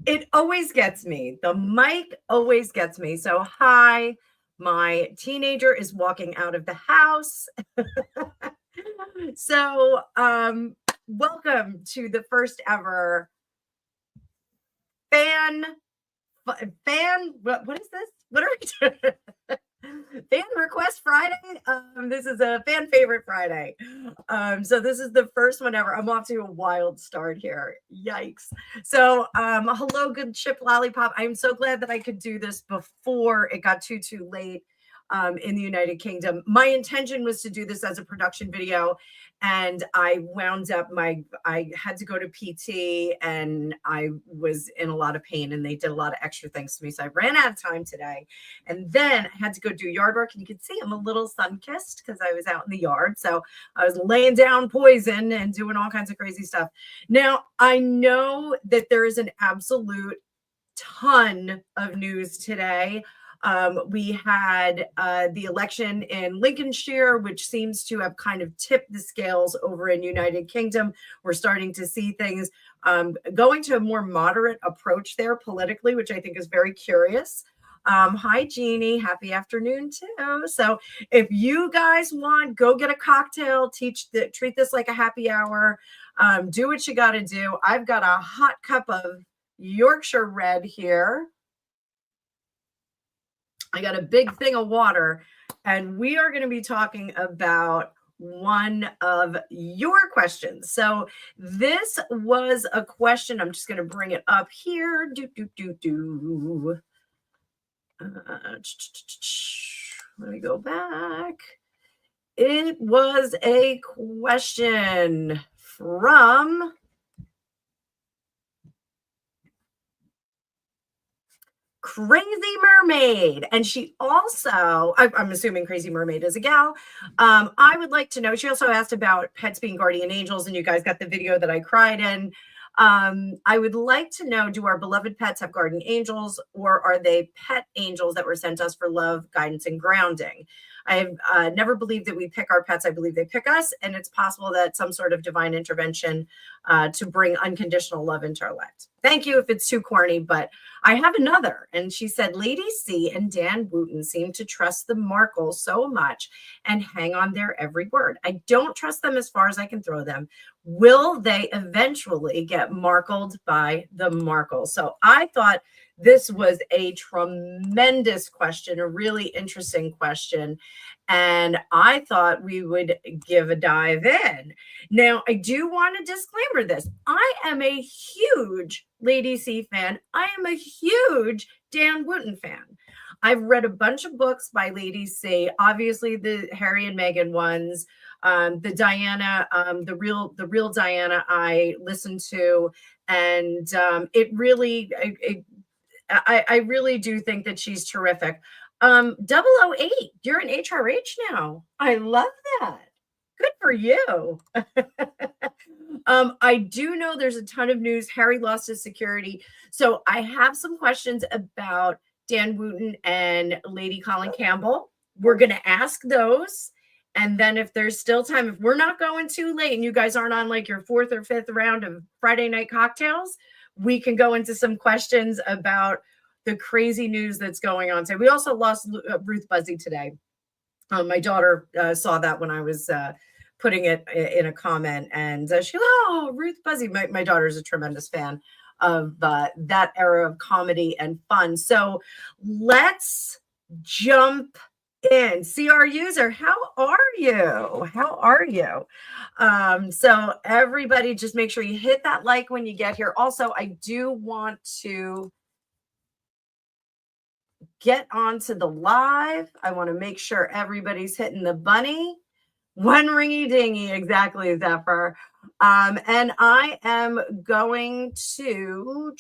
It always gets me. The mic always gets me. So, hi, my teenager is walking out of the house. So, welcome to the first ever fan what is this? What are we doing? Fan request Friday. This is a fan favorite Friday. So this is the first one ever. I'm off to a wild start here. Yikes. So hello, good chip lollipop. I'm so glad that I could do this before it got too late in the United Kingdom. My intention was to do this as a production video, and I wound up I had to go to PT, and I was in a lot of pain, and they did a lot of extra things to me. So I ran out of time today, and then I had to go do yard work. And you can see I'm a little sun-kissed because I was out in the yard. So I was laying down poison and doing all kinds of crazy stuff. Now, I know that there is an absolute ton of news today. We had the election in Lincolnshire, which seems to have kind of tipped the scales over in United Kingdom. We're starting to see things going to a more moderate approach there politically, which I think is very curious. Hi, Jeannie. Happy afternoon, too. So if you guys want, go get a cocktail, treat this like a happy hour. Do what you got to do. I've got a hot cup of Yorkshire Red here. I got a big thing of water, and we are going to be talking about one of your questions. So this was a question. I'm just going to bring it up here. Let me go back. It was a question from Crazy Mermaid. And she also, I'm assuming Crazy Mermaid is a gal. I would like to know, she also asked about pets being guardian angels, and you guys got the video that I cried in. I would like to know, do our beloved pets have guardian angels, or are they pet angels that were sent us for love, guidance, and grounding? I've never believed that we pick our pets. I believe they pick us, and it's possible that some sort of divine intervention to bring unconditional love into our lives. Thank you if it's too corny, but I have another. And she said, Lady C and Dan Wooten seem to trust the Markles so much and hang on their every word. I don't trust them as far as I can throw them. Will they eventually get markled by the Markles? So I thought this was a tremendous question, a really interesting question. And I thought we would give a dive in. Now, I do want to disclaimer this. I am a huge Lady C fan. I am a huge Dan Wooten fan. I've read a bunch of books by Lady C, obviously the Harry and Meghan ones, the Diana, the real Diana I listened to. And it really, I really do think that she's terrific. 008, you're an HRH now. I love that. Good for you. I do know there's a ton of news. Harry lost his security. So I have some questions about Dan Wooten and Lady Colin Campbell. We're going to ask those. And then if there's still time, if we're not going too late and you guys aren't on like your 4th or 5th round of Friday night cocktails, we can go into some questions about the crazy news that's going on. So we also lost Ruth Buzzy today. My daughter saw that when I was putting it in a comment, and she goes, oh, Ruth Buzzy. My daughter is a tremendous fan of that era of comedy and fun. So let's jump in. CR user, how are you? How are you? So everybody, just make sure you hit that like when you get here. Also, I do want to get onto the live. I want to make sure everybody's hitting the bunny. One ringy dingy, exactly, Zephyr. And I am going to,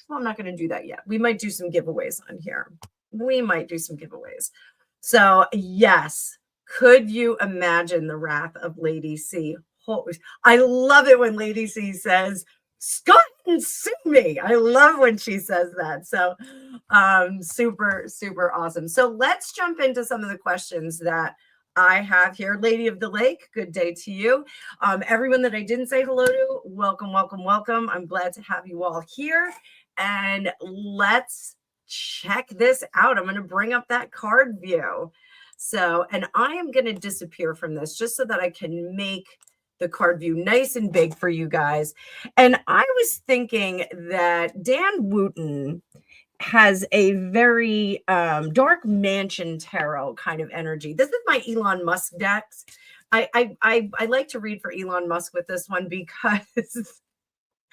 well, I'm not going to do that yet. We might do some giveaways on here. We might do some giveaways. So, yes, could you imagine the wrath of Lady C? I love it when Lady C says, Scott and sue me. I love when she says that. So, super, super awesome. So, let's jump into some of the questions that I have here. Lady of the Lake, good day to you. Everyone that I didn't say hello to, welcome, welcome, welcome. I'm glad to have you all here. And let's check this out. I'm going to bring up that card view. So, and I am going to disappear from this just so that I can make the card view nice and big for you guys. And I was thinking that Dan Wooten has a very dark mansion tarot kind of energy. This is my Elon Musk decks. I like to read for Elon Musk with this one because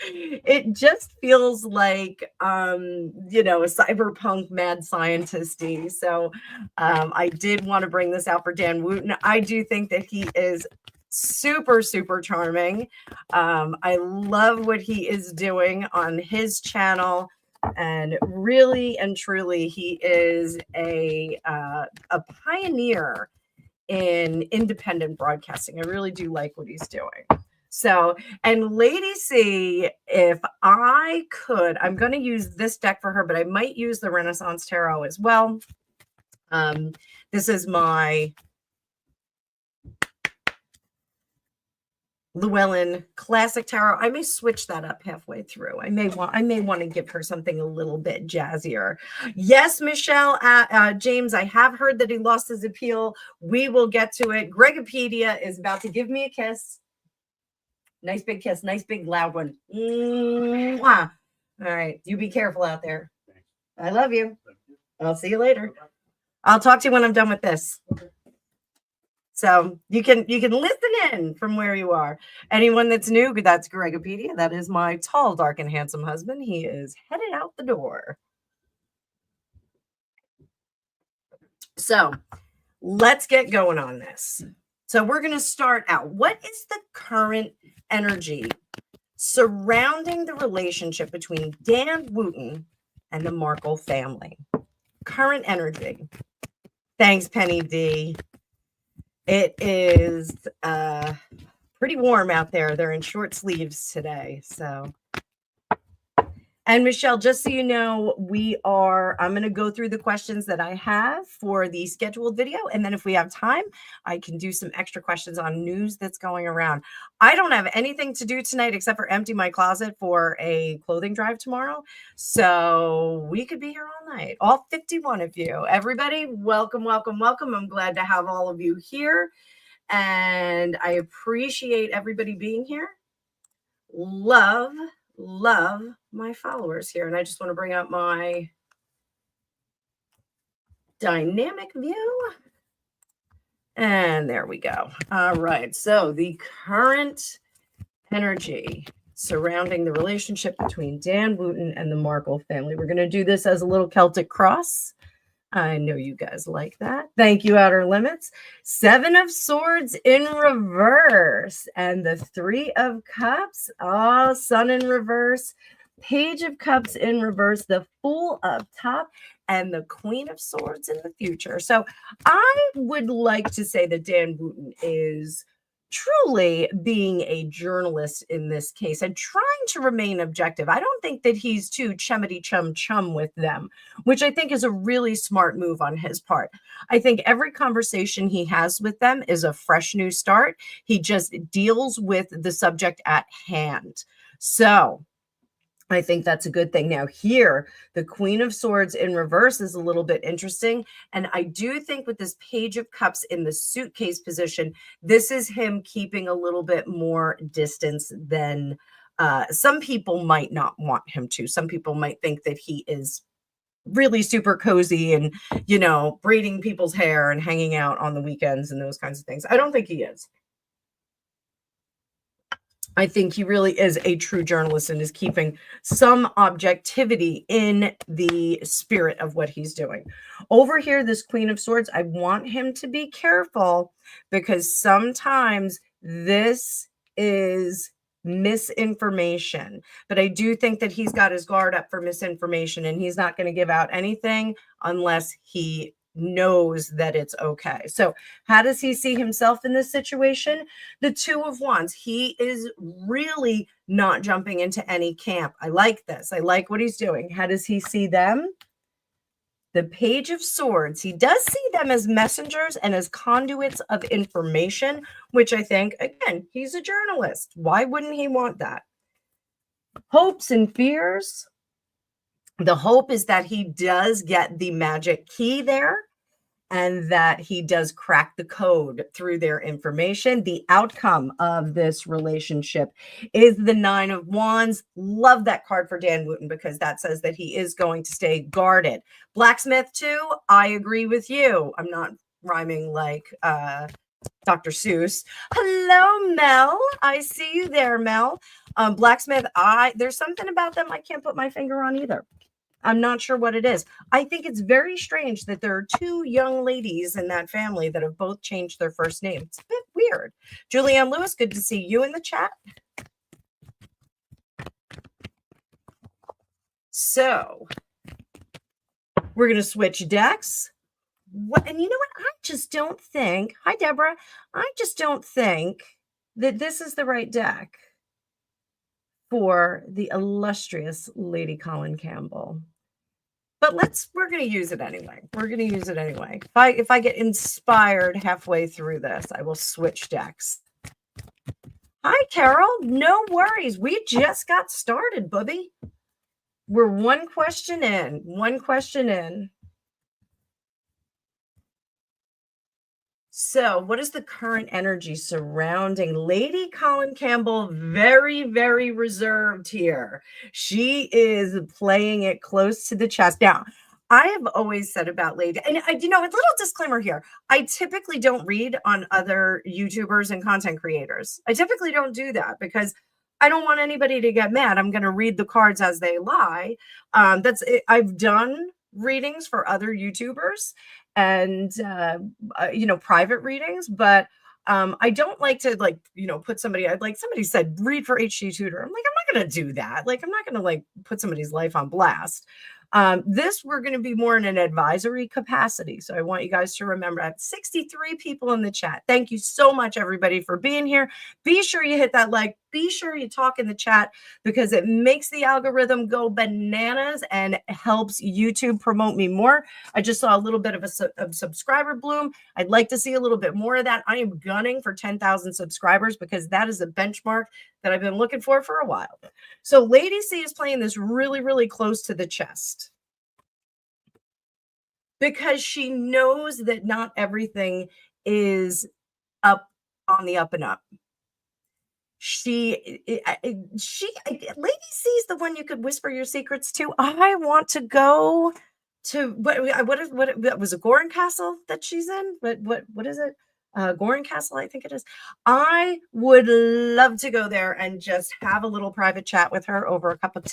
it just feels like you know, a cyberpunk mad scientist-y. So I did want to bring this out for Dan Wooten. I do think that he is super, super charming. I love what he is doing on his channel. And really and truly, he is a pioneer in independent broadcasting. I really do like what he's doing. So, and Lady C, if I could, I'm going to use this deck for her, but I might use the Renaissance Tarot as well. This is my Llewellyn Classic Tarot. I may switch that up halfway through. I may want to give her something a little bit jazzier. Yes, Michelle, James, I have heard that he lost his appeal. We will get to it. Gregopedia is about to give me a kiss. Nice big kiss. Nice big loud one. Mwah. All right. You be careful out there. I love you. I'll see you later. I'll talk to you when I'm done with this. So you can listen in from where you are. Anyone that's new, that's Gregopedia. That is my tall, dark, and handsome husband. He is headed out the door. So let's get going on this. So we're going to start out. What is the current energy surrounding the relationship between Dan Wooten and the Markle family? Current energy. Thanks, Penny D. It is pretty warm out there. They're in short sleeves today. So, and Michelle, just so you know, I'm going to go through the questions that I have for the scheduled video. And then if we have time, I can do some extra questions on news that's going around. I don't have anything to do tonight except for empty my closet for a clothing drive tomorrow. So we could be here all night, all 51 of you. Everybody, welcome, welcome, welcome. I'm glad to have all of you here. And I appreciate everybody being here. Love my followers here. And I just want to bring up my dynamic view. And there we go. All right. So the current energy surrounding the relationship between Dan Wooten and the Markle family. We're going to do this as a little Celtic cross. I know you guys like that. Thank you, Outer Limits. 7 of Swords in reverse. And the 3 of Cups. Oh, Sun in reverse. Page of Cups in reverse. The Fool up top. And the Queen of Swords in the future. So I would like to say that Dan Wooten is truly being a journalist in this case and trying to remain objective. I don't think that he's too chummity chum with them, which I think is a really smart move on his part. I think every conversation he has with them is a fresh new start. He just deals with the subject at hand. So I think that's a good thing. Now here, the Queen of Swords in reverse is a little bit interesting. And I do think with this Page of Cups in the suitcase position, this is him keeping a little bit more distance than some people might not want him to. Some people might think that he is really super cozy and, you know, braiding people's hair and hanging out on the weekends and those kinds of things. I don't think he is. I think he really is a true journalist and is keeping some objectivity in the spirit of what he's doing. Over here, this Queen of Swords, I want him to be careful because sometimes this is misinformation. But I do think that he's got his guard up for misinformation, and he's not going to give out anything unless he knows that it's okay. So how does he see himself in this situation? The Two of Wands. He is really not jumping into any camp. I like this. I like what he's doing. How does he see them? The Page of Swords. He does see them as messengers and as conduits of information, which I think, again, he's a journalist. Why wouldn't he want that? Hopes and fears. The hope is that he does get the magic key there and that he does crack the code through their information. The outcome of this relationship is the Nine of Wands. Love that card for Dan Wooten because that says that he is going to stay guarded. Blacksmith too, I agree with you. I'm not rhyming like Dr. Seuss. Hello, Mel. I see you there, Mel. Blacksmith, there's something about them I can't put my finger on either. I'm not sure what it is. I think it's very strange that there are two young ladies in that family that have both changed their first name. It's a bit weird. Julianne Lewis, good to see you in the chat. So we're going to switch decks. And you know what? I just don't think, hi, Deborah. I just don't think that this is the right deck for the illustrious Lady Colin Campbell. But we're going to use it anyway. We're going to use it anyway. If I get inspired halfway through this, I will switch decks. Hi, Carol. No worries. We just got started, bubby. We're one question in. One question in. So what is the current energy surrounding Lady Colin Campbell? Very, very reserved here. She is playing it close to the chest. Now, I have always said about Lady, and a little disclaimer here. I typically don't read on other YouTubers and content creators. I typically don't do that because I don't want anybody to get mad. I'm going to read the cards as they lie. That's it. I've done readings for other YouTubers and private readings, but I don't like to put somebody, somebody said read for HG Tutor. I'm like, I'm not going to do that. Like, I'm not going to put somebody's life on blast. This we're going to be more in an advisory capacity. So I want you guys to remember I have 63 people in the chat. Thank you so much, everybody, for being here. Be sure you hit that like. Be sure you talk in the chat because it makes the algorithm go bananas and helps YouTube promote me more. I just saw a little bit of a subscriber bloom. I'd like to see a little bit more of that. I am gunning for 10,000 subscribers because that is a benchmark that I've been looking for a while. So Lady C is playing this really, really close to the chest because she knows that not everything is up on the up and up. Lady C is the one you could whisper your secrets to. I want to go to what was a Gorin Castle that she's in? What is it? Gorin Castle, I think it is. I would love to go there and just have a little private chat with her over a cup of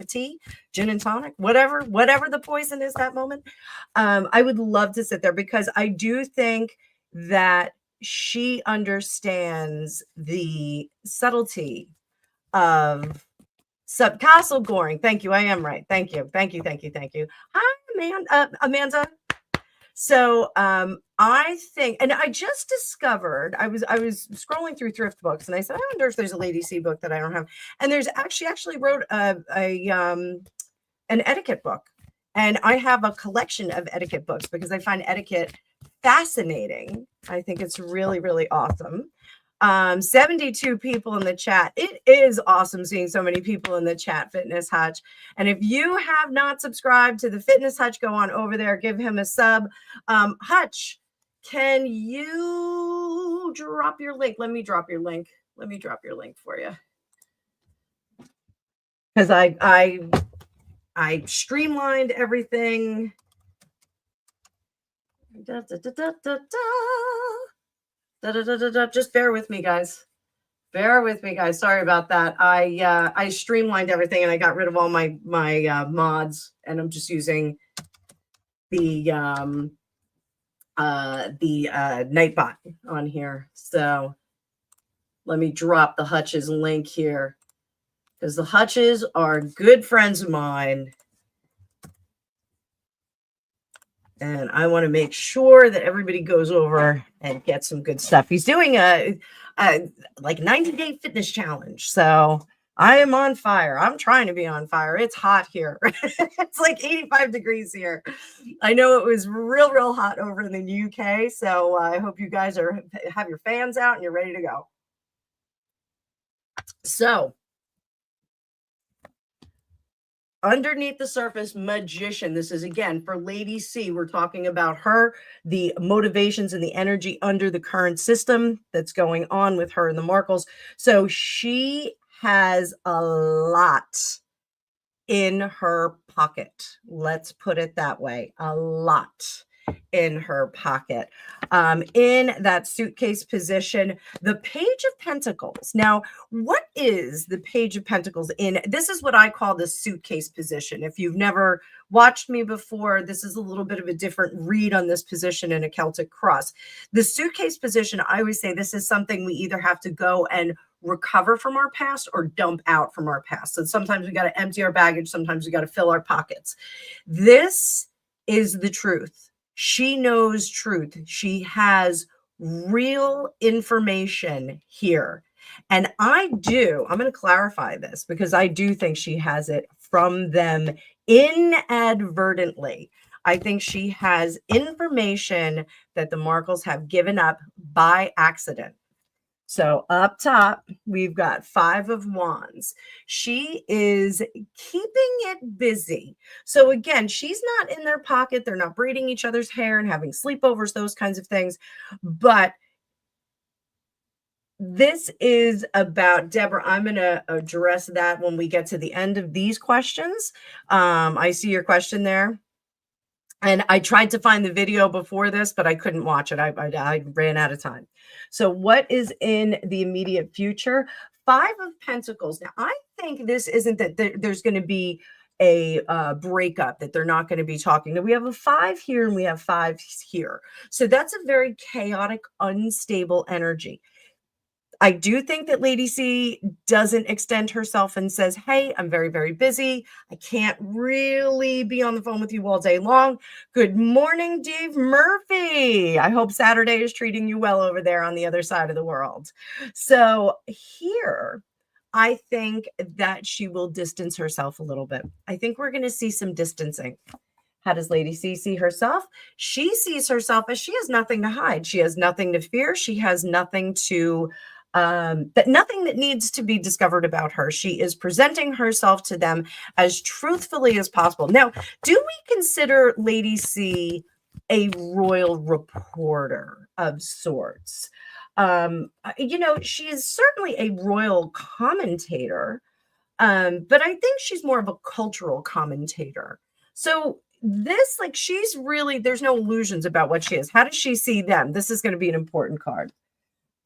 tea, gin and tonic, whatever the poison is that moment. I would love to sit there because I do think that she understands the subtlety of subcastle goring. Thank you. I am right. Thank you. Hi, Amanda. So I think, and I just discovered, I was scrolling through thrift books and I said, I wonder if there's a Lady C book that I don't have. And there's actually wrote an etiquette book. And I have a collection of etiquette books because I find etiquette fascinating. I think it's really, really awesome. 72 people in the chat. It is awesome seeing so many people in the chat, Fitness Hutch. And if you have not subscribed to the Fitness Hutch, go on over there, give him a sub. Hutch, can you drop your link? Let me drop your link. Let me drop your link for you. Because I streamlined everything. Just bear with me, guys. Bear with me, guys. Sorry about that. I streamlined everything and I got rid of all my mods, and I'm just using the Nightbot on here. So let me drop the Hutches link here, because the Hutches are good friends of mine. And I want to make sure that everybody goes over and gets some good stuff. He's doing a like 90-day fitness challenge. So I am on fire. I'm trying to be on fire. It's hot here. It's like 85 degrees here. I know it was real hot over in the UK. So I hope you guys have your fans out and you're ready to go. So underneath the surface, magician. This is, again, for Lady C. We're talking about her, the motivations and the energy under the current system that's going on with her and the Markles. So she has a lot in her pocket. Let's put it that way. A lot in her pocket. In that suitcase position, the Page of Pentacles. Now, what is the Page of Pentacles in? This is what I call the suitcase position. If you've never watched me before, this is a little bit of a different read on this position in a Celtic cross. The suitcase position, I always say this is something we either have to go and recover from our past or dump out from our past. So sometimes we got to empty our baggage. Sometimes we got to fill our pockets. This is the truth. She knows truth. She has real information here. And I'm going to clarify this because I do think she has it from them inadvertently. I think she has information that the Markles have given up by accident. So up top, we've got 5 of Wands. She is keeping it busy. So again, she's not in their pocket. They're not braiding each other's hair and having sleepovers, those kinds of things. But this is about Deborah. I'm going to address that when we get to the end of these questions. I see your question there. And I tried to find the video before this, but I couldn't watch it. I ran out of time. So what is in the immediate future? 5 of Pentacles. Now, I think this isn't that there's going to be a breakup, that they're not going to be talking. Now, we have a 5 here and we have 5 here. So that's a very chaotic, unstable energy. I do think that Lady C doesn't extend herself and says, hey, I'm very busy. I can't really be on the phone with you all day long. Good morning, Dave Murphy. I hope Saturday is treating you well over there on the other side of the world. So here, I think that she will distance herself a little bit. I think we're going to see some distancing. How does Lady C see herself? She sees herself as she has nothing to hide. She has nothing to fear. She has nothing to nothing that needs to be discovered about her. She is presenting herself to them as truthfully as possible. Now, do we consider Lady C a royal reporter of sorts? She is certainly a royal commentator, but I think she's more of a cultural commentator. So this, she's really, there's no illusions about what she is. How does she see them? This is going to be an important card.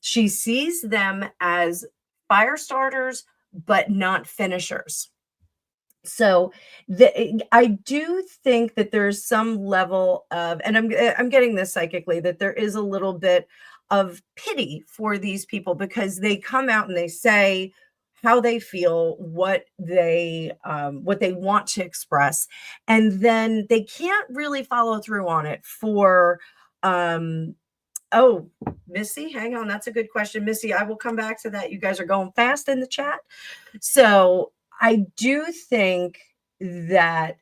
She sees them as fire starters, but not finishers. So I do think that there's some level of, and I'm getting this psychically, that there is a little bit of pity for these people because they come out and they say how they feel, what they want to express, and then they can't really follow through on it for oh, Missy, hang on. That's a good question. Missy, I will come back to that. You guys are going fast in the chat. So I do think that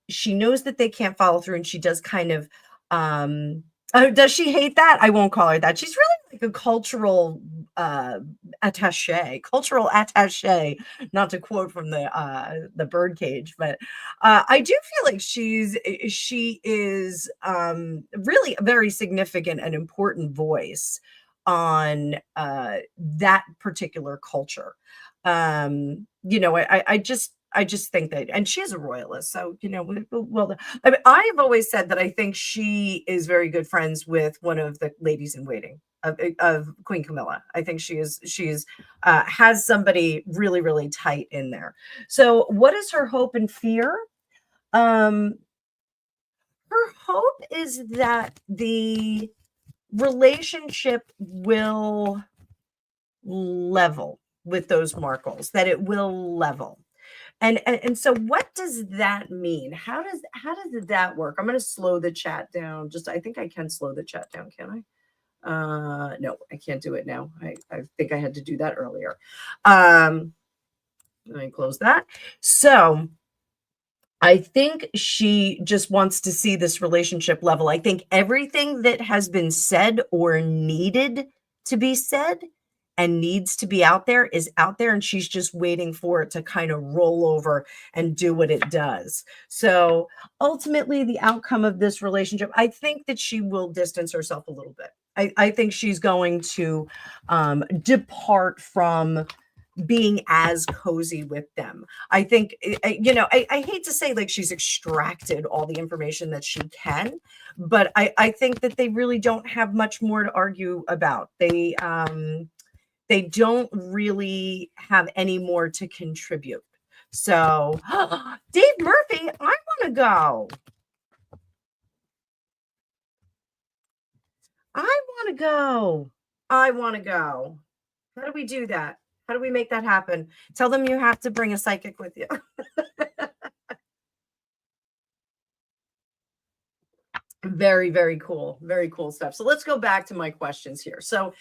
she knows that they can't follow through, and she does kind of, does she hate that? I won't call her that. She's really like a cultural attaché, not to quote from the birdcage, but I do feel like she is really a very significant and important voice on that particular culture. I just think that, and she's a royalist, so well, I've always said that I think she is very good friends with one of the ladies in waiting. of Queen Camilla. I think she's has somebody really, really tight in there. So what is her hope and fear? Her hope is that the relationship will level with those Markles, that it will level. And so what does that mean? How does that work? I'm going to slow the chat down. I think I can slow the chat down, can I? No, I can't do it now. I think I had to do that earlier. Let me close that. So I think she just wants to see this relationship level. I think everything that has been said or needed to be said and needs to be out there is out there, and she's just waiting for it to kind of roll over and do what it does. So ultimately, the outcome of this relationship, I think that she will distance herself a little bit. I think she's going to depart from being as cozy with them. I think, I hate to say like she's extracted all the information that she can, but I think that they really don't have much more to argue about. They don't really have any more to contribute. So, Dave Murphy, I want to go. I want to go. How do we do that? How do we make that happen? Tell them you have to bring a psychic with you. Very, very cool. Very cool stuff. So let's go back to my questions here. So,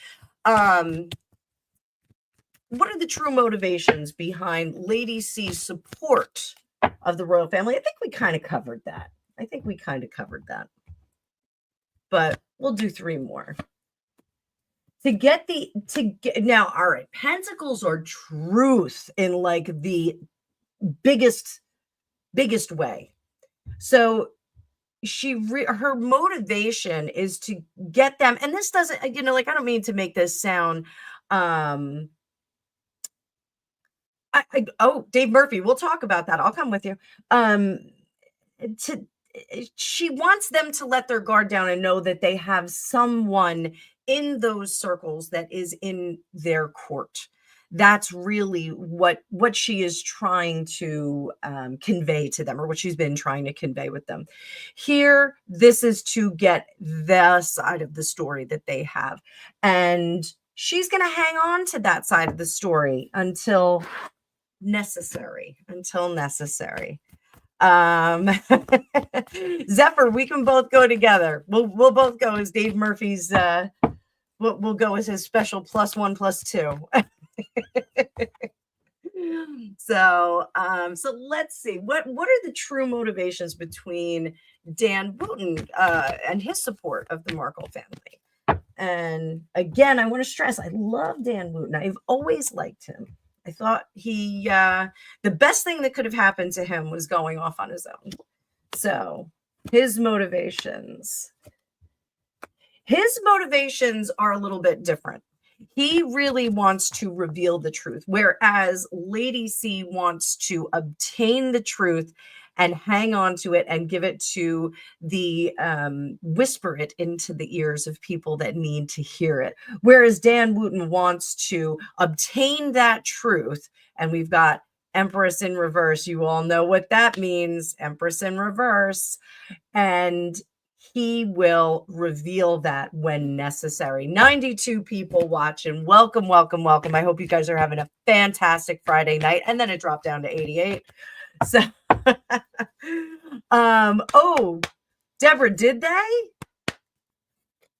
what are the true motivations behind Lady C's support of the royal family? I think we kind of covered that. But we'll do 3 more. Now, all right, pentacles are truth in like the biggest way. So her motivation is to get them, and this doesn't, I don't mean to make this sound Dave Murphy, we'll talk about that. I'll come with you. She wants them to let their guard down and know that they have someone in those circles that is in their court. That's really what she is trying to convey to them, or what she's been trying to convey with them. Here, this is to get the side of the story that they have. And she's going to hang on to that side of the story until necessary. Zephyr, we can both go together. We'll both go as Dave Murphy's we'll go as his special +1 +2. So let's see. What are the true motivations between Dan Wooten and his support of the Markle family? And again, I want to stress, I love Dan Wooten. I've always liked him. I thought the best thing that could have happened to him was going off on his own. So his motivations are a little bit different. He really wants to reveal the truth, whereas Lady C wants to obtain the truth and hang on to it and give it to whisper it into the ears of people that need to hear it. Whereas Dan Wooten wants to obtain that truth. And we've got Empress in reverse. You all know what that means. Empress in reverse. And he will reveal that when necessary. 92 people watching. Welcome, welcome, welcome. I hope you guys are having a fantastic Friday night. And then it dropped down to 88. So, Deborah, did they?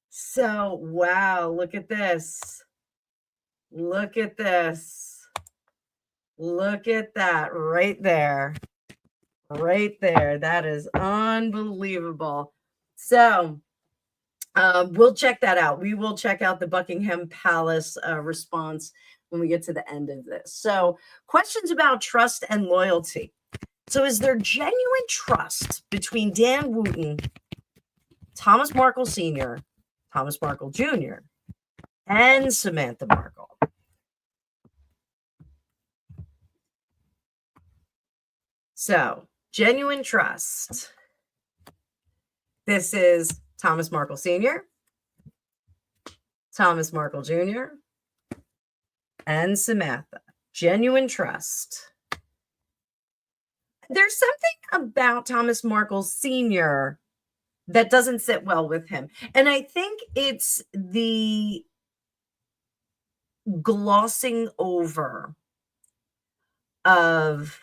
So, wow, look at this. Look at this. Look at that right there. Right there. That is unbelievable. So, we'll check that out. We will check out the Buckingham Palace response when we get to the end of this. So, questions about trust and loyalty. So is there genuine trust between Dan Wooten, Thomas Markle Sr., Thomas Markle Jr., and Samantha Markle? So, genuine trust. This is Thomas Markle Sr., Thomas Markle Jr. and Samantha. Genuine trust. There's something about Thomas Markle Sr. that doesn't sit well with him. And I think it's the glossing over of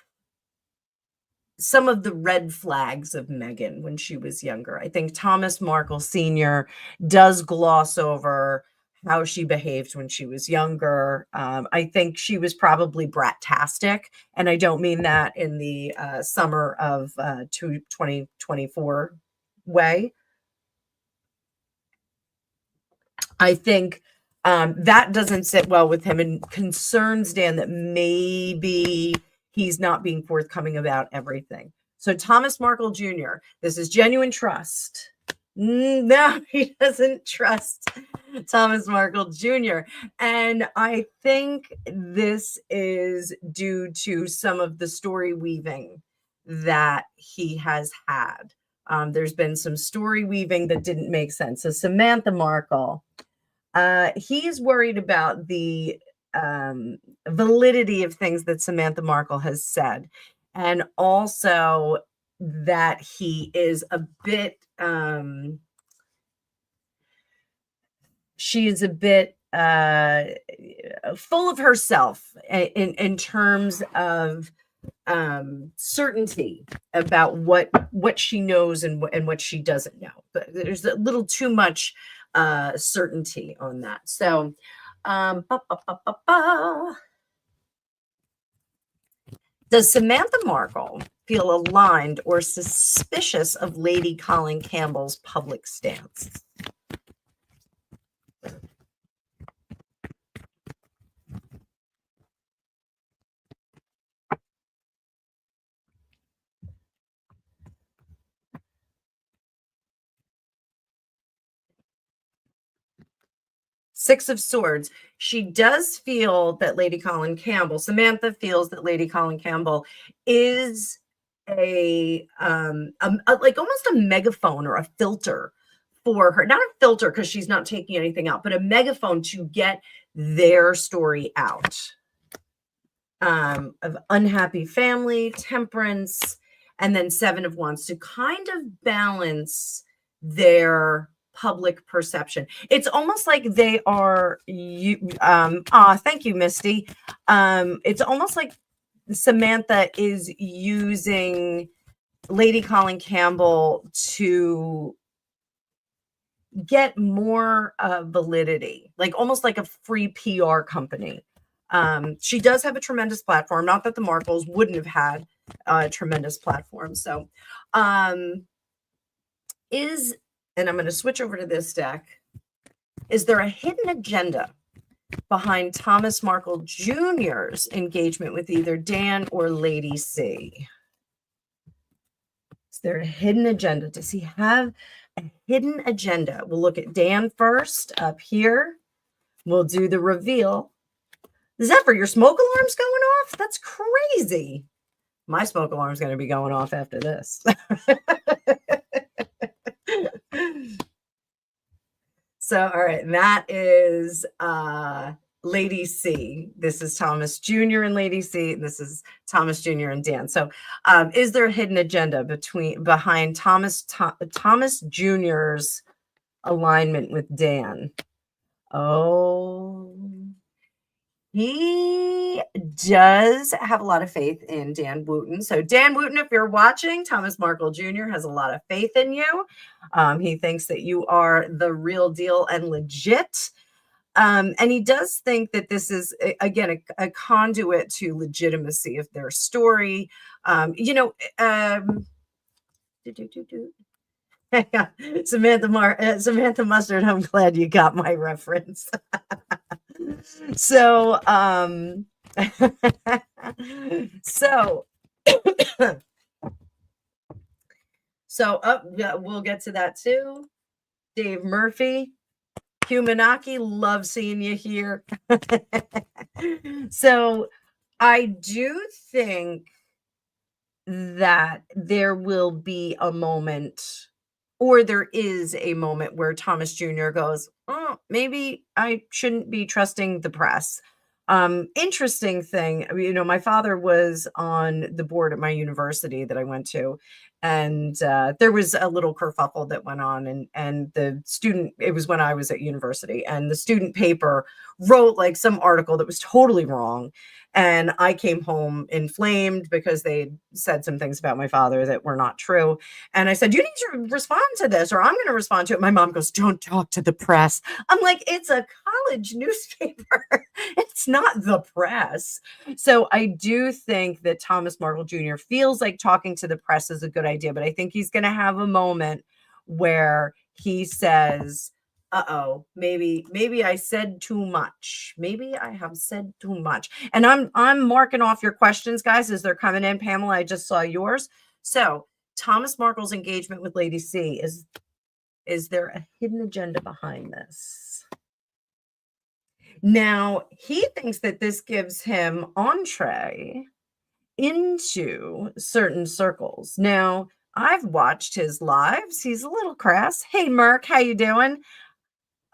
some of the red flags of Meghan when she was younger. I think Thomas Markle Sr. does gloss over how she behaved when she was younger. I think she was probably brat-tastic, and I don't mean that in the summer of 2024 way. I think that doesn't sit well with him and concerns Dan that maybe he's not being forthcoming about everything. So Thomas Markle Jr., this is genuine trust. No, he doesn't trust Thomas Markle Jr. And I think this is due to some of the story weaving that he has had. There's been some story weaving that didn't make sense. So Samantha Markle, he's worried about the validity of things that Samantha Markle has said, and also that he is a bit she is a bit full of herself in terms of certainty about what she knows and what she doesn't know. But there's a little too much certainty on that. So does Samantha Markle feel aligned or suspicious of Lady Colin Campbell's public stance? Six of Swords. She does feel that Lady Colin Campbell, Samantha feels that Lady Colin Campbell is a like almost a megaphone or a filter for her. Not a filter because she's not taking anything out, but a megaphone to get their story out. Of unhappy family, temperance, and then Seven of Wands to kind of balance their public perception. It's almost like they are thank you, Misty. It's almost like Samantha is using Lady Colin Campbell to get more validity, like almost like a free PR company. She does have a tremendous platform, not that the Markles wouldn't have had a tremendous platform. So and I'm going to switch over to this deck. Is there a hidden agenda behind Thomas Markle Jr.'s engagement with either Dan or Lady C? Is there a hidden agenda? Does he have a hidden agenda? We'll look at Dan first up here. We'll do the reveal. Is that for your smoke alarms going off? That's crazy. My smoke alarm is going to be going off after this. So, all right, that is Lady C. This is Thomas Jr. and Lady C. This is Thomas Jr. and Dan. So, is there a hidden agenda behind Thomas Jr.'s alignment with Dan? Oh, he does have a lot of faith in Dan Wooten. So Dan Wooten, if you're watching, Thomas Markle Jr. has a lot of faith in you. He thinks that you are the real deal and legit. And he does think that this is, again, a conduit to legitimacy of their story. Samantha Mustard, I'm glad you got my reference. So, yeah, we'll get to that too. Dave Murphy, Humanaki, love seeing you here. So, I do think that there will be a moment or there is a moment where Thomas Jr. goes, oh, maybe I shouldn't be trusting the press. Interesting thing, my father was on the board at my university that I went to, and there was a little kerfuffle that went on, and the student, it was when I was at university, and the student paper wrote like some article that was totally wrong. And I came home inflamed because they said some things about my father that were not true. And I said, you need to respond to this or I'm going to respond to it. My mom goes, don't talk to the press. I'm like, it's a college newspaper. It's not the press. So I do think that Thomas Markle Jr. feels like talking to the press is a good idea, but I think he's going to have a moment where he says, uh-oh, maybe I said too much. Maybe I have said too much. And I'm marking off your questions, guys, as they're coming in. Pamela, I just saw yours. So Thomas Markle's engagement with Lady C, is there a hidden agenda behind this? Now, he thinks that this gives him entree into certain circles. Now, I've watched his lives. He's a little crass. Hey, Merk, how you doing?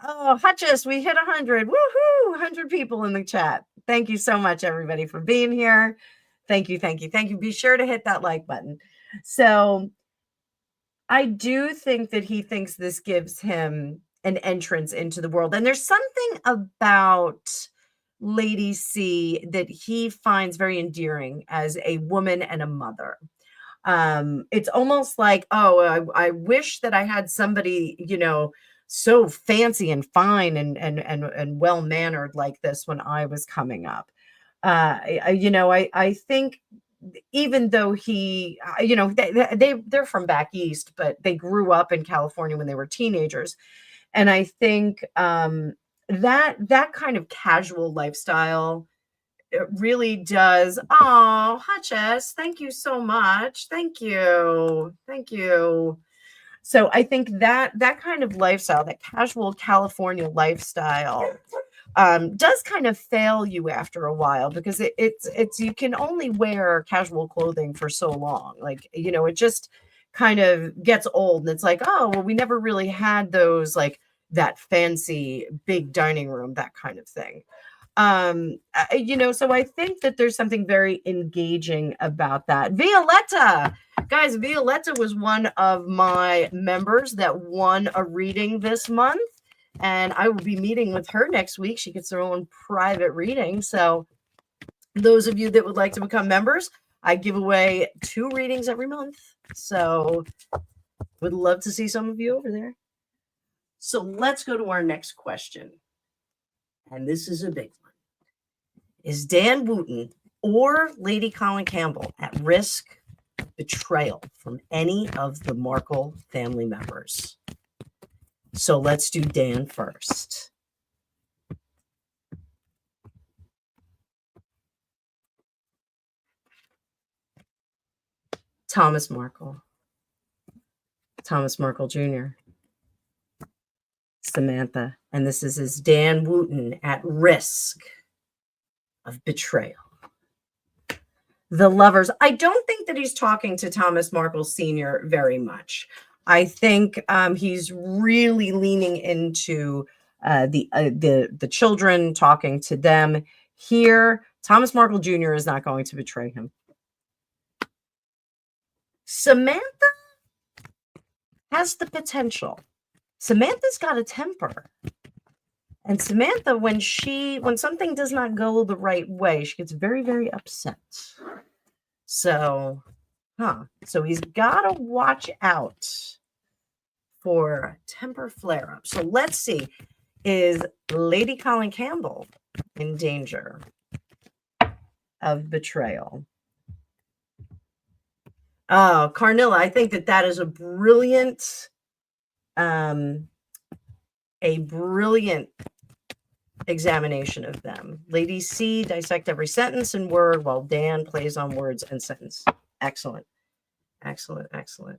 Oh, Hutchess, we hit 100. Woohoo! 100 people in the chat. Thank you so much, everybody, for being here. Thank you, thank you, thank you. Be sure to hit that like button. So I do think that he thinks this gives him an entrance into the world. And there's something about Lady C that he finds very endearing as a woman and a mother. It's almost like, oh, I wish that I had somebody, so fancy and fine and well-mannered like this when I was coming up. I think even though he, they're from back east, but they grew up in California when they were teenagers. And I think that kind of casual lifestyle, it really does. Oh, Hutchess, thank you so much. Thank you. Thank you. So I think that kind of lifestyle, that casual California lifestyle, does kind of fail you after a while because it's you can only wear casual clothing for so long. Like, it just kind of gets old and it's like, oh, well, we never really had those, like that fancy big dining room, that kind of thing. So I think that there's something very engaging about that. Violetta, guys, Violetta was one of my members that won a reading this month, and I will be meeting with her next week. She gets her own private reading. So those of you that would like to become members, I give away 2 readings every month. So would love to see some of you over there. So let's go to our next question. And this is a big one. Is Dan Wooten or Lady Colin Campbell at risk of betrayal from any of the Markle family members? So let's do Dan first. Thomas Markle. Thomas Markle Jr. Samantha. And this is Dan Wooten at risk of betrayal. The lovers. I don't think that he's talking to Thomas Markle Sr. very much. I think he's really leaning into the children, talking to them. Here, Thomas Markle Jr. is not going to betray him. Samantha has the potential. Samantha's got a temper. And Samantha, when something does not go the right way, she gets very, very upset. So he's got to watch out for temper flare-up. So let's see, is Lady Colin Campbell in danger of betrayal? Oh, Carnilla, I think that is a brilliant examination of them. Lady C, dissect every sentence and word, while Dan plays on words and sentence. Excellent. Excellent. Excellent.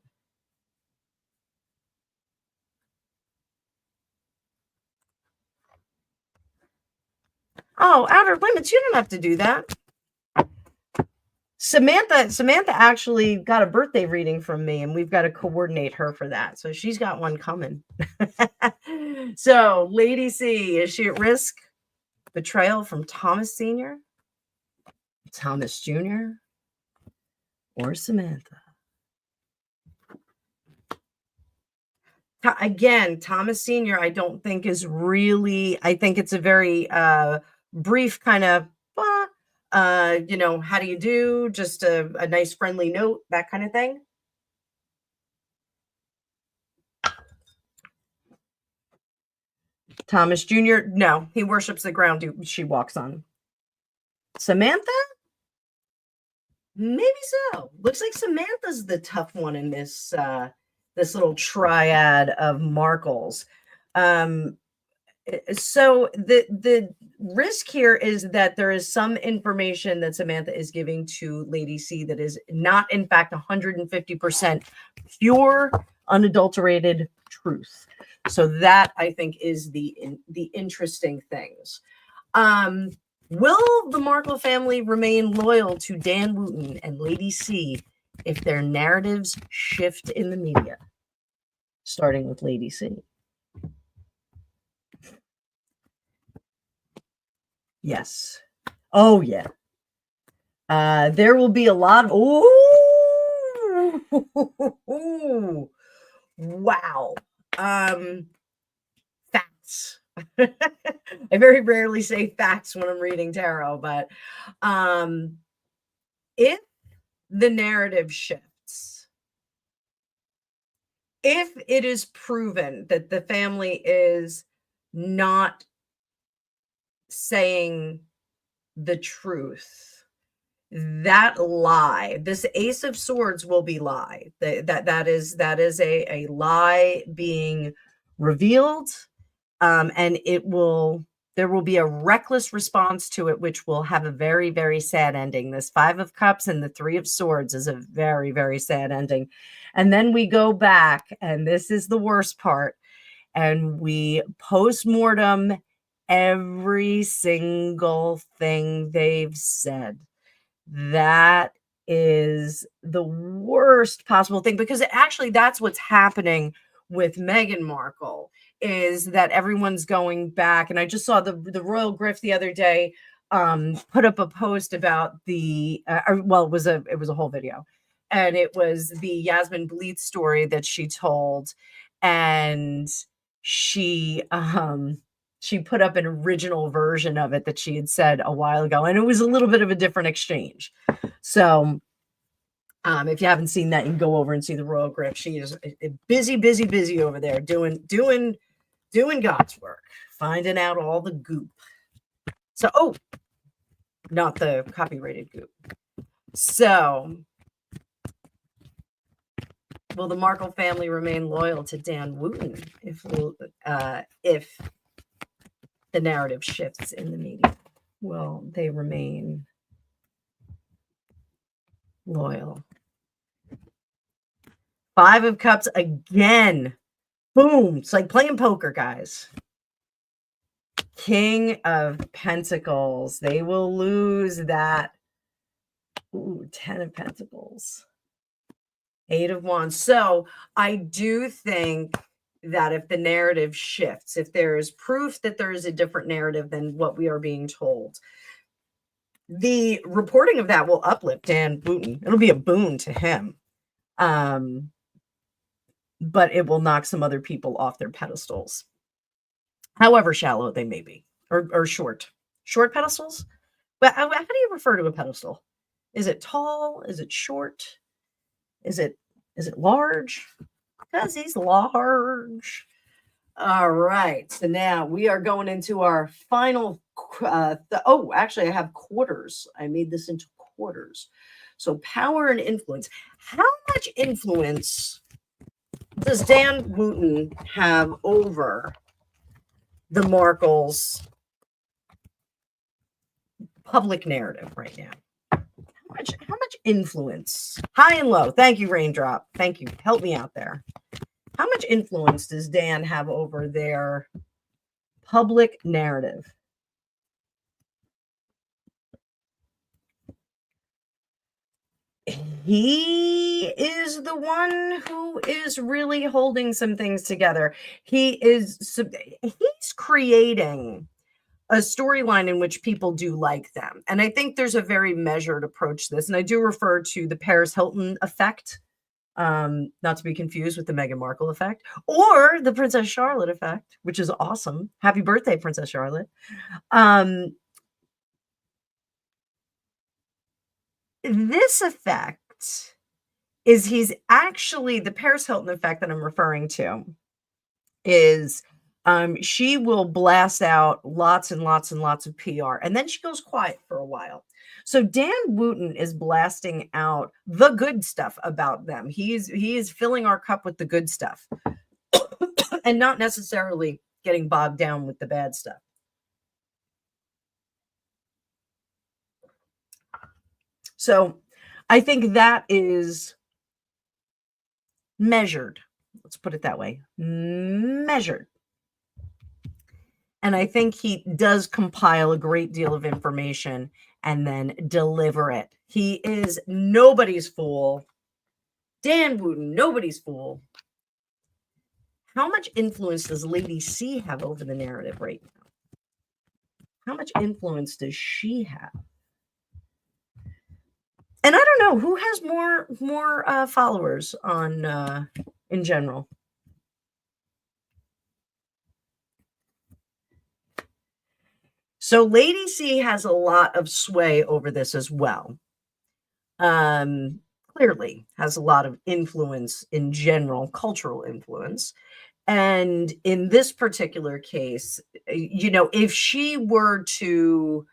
Oh, outer limits. You don't have to do that. Samantha actually got a birthday reading from me, and we've got to coordinate her for that. So she's got one coming. So, Lady C, is she at risk? Betrayal from Thomas Sr., Thomas Jr., or Samantha? Again, Thomas Sr., I don't think is really, I think it's a very brief kind of, how do you do? Just a nice friendly note, that kind of thing. Thomas Jr., no, he worships the ground she walks on. Samantha? Maybe so. Looks like Samantha's the tough one in this this little triad of Markles. So the risk here is that there is some information that Samantha is giving to Lady C that is not, in fact, 150% pure, unadulterated truth. So that, I think, is the interesting things. Will the Markle family remain loyal to Dan Wooten and Lady C if their narratives shift in the media? Starting with Lady C. Yes. Oh, yeah. There will be a lot of... Ooh! Wow. Facts. I very rarely say facts when I'm reading tarot, but if the narrative shifts, if it is proven that the family is not saying the truth, that lie, this Ace of Swords will be lie. That is a lie being revealed, and there will be a reckless response to it, which will have a very, very sad ending. This Five of Cups and the Three of Swords is a very, very sad ending. And then we go back, and this is the worst part, and we post-mortem every single thing they've said. That is the worst possible thing, because actually that's what's happening with Meghan Markle, is that everyone's going back. And I just saw the Royal Griff the other day put up a post about the it was a whole video, and it was the Yasmin Bleeth story that she told, and she put up an original version of it that she had said a while ago, and it was a little bit of a different exchange. So if you haven't seen that, you can go over and see the Royal Griff. She is busy over there doing God's work, finding out all the goop. So, not the copyrighted goop. So, will the Markle family remain loyal to Dan Wooten if the narrative shifts in the media? Will they remain loyal? Five of Cups again. Boom. It's like playing poker, guys. King of Pentacles. They will lose that. Ooh, 10 of Pentacles. 8 of Wands. So I do think that if the narrative shifts, if there is proof that there is a different narrative than what we are being told, the reporting of that will uplift Dan Wooten. It'll be a boon to him. But it will knock some other people off their pedestals, however shallow they may be, or short pedestals. But how do you refer to a pedestal? Is it tall? Is it short? Is it large? Because he's large. All right. So now we are going into our final. Actually, I have quarters. I made this into quarters. So power and influence. How much influence does Dan Wooten have over the Markles' public narrative right now? How much influence? High and low. Thank you, Raindrop. Thank you. Help me out there. How much influence does Dan have over their public narrative? he is the one who is really holding some things together. He's creating a storyline in which people do like them. And I think there's a very measured approach to this. And I do refer to the Paris Hilton effect, not to be confused with the Meghan Markle effect or the Princess Charlotte effect, which is awesome. Happy birthday, Princess Charlotte. This effect is he's actually the Paris Hilton effect that I'm referring to is she will blast out lots and lots and lots of PR, and then she goes quiet for a while. So Dan Wooten is blasting out the good stuff about them. He is filling our cup with the good stuff and not necessarily getting bogged down with the bad stuff. So I think that is measured. Let's put it that way. Measured. And I think he does compile a great deal of information and then deliver it. He is nobody's fool. Dan Wooten, nobody's fool. How much influence does Lady C have over the narrative right now? How much influence does she have? And I don't know who has more followers on in general. So Lady C has a lot of sway over this as well. Clearly has a lot of influence in general, cultural influence. And in this particular case, you know, if she were to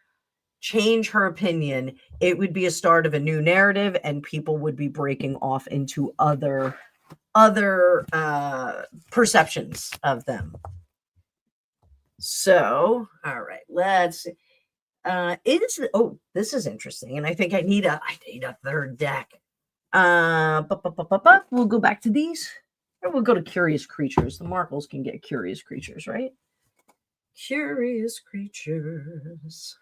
change her opinion, it would be a start of a new narrative and people would be breaking off into other perceptions of them. So, all right, let's see. This is interesting, and I think I need a third deck. We'll go back to these, or we'll go to curious creatures. The Markles can get curious creatures, right? Curious creatures.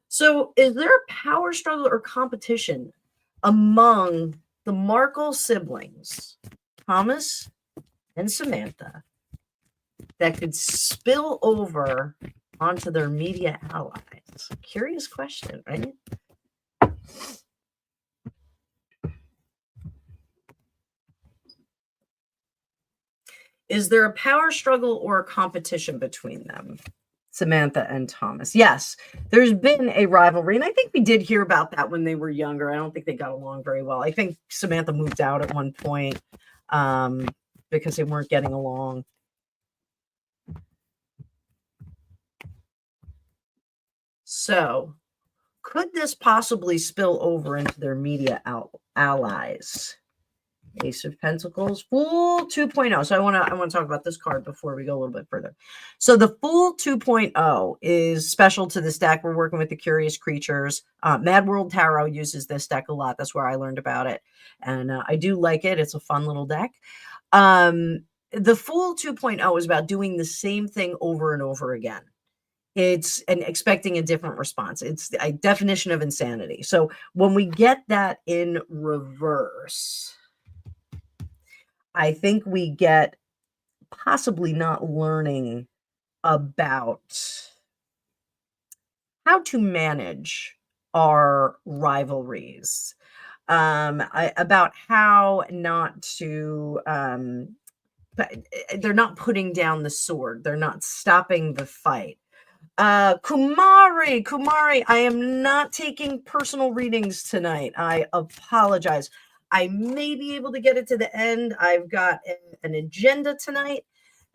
So, is there a power struggle or competition among the Markle siblings, Thomas and Samantha, that could spill over onto their media allies? Curious question, right? Is there a power struggle or a competition between them, Samantha and Thomas? Yes, there's been a rivalry, and I think we did hear about that when they were younger. I don't think they got along very well. I think Samantha moved out at one point because they weren't getting along. So, could this possibly spill over into their media allies? Ace of Pentacles, Fool 2.0. So I want to talk about this card before we go a little bit further. So the Fool 2.0 is special to this deck. We're working with the Curious Creatures. Mad World Tarot uses this deck a lot. That's where I learned about it, and I do like it. It's a fun little deck. The Fool 2.0 is about doing the same thing over and over again. It's expecting a different response. It's a definition of insanity. So when we get that in reverse, I think we get possibly not learning about how to manage our rivalries, about how not to, they're not putting down the sword. They're not stopping the fight. Kumari, I am not taking personal readings tonight. I apologize. I may be able to get it to the end. I've got an agenda tonight,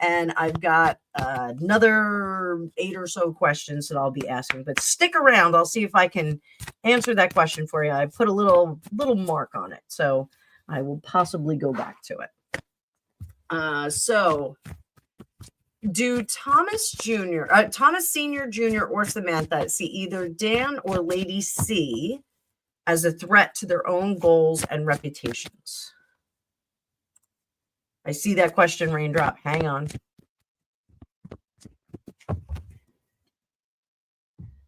and I've got another 8 or so questions that I'll be asking. But stick around. I'll see if I can answer that question for you. I put a little mark on it, so I will possibly go back to it. So do Thomas Sr., Jr., or Samantha see either Dan or Lady C as a threat to their own goals and reputations? I see that question, Raindrop. Hang on.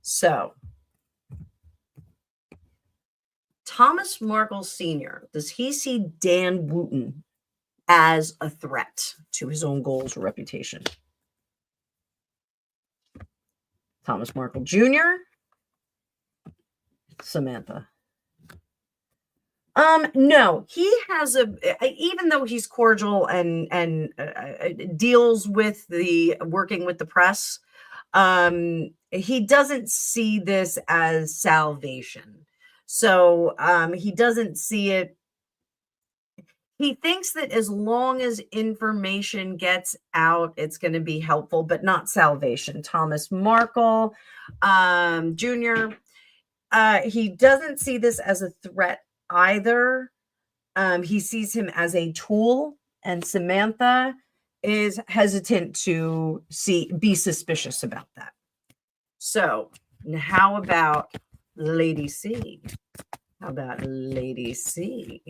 So, Thomas Markle Sr., does he see Dan Wooten as a threat to his own goals or reputation? Thomas Markle Jr., Samantha. No, he has even though he's cordial and deals with the working with the press, he doesn't see this as salvation. So he doesn't see it. He thinks that as long as information gets out, it's going to be helpful, but not salvation. Thomas Markle Jr., he doesn't see this as a threat either. He sees him as a tool, and Samantha is hesitant to be suspicious about that. So how about Lady C? How about Lady C?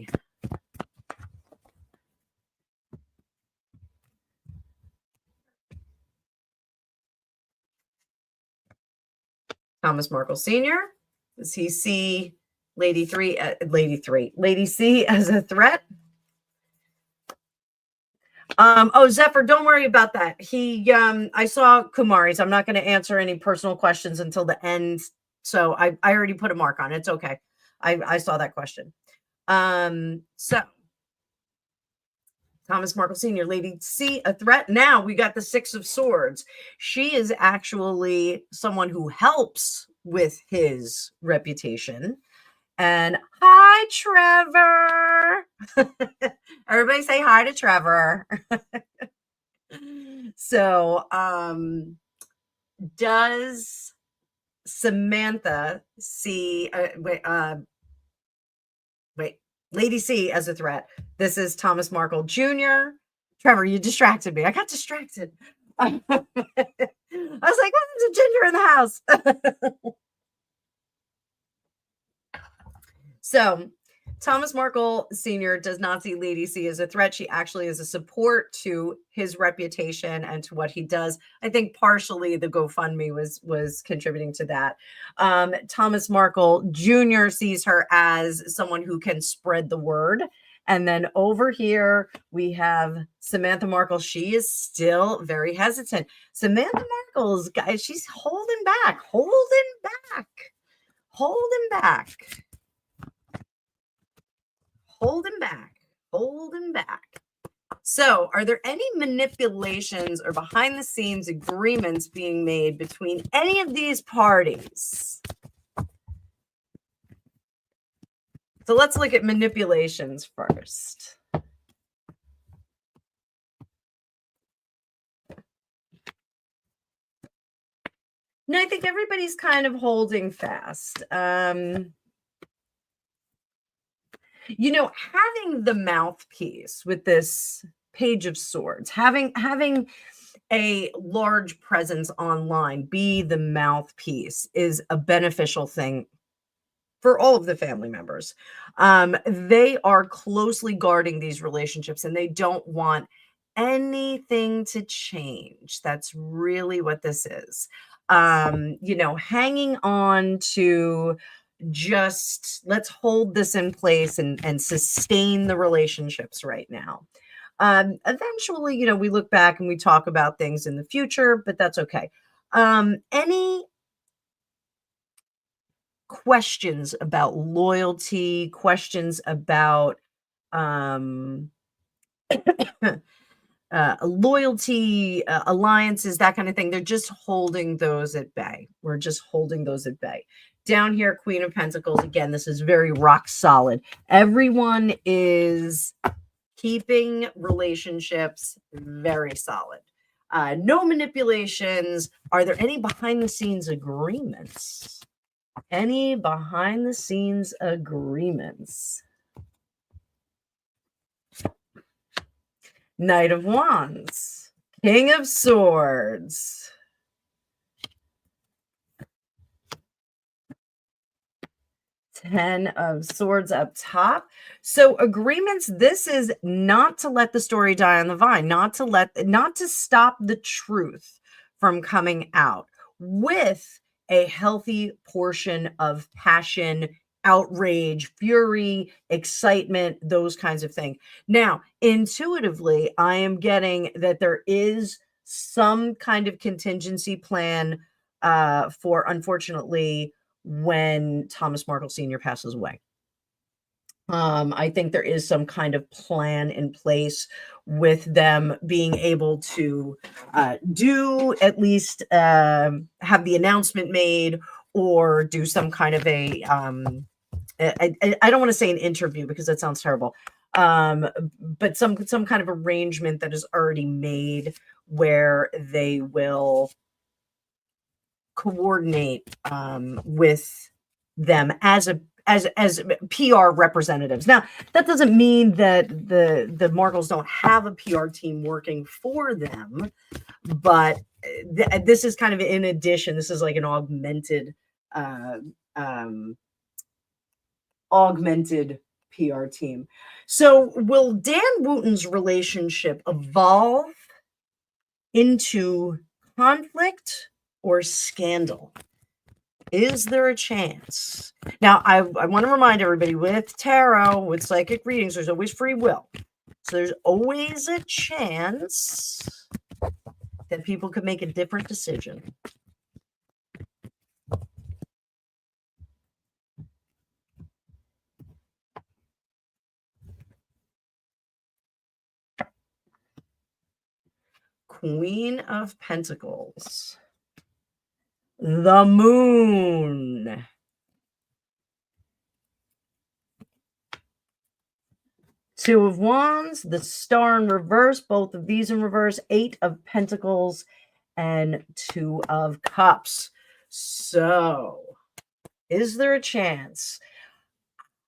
Thomas Markle Sr., does he see Lady C as a threat? Oh, Zephyr, don't worry about that. I saw Kumari's. I'm not going to answer any personal questions until the end. So I already put a mark on it. It's okay. I saw that question. So Thomas Markle Sr., Lady C, a threat. Now we got the Six of Swords. She is actually someone who helps with his reputation. And hi, Trevor. Everybody say hi to Trevor. So, does Samantha see, Lady C as a threat? This is Thomas Markle Jr. Trevor, you distracted me. I got distracted. I was like, "What is a ginger in the house?" So Thomas Markle Sr. does not see Lady C as a threat. She actually is a support to his reputation and to what he does. I think partially the GoFundMe was contributing to that. Thomas Markle Jr. sees her as someone who can spread the word. And then over here, we have Samantha Markle. She is still very hesitant. Samantha Markle's, guys, she's holding back. So are there any manipulations or behind the scenes agreements being made between any of these parties? So let's look at manipulations first. No, I think everybody's kind of holding fast. You know, having the mouthpiece with this Page of Swords, having a large presence online, be the mouthpiece, is a beneficial thing for all of the family members. They are closely guarding these relationships and they don't want anything to change. That's really what this is. You know, hanging on to just let's hold this in place and sustain the relationships right now. Eventually, you know, we look back and we talk about things in the future, but that's okay. Any questions about loyalty, questions about loyalty, alliances, that kind of thing, they're just holding those at bay. We're just holding those at bay. Down here, Queen of Pentacles, again, this is very rock solid. Everyone is keeping relationships very solid. No manipulations. Are there any behind the scenes agreements? Any behind the scenes agreements? Knight of Wands, King of Swords, Ten of Swords up top. So agreements, this is not to let the story die on the vine, not to stop the truth from coming out, with a healthy portion of passion outrage, fury, excitement, those kinds of things. Now, intuitively, I am getting that there is some kind of contingency plan for, unfortunately, when Thomas Markle Sr. passes away. I think there is some kind of plan in place with them being able to do at least have the announcement made or do some kind of a I don't want to say an interview because that sounds terrible, but some kind of arrangement that is already made where they will coordinate with them as PR representatives. Now, that doesn't mean that the Markles don't have a PR team working for them, but this is kind of in addition. This is like an augmented PR team. So will Dan Wooten's relationship evolve into conflict or scandal? Is there a chance? Now, I want to remind everybody, with tarot, with psychic readings, there's always free will. So there's always a chance that people could make a different decision. Queen of Pentacles. The Moon. Two of Wands, the Star in reverse, both of these in reverse, Eight of Pentacles, and Two of Cups. So, is there a chance?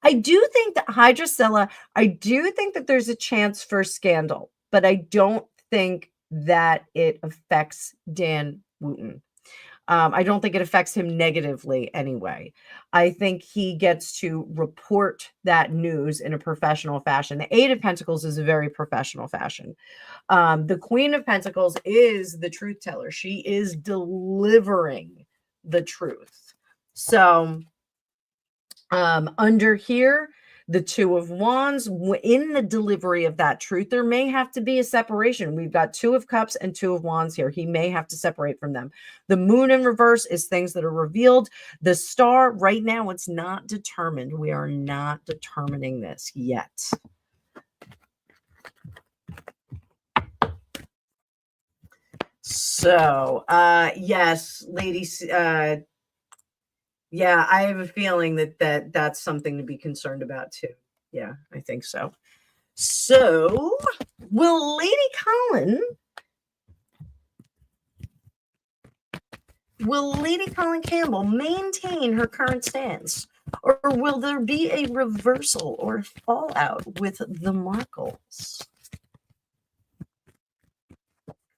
I do think that Hydrocella, I do think that there's a chance for scandal, but I don't think that it affects Dan Wooten. I don't think it affects him negatively anyway. I think he gets to report that news in a professional fashion. The Eight of Pentacles is a very professional fashion. The Queen of Pentacles is the truth teller. She is delivering the truth. So under here, the Two of Wands, in the delivery of that truth, there may have to be a separation. We've got Two of Cups and Two of Wands here. He may have to separate from them. The Moon in reverse is things that are revealed. The Star, right now, it's not determined. We are not determining this yet. So, yes, ladies, yeah, I have a feeling that that's something to be concerned about too. Yeah, I think so. So, will Lady Colin Campbell maintain her current stance? Or will there be a reversal or fallout with the Markles?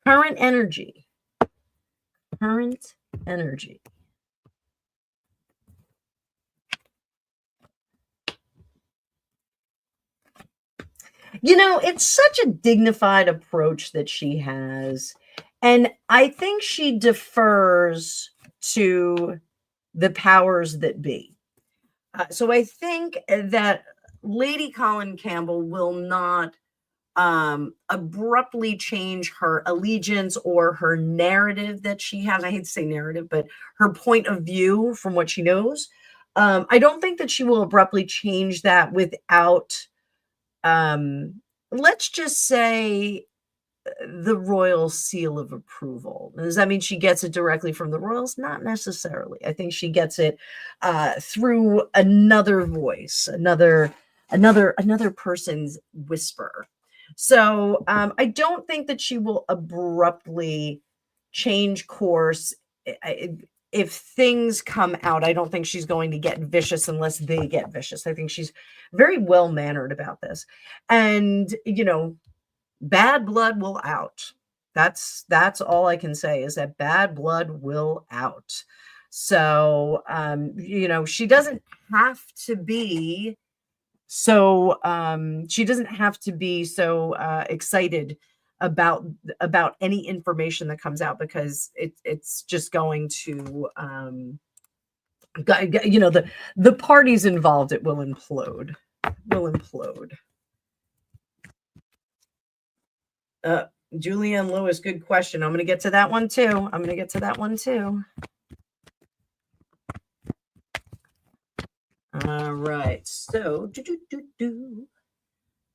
Current energy. Current energy. You know, it's such a dignified approach that she has. And I think she defers to the powers that be. So I think that Lady Colin Campbell will not abruptly change her allegiance or her narrative that she has. I hate to say narrative, but her point of view from what she knows. I don't think that she will abruptly change that without, let's just say, the royal seal of approval. Does that mean she gets it directly from the royals? Not necessarily. I think she gets it through another voice, another person's whisper. So I don't think that she will abruptly change course. If things come out, I don't think she's going to get vicious unless they get vicious. I think she's very well-mannered about this. And, you know, bad blood will out. That's all I can say, is that bad blood will out. So, you know, she doesn't have to be so excited about any information that comes out, because it's just going to You know, the parties involved, it will implode. Will implode. Julianne Lewis, good question. I'm going to get to that one too. All right. So,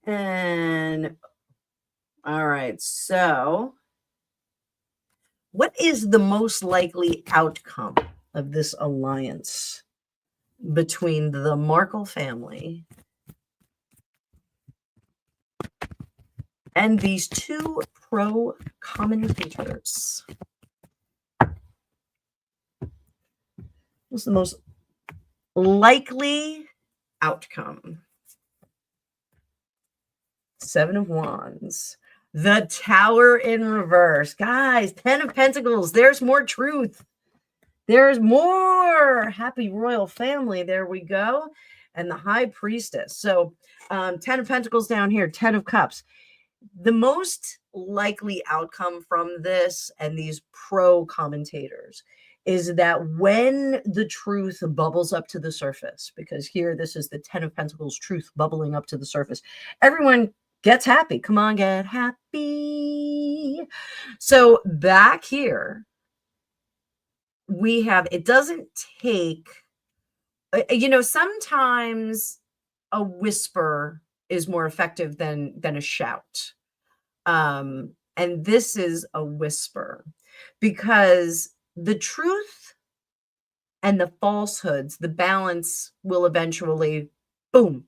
and all right. So, what is the most likely outcome of this alliance between the Markle family and these two pro commentators? What's the most likely outcome? 7 of Wands. The Tower in reverse. Guys, 10 of Pentacles. There's more truth. There's more. Happy royal family. There we go. And the High Priestess. So 10 of Pentacles down here, 10 of Cups. The most likely outcome from this and these pro commentators is that when the truth bubbles up to the surface, because here this is the 10 of Pentacles, truth bubbling up to the surface, everyone gets happy. Come on, get happy. So back here, we have, it doesn't take, you know, sometimes a whisper is more effective than a shout. And this is a whisper, because the truth and the falsehoods, the balance will eventually, boom,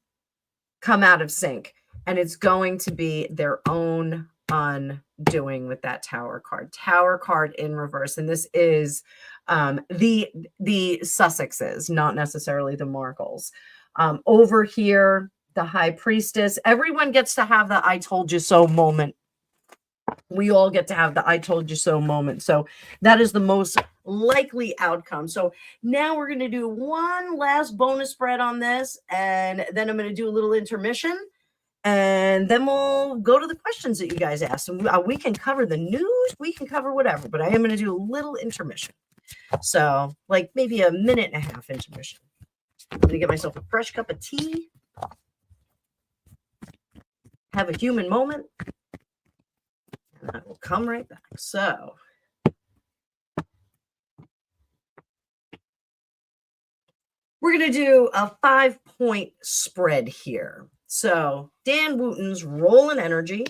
come out of sync. And it's going to be their own undoing with that Tower card in reverse. And this is the Sussexes, not necessarily the Markles. Over here, the High Priestess. Everyone gets to have the I told you so moment. We all get to have the I told you so moment. So that is the most likely outcome. So now we're going to do one last bonus spread on this, and then I'm going to do a little intermission, and then we'll go to the questions that you guys asked. And we can cover the news, we can cover whatever, but I am going to do a little intermission. So like maybe a minute and a half intermission. I'm going to get myself a fresh cup of tea, have a human moment, and I will come right back. So we're going to do a 5-point spread here. So Dan Wooten's rolling energy,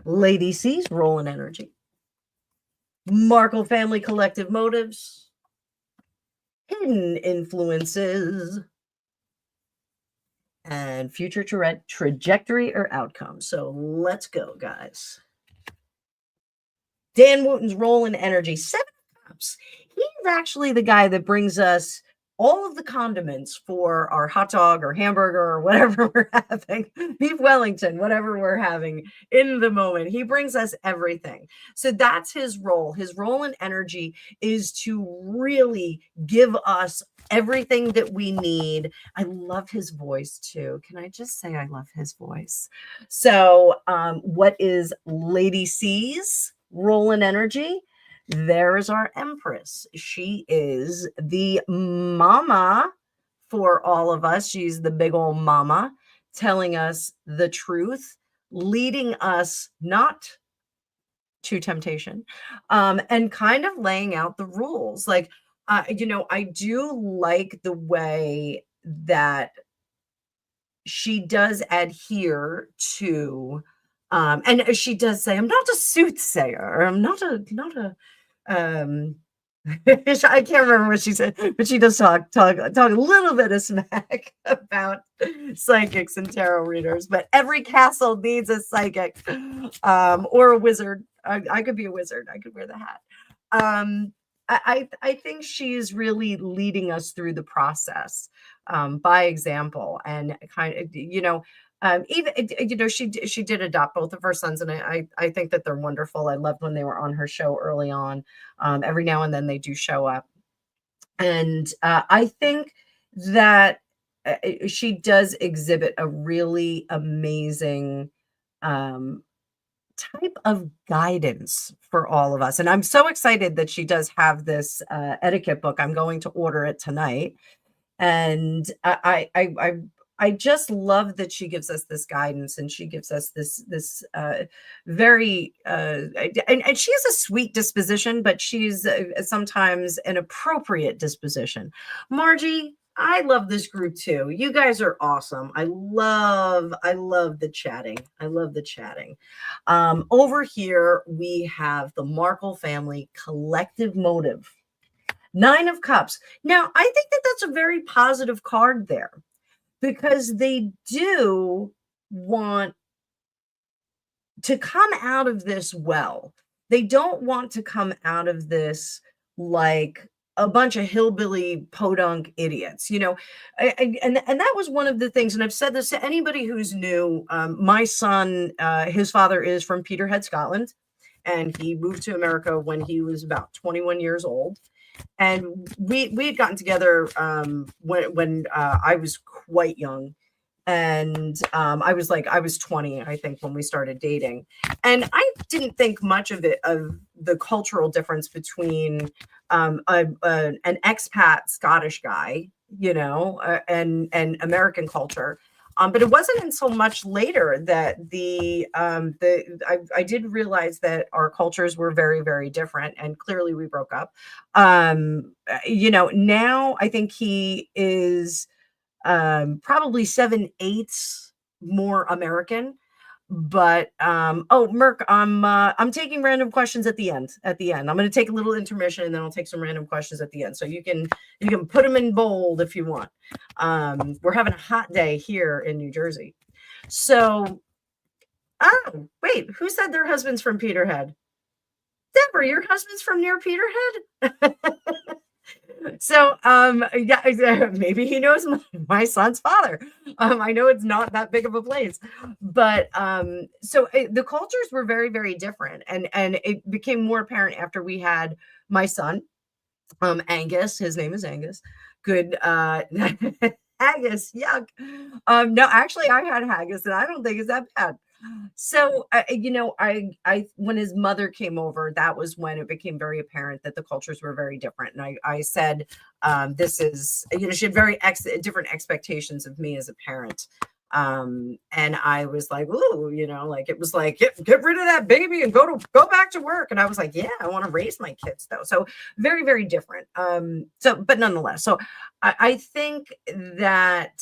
Lady C's rolling energy, Markle family collective motives, hidden influences, and future trajectory or outcome. So let's go, guys. Dan Wooten's rolling energy, 7 cups. He's actually the guy that brings us all of the condiments for our hot dog or hamburger or whatever we're having, beef Wellington, whatever we're having in the moment. He brings us everything. So that's his role. His role in energy is to really give us everything that we need. I love his voice too. Can I just say I love his voice? So what is Lady C's role in energy? There is our Empress. She is the mama for all of us. She's the big old mama, telling us the truth, leading us not to temptation, and kind of laying out the rules. Like, you know, I do like the way that she does adhere to, and she does say, I'm not a soothsayer. I'm not a I can't remember what she said, but she does talk a little bit of smack about psychics and tarot readers. But every castle needs a psychic, or a wizard. I could be a wizard. I could wear the hat. I think she's really leading us through the process, by example, and kind of, you know, even, you know, she did adopt both of her sons, and I think that they're wonderful. I loved when they were on her show early on. Every now and then they do show up, and I think that she does exhibit a really amazing type of guidance for all of us. And I'm so excited that she does have this etiquette book. I'm going to order it tonight. And I just love that she gives us this guidance, and she gives us this very and she has a sweet disposition, but she's sometimes an appropriate disposition. Margie, I love this group too. You guys are awesome. I love the chatting. I love the chatting. Over here we have the Markle family collective motive. 9 of Cups. Now, I think that that's a very positive card there, because they do want to come out of this well. They don't want to come out of this like a bunch of hillbilly podunk idiots, you know. And that was one of the things, and I've said this to anybody who's new. My son, his father is from Peterhead, Scotland, and he moved to America when he was about 21 years old. And we had gotten together when I was quite young, and I was 20, I think, when we started dating, and I didn't think much of the cultural difference between an expat Scottish guy, you know, and American culture. But it wasn't until much later that I did realize that our cultures were very, very different, and clearly we broke up. You know, now I think he is probably 7/8 more American. But oh, Merc, I'm taking random questions at the end. I'm going to take a little intermission, and then I'll take some random questions at the end. So you can put them in bold if you want. We're having a hot day here in New Jersey. So, oh, wait, who said their husband's from Peterhead? Deborah, your husband's from near Peterhead? So, yeah, maybe he knows my son's father. I know it's not that big of a place, but so the cultures were very, very different, and it became more apparent after we had my son, Angus. His name is Angus. Good, haggis. Yuck. No, actually, I had haggis, and I don't think it's that bad. So, you know, I when his mother came over, that was when it became very apparent that the cultures were very different. And I said, this is, you know, she had very different expectations of me as a parent. And I was like, ooh, you know, like, it was like, get rid of that baby and go back to work. And I was like, yeah, I want to raise my kids though. So very, very different. So, but nonetheless, so I think that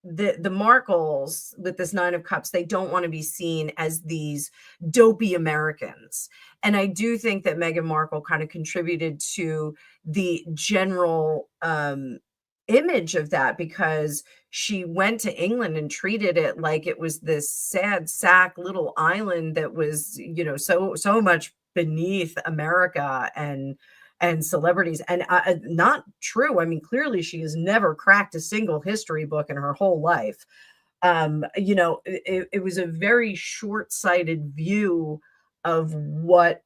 the Markles with this 9 of Cups, they don't want to be seen as these dopey Americans. And I do think that Meghan Markle kind of contributed to the general image of that, because she went to England and treated it like it was this sad sack little island that was, you know, so much beneath America and celebrities. And not true. I mean, clearly she has never cracked a single history book in her whole life. You know, it was a very short-sighted view of what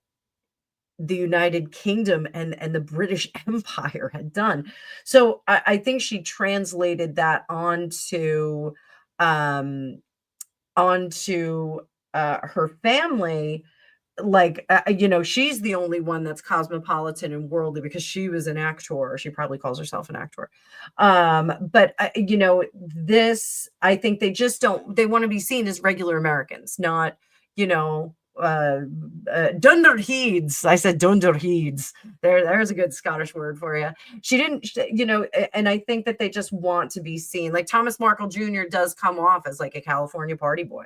the United Kingdom and the British Empire had done. So I think she translated that onto her family. Like, you know, she's the only one that's cosmopolitan and worldly because she was an actor. She probably calls herself an actor. But you know, this, I think they just they want to be seen as regular Americans, not, you know, Dunderheads. I said Dunderheads. There's a good Scottish word for you. She didn't, you know, and I think that they just want to be seen. Like Thomas Markle Jr. does come off as like a California party boy.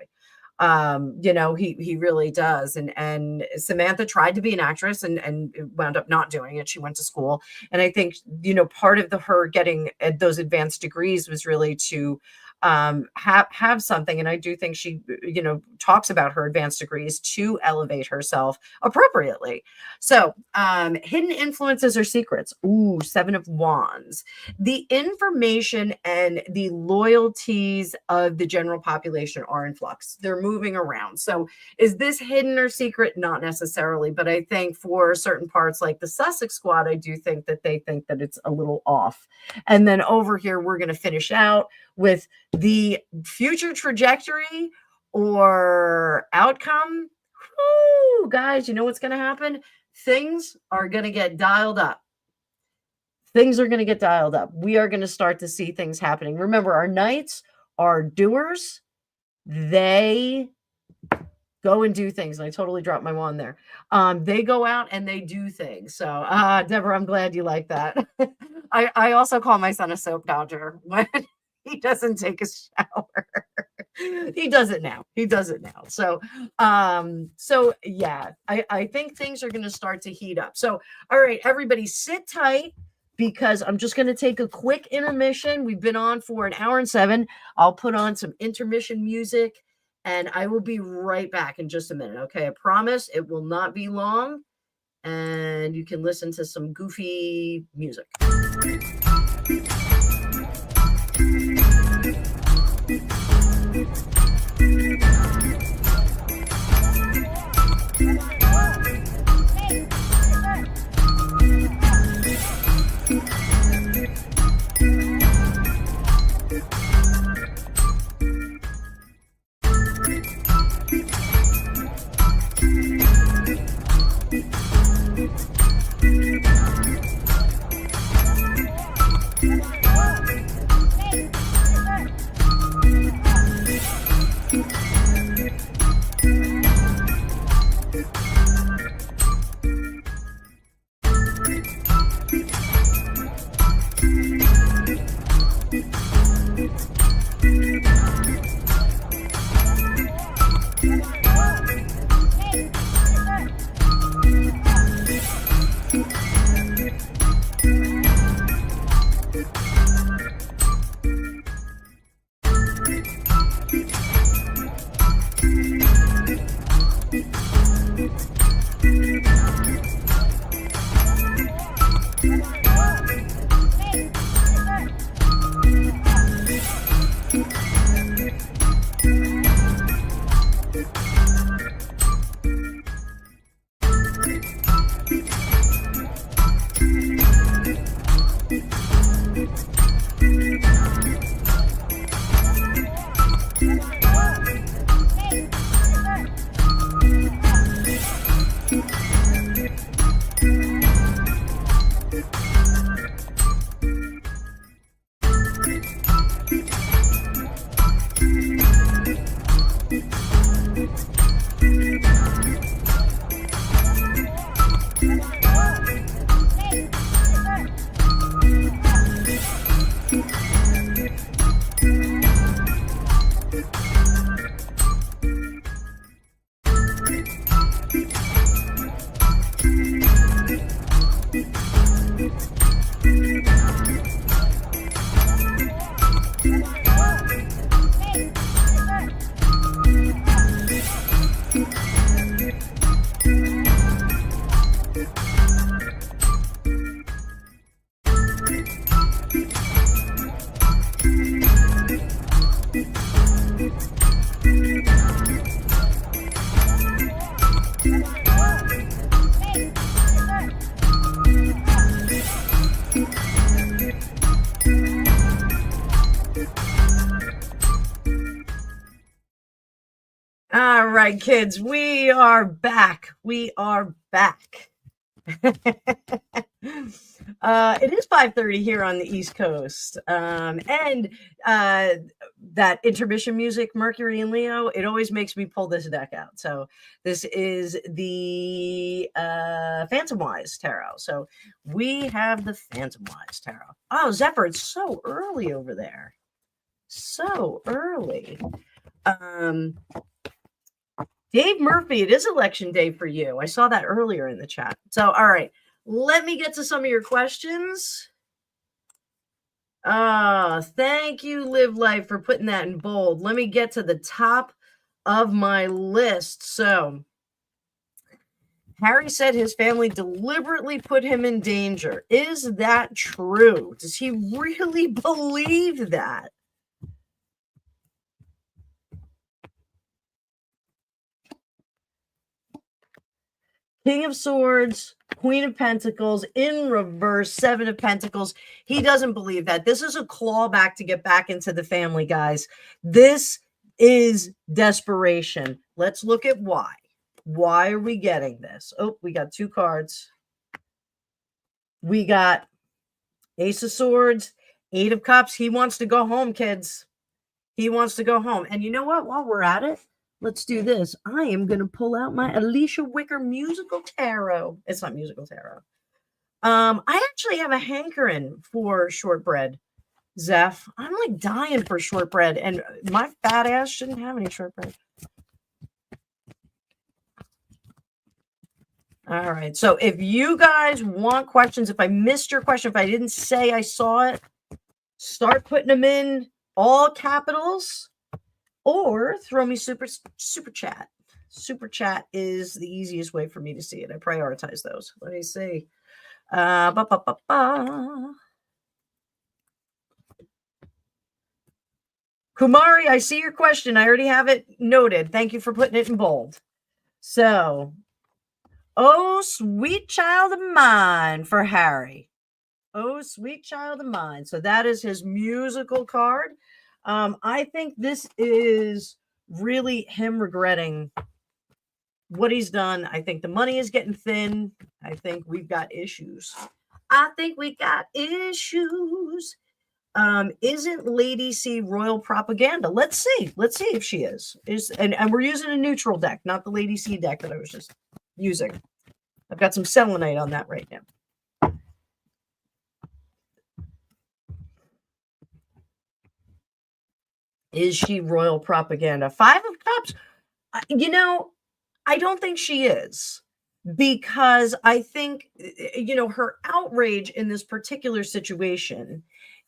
You know, he really does. And Samantha tried to be an actress and wound up not doing it. She went to school. And I think, you know, part of her getting those advanced degrees was really to have something. And I do think she, you know, talks about her advanced degrees to elevate herself appropriately. So hidden influences or secrets. Ooh, 7 of Wands. The information and the loyalties of the general population are in flux. They're moving around. So is this hidden or secret? Not necessarily, but I think for certain parts like the Sussex squad, I do think that they think that it's a little off. And then over here, we're going to finish out with the future trajectory or outcome. guys, you know what's going to happen? Things are going to get dialed up. Things are going to get dialed up. We are going to start to see things happening. Remember, our knights are doers. They go and do things. And I totally dropped my wand there. They go out and they do things. So, Deborah, I'm glad you like that. I also call my son a soap dodger when he doesn't take a shower. He does it now. So, yeah, I think things are going to start to heat up. So, all right, everybody sit tight, because I'm just going to take a quick intermission. We've been on for an hour and 7. I'll put on some intermission music, and I will be right back in just a minute. Okay, I promise it will not be long, and you can listen to some goofy music. All right, kids, we are back. It is 5:30 here on the East Coast. And that intermission music, Mercury and Leo, it always makes me pull this deck out. So this is the Phantom Wise Tarot. So we have the Phantom Wise Tarot. Oh, Zephyr, it's so early over there. So early. Dave Murphy, it is election day for you. I saw that earlier in the chat. So, all right, let me get to some of your questions. Thank you, Live Life, for putting that in bold. Let me get to the top of my list. So, Harry said his family deliberately put him in danger. Is that true? Does he really believe that? King of Swords, Queen of Pentacles, in reverse, 7 of Pentacles. He doesn't believe that. This is a clawback to get back into the family, guys. This is desperation. Let's look at why. Why are we getting this? Oh, we got 2 cards. We got Ace of Swords, 8 of Cups. He wants to go home, kids. He wants to go home. And you know what? While we're at it, let's do this. I am going to pull out my Alicia Wicker musical tarot. It's not musical tarot. I actually have a hankering for shortbread, Zeph. I'm like dying for shortbread, and my fat ass shouldn't have any shortbread. All right. So if you guys want questions, if I missed your question, if I didn't say I saw it, start putting them in all capitals or throw me super chat. Super chat is the easiest way for me to see it. I prioritize those. Let me see. Kumari, I see your question. I already have it noted. Thank you for putting it in bold. So, oh, sweet child of mine for Harry. Oh, sweet child of mine. So that is his musical card. I think this is really him regretting what he's done. I think the money is getting thin. I think we've got issues. Isn't Lady C royal propaganda? Let's see. Let's see if she is. And we're using a neutral deck, not the Lady C deck that I was just using. I've got some selenite on that right now. Is she royal propaganda? 5 of Cups. You know, I don't think she is, because I think, you know, her outrage in this particular situation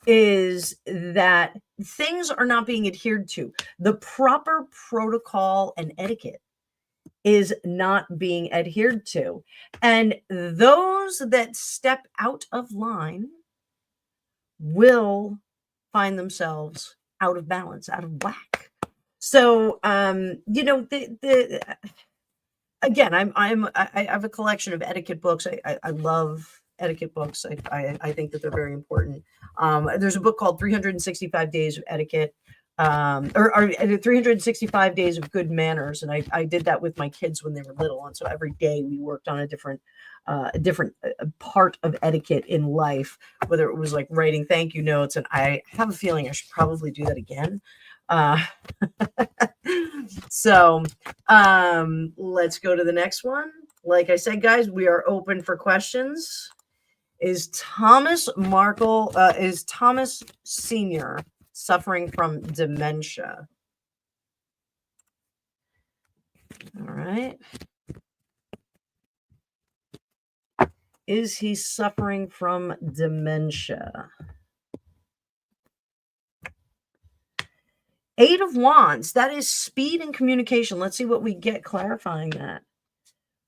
is that things are not being adhered to. The proper protocol and etiquette is not being adhered to. And those that step out of line will find themselves out of balance, out of whack. So, you know, again, I have a collection of etiquette books. I love etiquette books. I think that they're very important. There's a book called 365 Days of Etiquette, or 365 Days of Good Manners. And I did that with my kids when they were little. And so every day we worked on a different part of etiquette in life, whether it was like writing thank you notes. And I have a feeling I should probably do that again. So let's go to the next one. Like I said, guys, we are open for questions. Is Thomas Markle, is Thomas Sr. suffering from dementia? All right. Is he suffering from dementia? 8 of Wands. That is speed and communication. Let's see what we get clarifying that.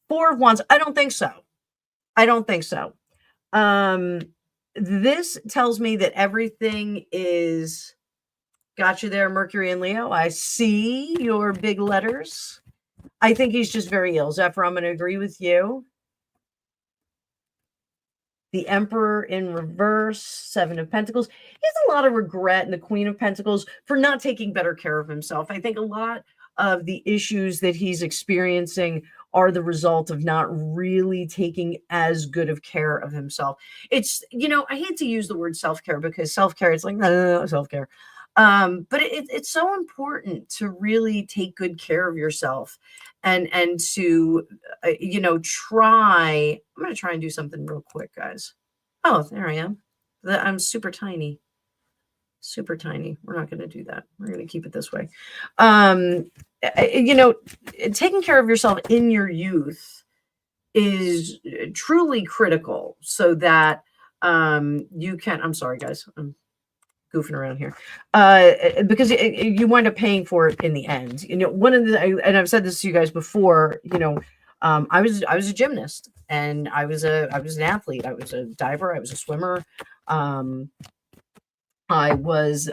4 of Wands. I don't think so. I don't think so. This tells me that everything is got you there, Mercury and Leo. I see your big letters. I think he's just very ill. Zephyr, I'm going to agree with you. The Emperor in reverse, 7 of Pentacles. He has a lot of regret in the Queen of Pentacles for not taking better care of himself. I think a lot of the issues that he's experiencing are the result of not really taking as good of care of himself. It's, you know, I hate to use the word self-care, because self-care, it's like, no, self-care. But it's so important to really take good care of yourself and to, you know, try. I'm going to try and do something real quick, guys. Oh, there I am. I'm super tiny. Super tiny. We're not going to do that. We're going to keep it this way. You know, taking care of yourself in your youth is truly critical, so that you can, I'm sorry, guys. I'm goofing around here, because you wind up paying for it in the end. You know, one of the, and I've said this to you guys before, you know, I was a gymnast, and I was an athlete. I was a diver. I was a swimmer. I was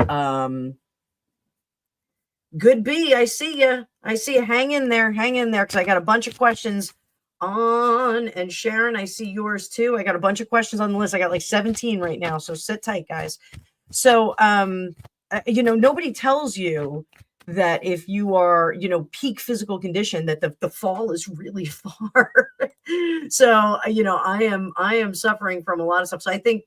good B. I see you. Hang in there, because I got a bunch of questions on, and Sharon, I see yours too. I got a bunch of questions on the list. I got like 17 right now, so sit tight, guys. So, you know, nobody tells you that if you are, peak physical condition, that the fall is really far. So, I am suffering from a lot of stuff. So I think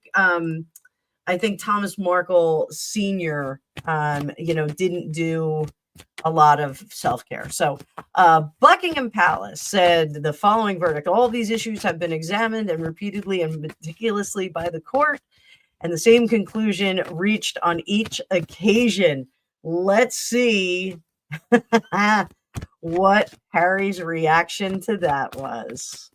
Thomas Markle Sr., didn't do a lot of self-care. So Buckingham Palace said the following verdict: all of these issues have been examined and repeatedly and meticulously by the court, and the same conclusion reached on each occasion. Let's see what Harry's reaction to that was.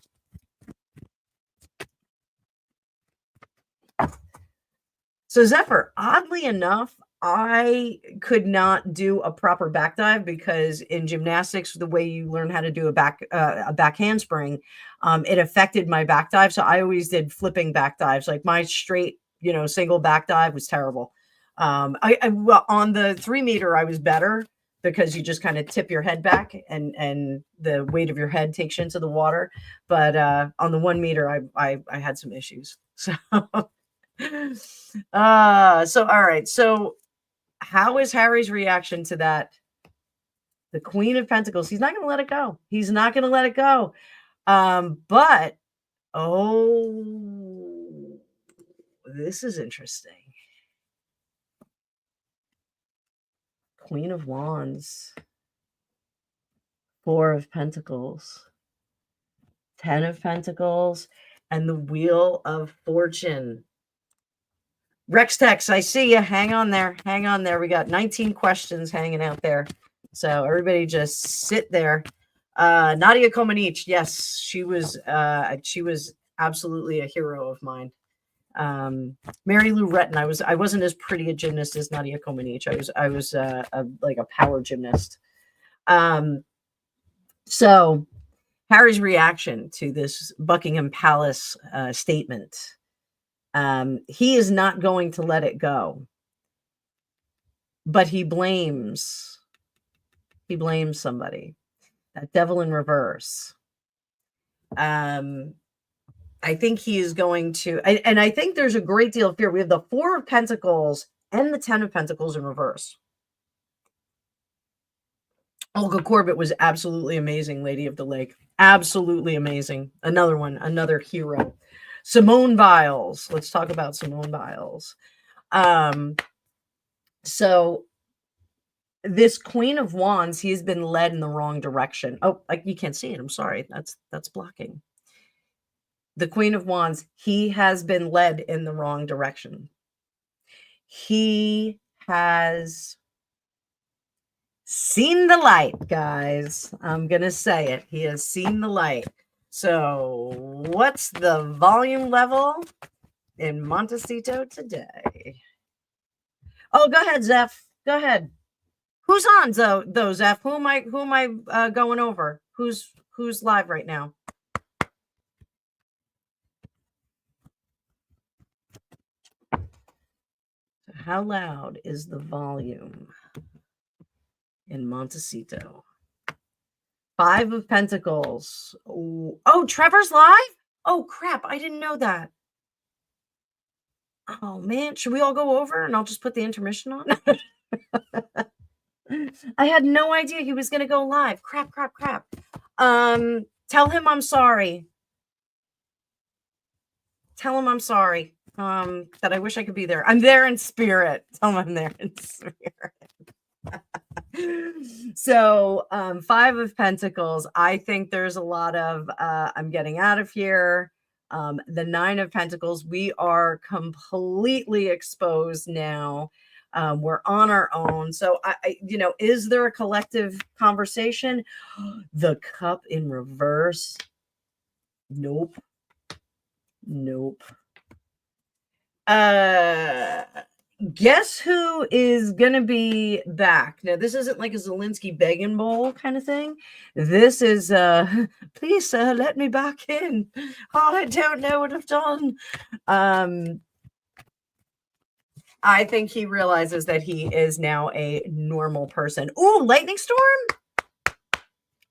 So Zephyr, oddly enough, I could not do a proper back dive because in gymnastics, the way you learn how to do a back handspring, it affected my back dive. So I always did flipping back dives. Like my straight, single back dive was terrible. Well, on the 3 meter, I was better because you just kind of tip your head back and the weight of your head takes you into the water. But on the 1 meter, I had some issues. So, all right. So how is Harry's reaction to that? The Queen of Pentacles. He's not going to let it go. He's not going to let it go. But, this is interesting. Queen of Wands, 4 of Pentacles, 10 of Pentacles, and the Wheel of Fortune. Rex Tex, I see you. Hang on there. Hang on there. We got 19 questions hanging out there. So everybody just sit there. Nadia Comaneci. Yes, she was absolutely a hero of mine. Mary Lou Retton. I wasn't as pretty a gymnast as Nadia Comaneci. I was like a power gymnast. So Harry's reaction to this Buckingham Palace statement. He is not going to let it go, but he blames somebody. That devil in reverse. I think he is going to, and I think there's a great deal of fear. We have the 4 of Pentacles and the 10 of Pentacles in reverse. Olga Corbett was absolutely amazing, Lady of the Lake. Absolutely amazing. Another one, another hero. Simone Biles. Let's talk about Simone Biles. So this Queen of Wands, he has been led in the wrong direction. Oh, you can't see it. I'm sorry. That's blocking. The Queen of Wands, he has been led in the wrong direction. He has seen the light, guys. I'm going to say it. He has seen the light. So what's the volume level in Montecito today? Oh, go ahead, Zeph. Go ahead. Who's on though, Zeph? Who am I going over? Who's live right now? How loud is the volume in Montecito? 5 of Pentacles. Oh, Trevor's live? Oh, crap. I didn't know that. Oh, man. Should we all go over and I'll just put the intermission on? I had no idea he was going to go live. Crap. Tell him I'm sorry. Tell him I'm sorry. That I wish I could be there. I'm there in spirit. Tell him I'm there in spirit. So 5 of Pentacles. I think there's a lot of I'm getting out of here. The 9 of Pentacles. We are completely exposed now. We're on our own. So is there a collective conversation? The Cup in reverse. Nope. Guess who is gonna be back? Now, this isn't like a Zelensky begging bowl kind of thing. This is please, sir, let me back in. Oh, I don't know what I've done. I think he realizes that he is now a normal person. Ooh, lightning storm.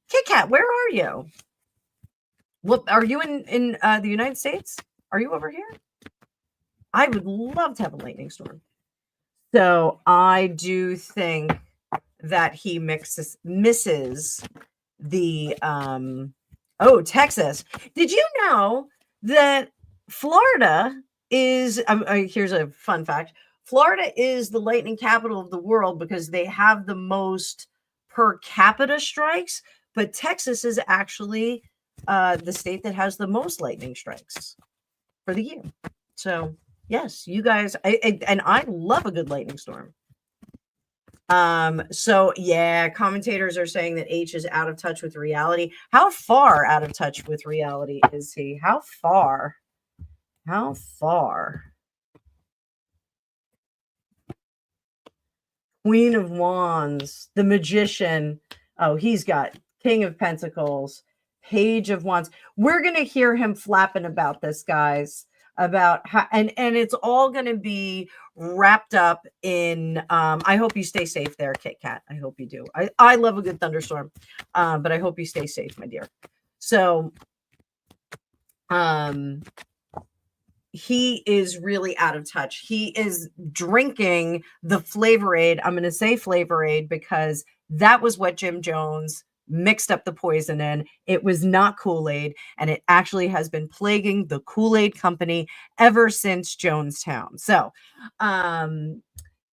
Kit Kat, where are you? What are you in the United States? Are you over here? I would love to have a lightning storm. So I do think that he misses the Texas. Did you know that Florida is here's a fun fact. Florida is the lightning capital of the world because they have the most per capita strikes, but Texas is actually the state that has the most lightning strikes for the year. So yes, you guys, and I love a good lightning storm. So yeah, commentators are saying that H is out of touch with reality. How far out of touch with reality is he? How far? How far? Queen of Wands, the Magician. Oh, he's got King of Pentacles, Page of Wands. We're going to hear him flapping about this, guys, about how, and it's all going to be wrapped up in, I hope you stay safe there, Kit Kat. I hope you do. I love a good thunderstorm, but I hope you stay safe, my dear. So, he is really out of touch. He is drinking the Flavor Aid. I'm going to say Flavor Aid because that was what Jim Jones mixed up the poison in. It was not Kool-Aid, and it actually has been plaguing the Kool-Aid company ever since Jonestown. So,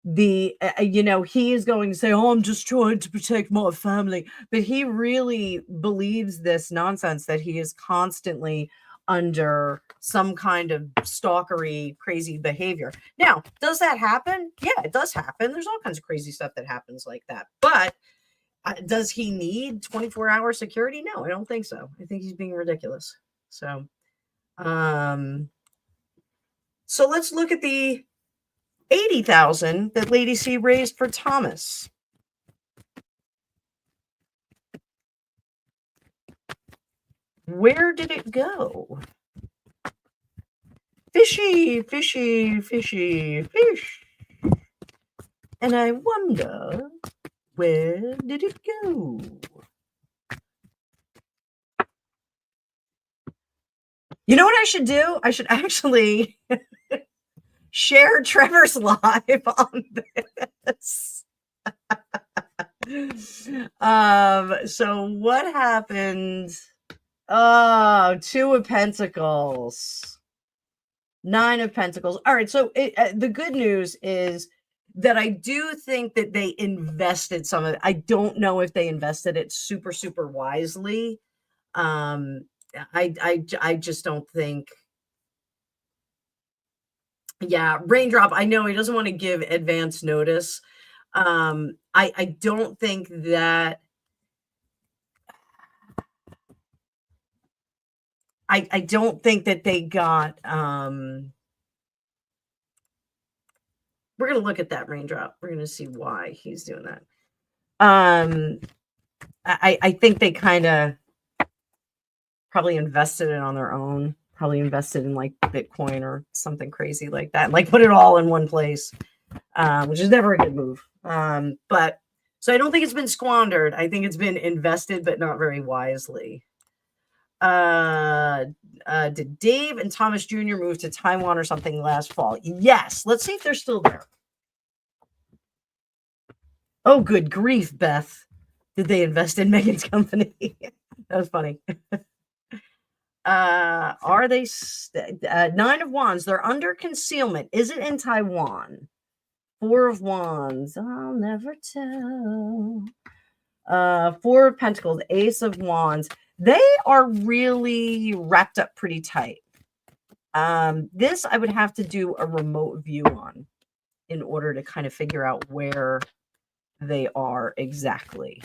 he is going to say, oh, I'm just trying to protect my family. But he really believes this nonsense that he is constantly under some kind of stalkery, crazy behavior. Now, does that happen? Yeah, it does happen. There's all kinds of crazy stuff that happens like that. But does he need 24-hour security? No, I don't think so. I think he's being ridiculous. So let's look at the 80,000 that Lady C raised for Thomas. Where did it go? Fishy, fishy, fishy, fish. And I wonder, where did it go? You know what I should do? I should actually share Trevor's live on this. So what happened? Oh, 2 of Pentacles. 9 of Pentacles. All right. So the good news is that I do think that they invested some of it. I don't know if they invested it super, super wisely. I just don't think. Yeah, Raindrop. I know he doesn't want to give advance notice. I don't think that. I don't think that they got. We're gonna look at that, Raindrop. We're gonna see why he's doing that. I think they kind of probably invested it on their own. Probably invested in like Bitcoin or something crazy like that. Like put it all in one place, which is never a good move. But so I don't think it's been squandered. I think it's been invested, but not very wisely. Did Dave and Thomas Jr. move to Taiwan or something last fall? Yes. Let's see if they're still there. Oh, good grief, Beth. Did they invest in Meghan's company? That was funny. Are they 9 of Wands? They're under concealment. Is it in Taiwan? 4 of Wands. I'll never tell. 4 of Pentacles, Ace of Wands. They are really wrapped up pretty tight. This I would have to do a remote view on in order to kind of figure out where they are exactly.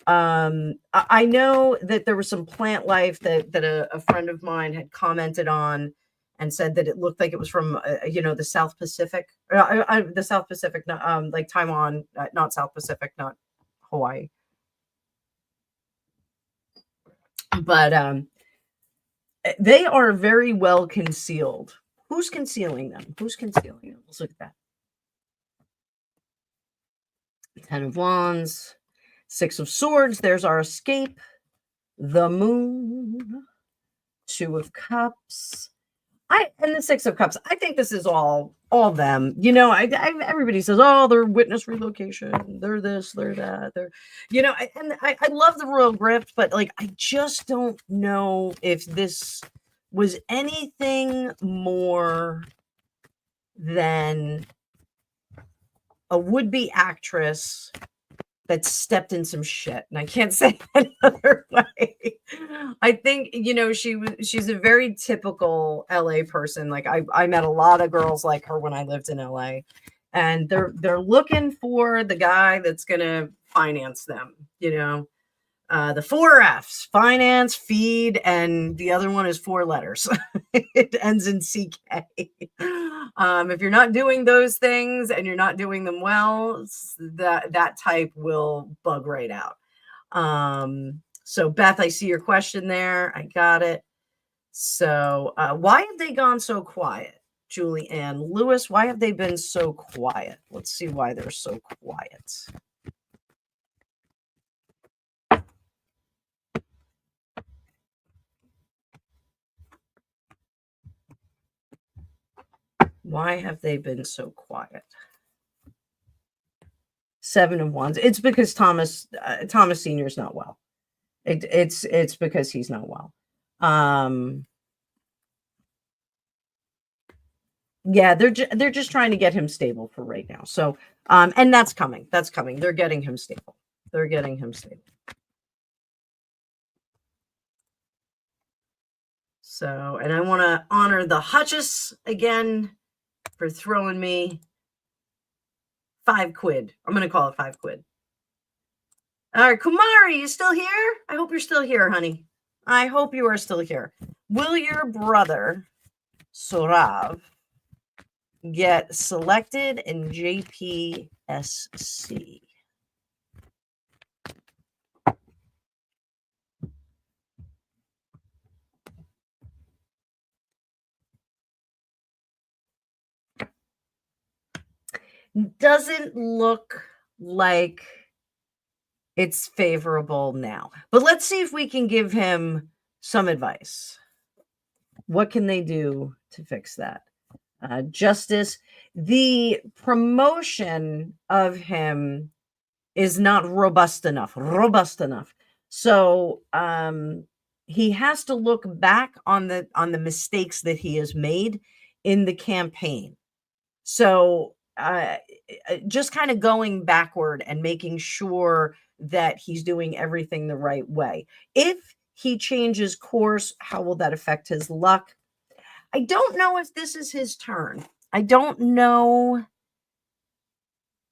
I know that there was some plant life that a friend of mine had commented on and said that it looked like it was from the South Pacific, the South Pacific, like Taiwan, not South Pacific, not Hawaii. But they are very well concealed. Who's concealing them? Who's concealing them? Let's look at that. 10 of Wands, 6 of Swords. There's our escape. The Moon. 2 of Cups. And the Six of Cups. I think this is all them. You know, everybody says, oh, they're witness relocation. They're this, they're that. They're, you know, I love the royal grift, but like I just don't know if this was anything more than a would-be actress that stepped in some shit, and I can't say it another way. I think, you know, she's a very typical LA person. Like I met a lot of girls like her when I lived in LA, and they're looking for the guy that's gonna finance them, you know. The 4 F's: finance, feed, and the other one is 4 letters. It ends in CK. If you're not doing those things and you're not doing them well, that type will bug right out. So Beth, I see your question there. I got it. So why have they gone so quiet? Julie Ann Lewis, why have they been so quiet? Let's see why they're so quiet. Why have they been so quiet? 7 of Wands. It's because Thomas Sr. is not well. It's because he's not well. Yeah, they're just trying to get him stable for right now. So, and that's coming. That's coming. They're getting him stable. They're getting him stable. So, and I want to honor the Hutchess again for throwing me £5. I'm going to call it £5. All right, Kumari, you still here? I hope you're still here, honey. I hope you are still here. Will your brother, Sorav, get selected in JPSC? Doesn't look like it's favorable now. But let's see if we can give him some advice. What can they do to fix that? Justice, the promotion of him is not robust enough. So he has to look back on the mistakes that he has made in the campaign. So just kind of going backward and making sure that he's doing everything the right way. If he changes course, how will that affect his luck? I don't know if this is his turn. I don't know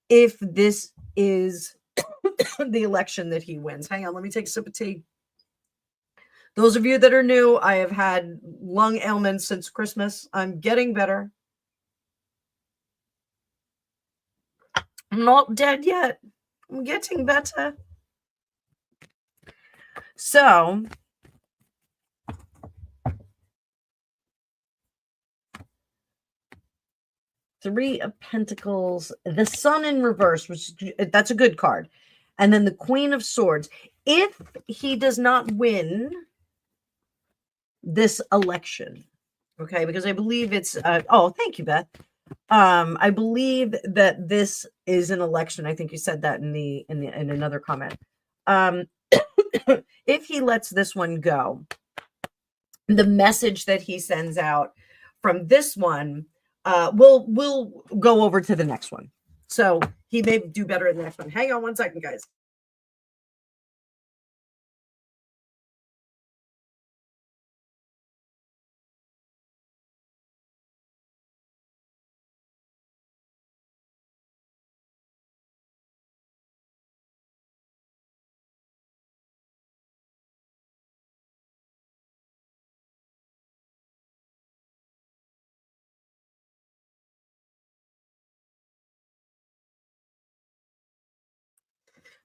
if this is the election that he wins. Hang on, let me take a sip of tea. Those of you that are new, I have had lung ailments since Christmas. I'm getting better. I'm not dead yet. I'm getting better. So, Three of Pentacles, the Sun in reverse, which that's a good card. And then the Queen of Swords. If he does not win this election, okay, because I believe it's oh, thank you, Beth. I believe that this is an election. I think you said that in another comment. If he lets this one go, the message that he sends out from this one, we'll go over to the next one. So he may do better in the next one. Hang on one second, guys.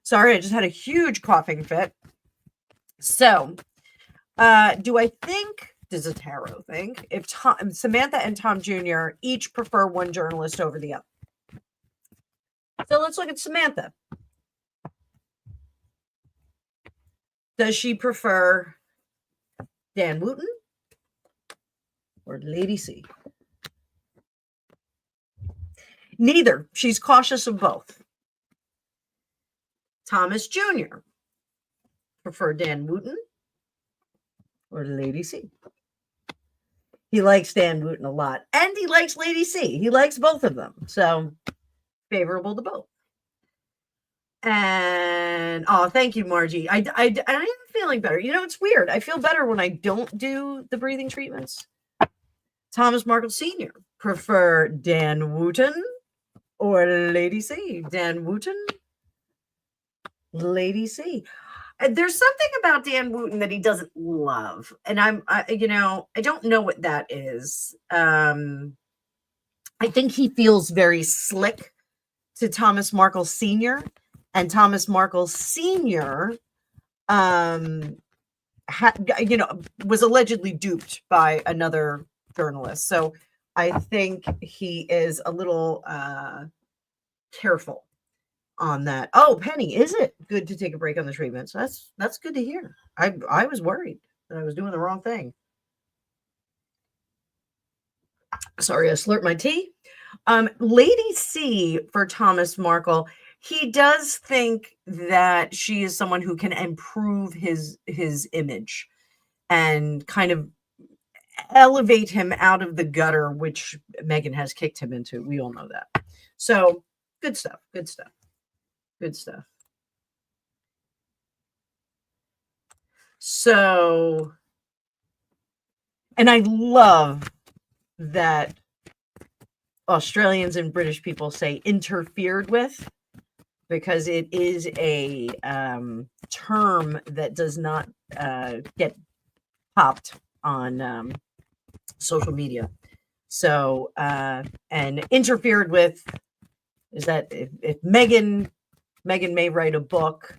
Sorry, I just had a huge coughing fit. So, do I think, does a tarot think, if Samantha and Tom Jr. each prefer one journalist over the other? So let's look at Samantha. Does she prefer Dan Wooten or Lady C? Neither. She's cautious of both. Thomas Jr. Prefer Dan Wooten or Lady C? He likes Dan Wooten a lot, and he likes Lady C. He likes both of them, so favorable to both. And oh, thank you, Margie. I am feeling better. You know, it's weird. I feel better when I don't do the breathing treatments. Thomas Markle Sr. Prefer Dan Wooten or Lady C? Dan Wooten, Lady C. There's something about Dan Wooten that he doesn't love, and I don't know what that is. I think he feels very slick to Thomas Markle Sr., and Thomas Markle Sr. Was allegedly duped by another journalist. So I think he is a little careful on that. Oh, Penny, is it good to take a break on the treatment? So that's good to hear. I was worried that I was doing the wrong thing. Sorry, I slurped my tea. Lady C for Thomas Markle. He does think that she is someone who can improve his image and kind of elevate him out of the gutter, which Meghan has kicked him into. We all know that. So good stuff. Good stuff. Good stuff. So, and I love that Australians and British people say interfered with, because it is a term that does not get popped on social media. So, and interfered with is that if Meghan may write a book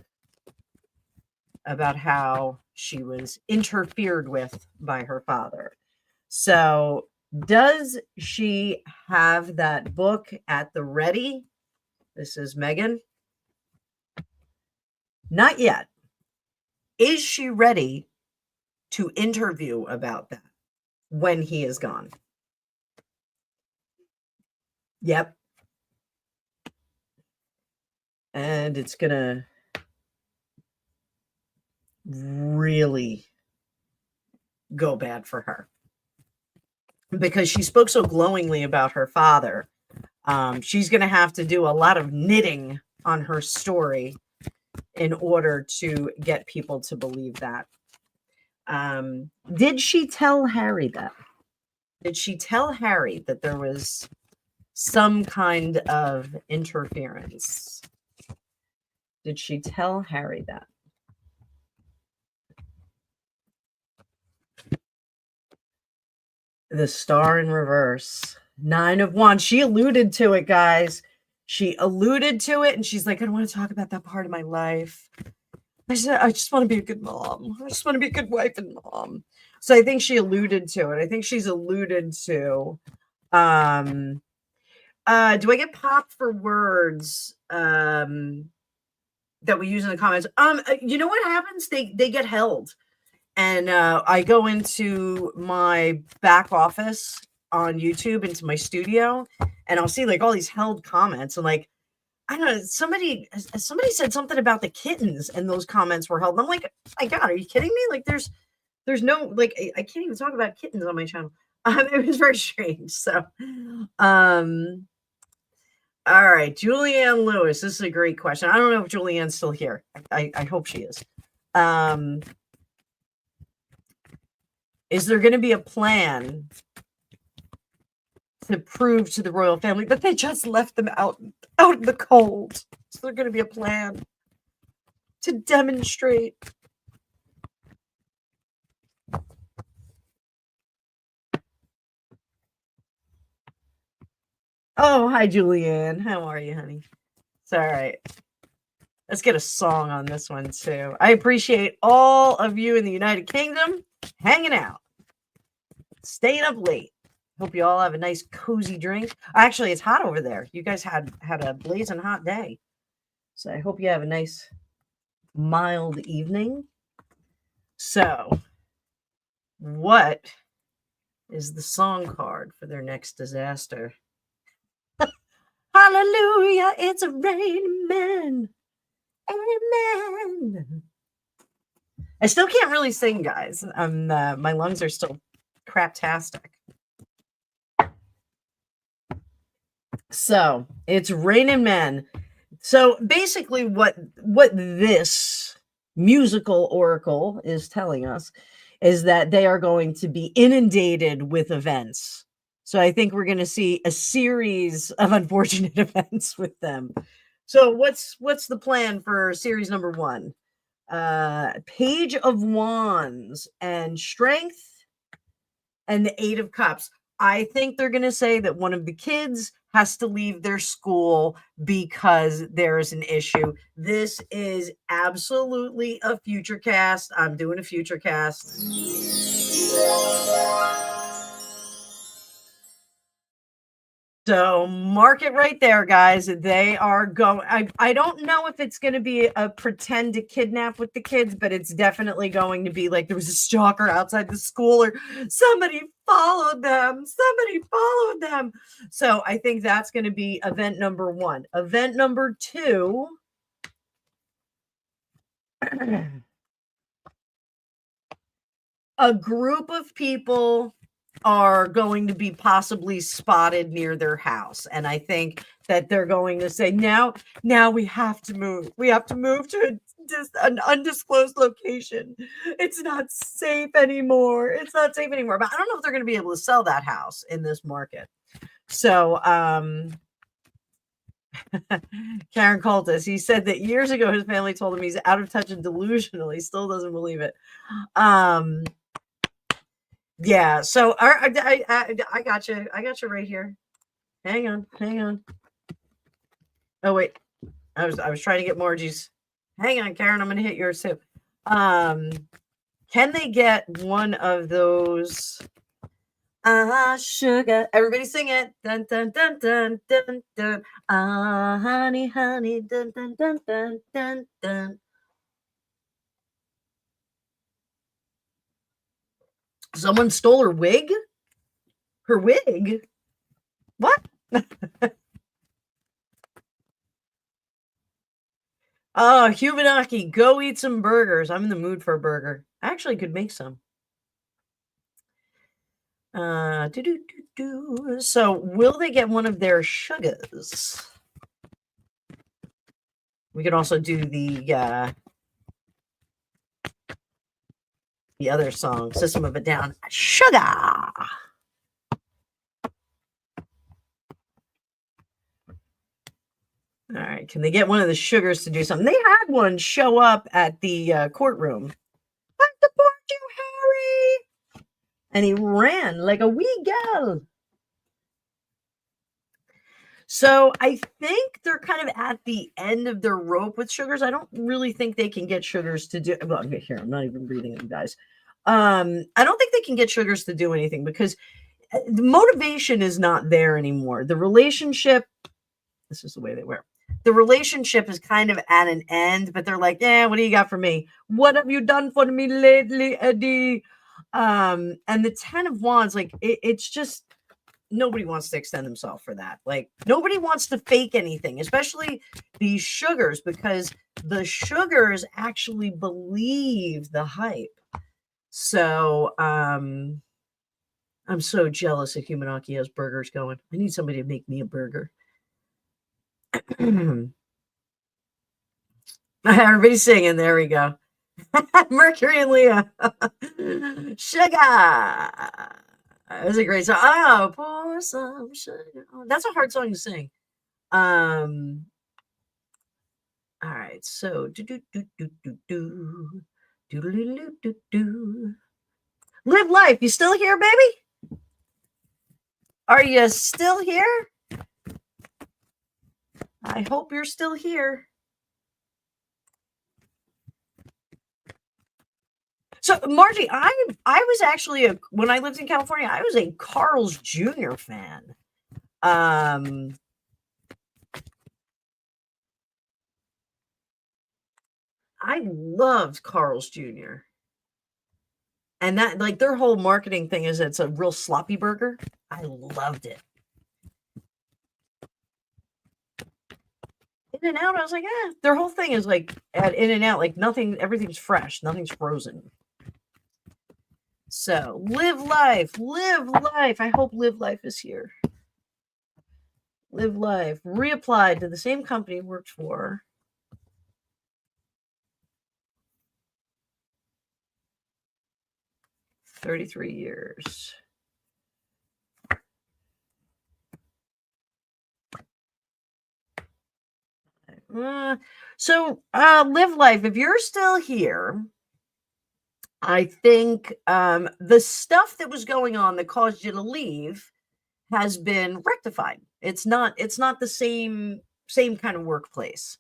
about how she was interfered with by her father. So does she have that book at the ready? This is Meghan. Not yet. Is she ready to interview about that when he is gone? Yep. And it's going to really go bad for her, because she spoke so glowingly about her father. She's going to have to do a lot of knitting on her story in order to get people to believe that. Did she tell Harry that? Did she tell Harry that there was some kind of interference? Did she tell Harry that? The Star in reverse. 9 of Wands. She alluded to it, guys. She alluded to it, and she's like, I don't want to talk about that part of my life. I just want to be a good mom. I just want to be a good wife and mom. So I think she alluded to it. I think she's alluded to, do I get popped for words that we use in the comments? You know what happens? They get held. And I go into my back office on YouTube, into my studio, and I'll see like all these held comments, and like, I don't know, somebody said something about the kittens, and those comments were held. And I'm like, my God, are you kidding me? Like, there's no, like, I can't even talk about kittens on my channel. It was very strange. So, all right, Julianne Lewis. This is a great question. I don't know if Julianne's still here. I hope she is. Is there going to be a plan to prove to the royal family that they just left them out in the cold? Is there going to be a plan to demonstrate? Oh, hi, Julianne. How are you, honey? It's all right. Let's get a song on this one, too. I appreciate all of you in the United Kingdom hanging out, staying up late. Hope you all have a nice cozy drink. Actually, it's hot over there. You guys had a blazing hot day. So I hope you have a nice mild evening. So what is the song card for their next disaster. Hallelujah, it's a raining man. Amen. I still can't really sing, guys. My lungs are still craptastic. So it's raining men. So basically, what this musical oracle is telling us is that they are going to be inundated with events. So I think we're going to see a series of unfortunate events with them. So what's the plan for series number 1? Page of Wands and Strength and the 8 of Cups. I think they're going to say that one of the kids has to leave their school because there's an issue. This is absolutely a future cast. I'm doing a future cast. So mark it right there, guys. They are going. I don't know if it's going to be a pretend to kidnap with the kids, but it's definitely going to be like there was a stalker outside the school or somebody followed them. Somebody followed them. So I think that's going to be event number 1. Event number 2. A group of people are going to be possibly spotted near their house. And I think that they're going to say, now we have to move. We have to move to an undisclosed location. It's not safe anymore. It's not safe anymore. But I don't know if they're going to be able to sell that house in this market. So, Karen Cultus, he said that years ago his family told him he's out of touch and delusional. He still doesn't believe it. Yeah, so I got you. I got you right here. Hang on. Oh wait, I was trying to get Margie's. Hang on, Karen. I'm gonna hit yours too. Can they get one of those? Sugar. Everybody sing it. Dun dun dun dun dun dun. Honey, honey. Dun dun dun dun dun dun. Someone stole her wig? Her wig? What? Oh, Humanaki, go eat some burgers. I'm in the mood for a burger. I actually could make some. So will they get one of their sugars? We could also do the other song, System of a Down. Sugar. All right. Can they get one of the sugars to do something? They had one show up at the courtroom. I support you, Harry. And he ran like a wee girl. So I think they're kind of at the end of their rope with sugars. I don't really think they can get sugars to do. Well, here, I'm not even reading it, guys. I don't think they can get sugars to do anything because the motivation is not there anymore. The relationship, this is the way they were. The relationship is kind of at an end, but they're like, yeah, what do you got for me? What have you done for me lately, Eddie? And the 10 of Wands, like it's just, nobody wants to extend themselves for that. Like nobody wants to fake anything, especially these sugars, because the sugars actually believe the hype. So I'm so jealous that Humanaki has burgers going. I need somebody to make me a burger. Everybody's singing. There we go. Mercury and Leo. Sugar. That was a great song. Oh, pour some sugar. Oh, that's a hard song to sing. All right. So live life. You still here, baby? Are you still here? I hope you're still here. So, Margie, I was actually when I lived in California, I was a Carl's Jr. fan. I loved Carl's Jr. And that, like, their whole marketing thing is it's a real sloppy burger. I loved it. In-N-Out, I was like, their whole thing is like at In-N-Out, like nothing, everything's fresh, nothing's frozen. So live life, live life. I hope Live Life is here. Live Life reapplied to the same company he worked for. For 33 years. So Live Life, if you're still here, I think the stuff that was going on that caused you to leave has been rectified. It's not the same kind of workplace.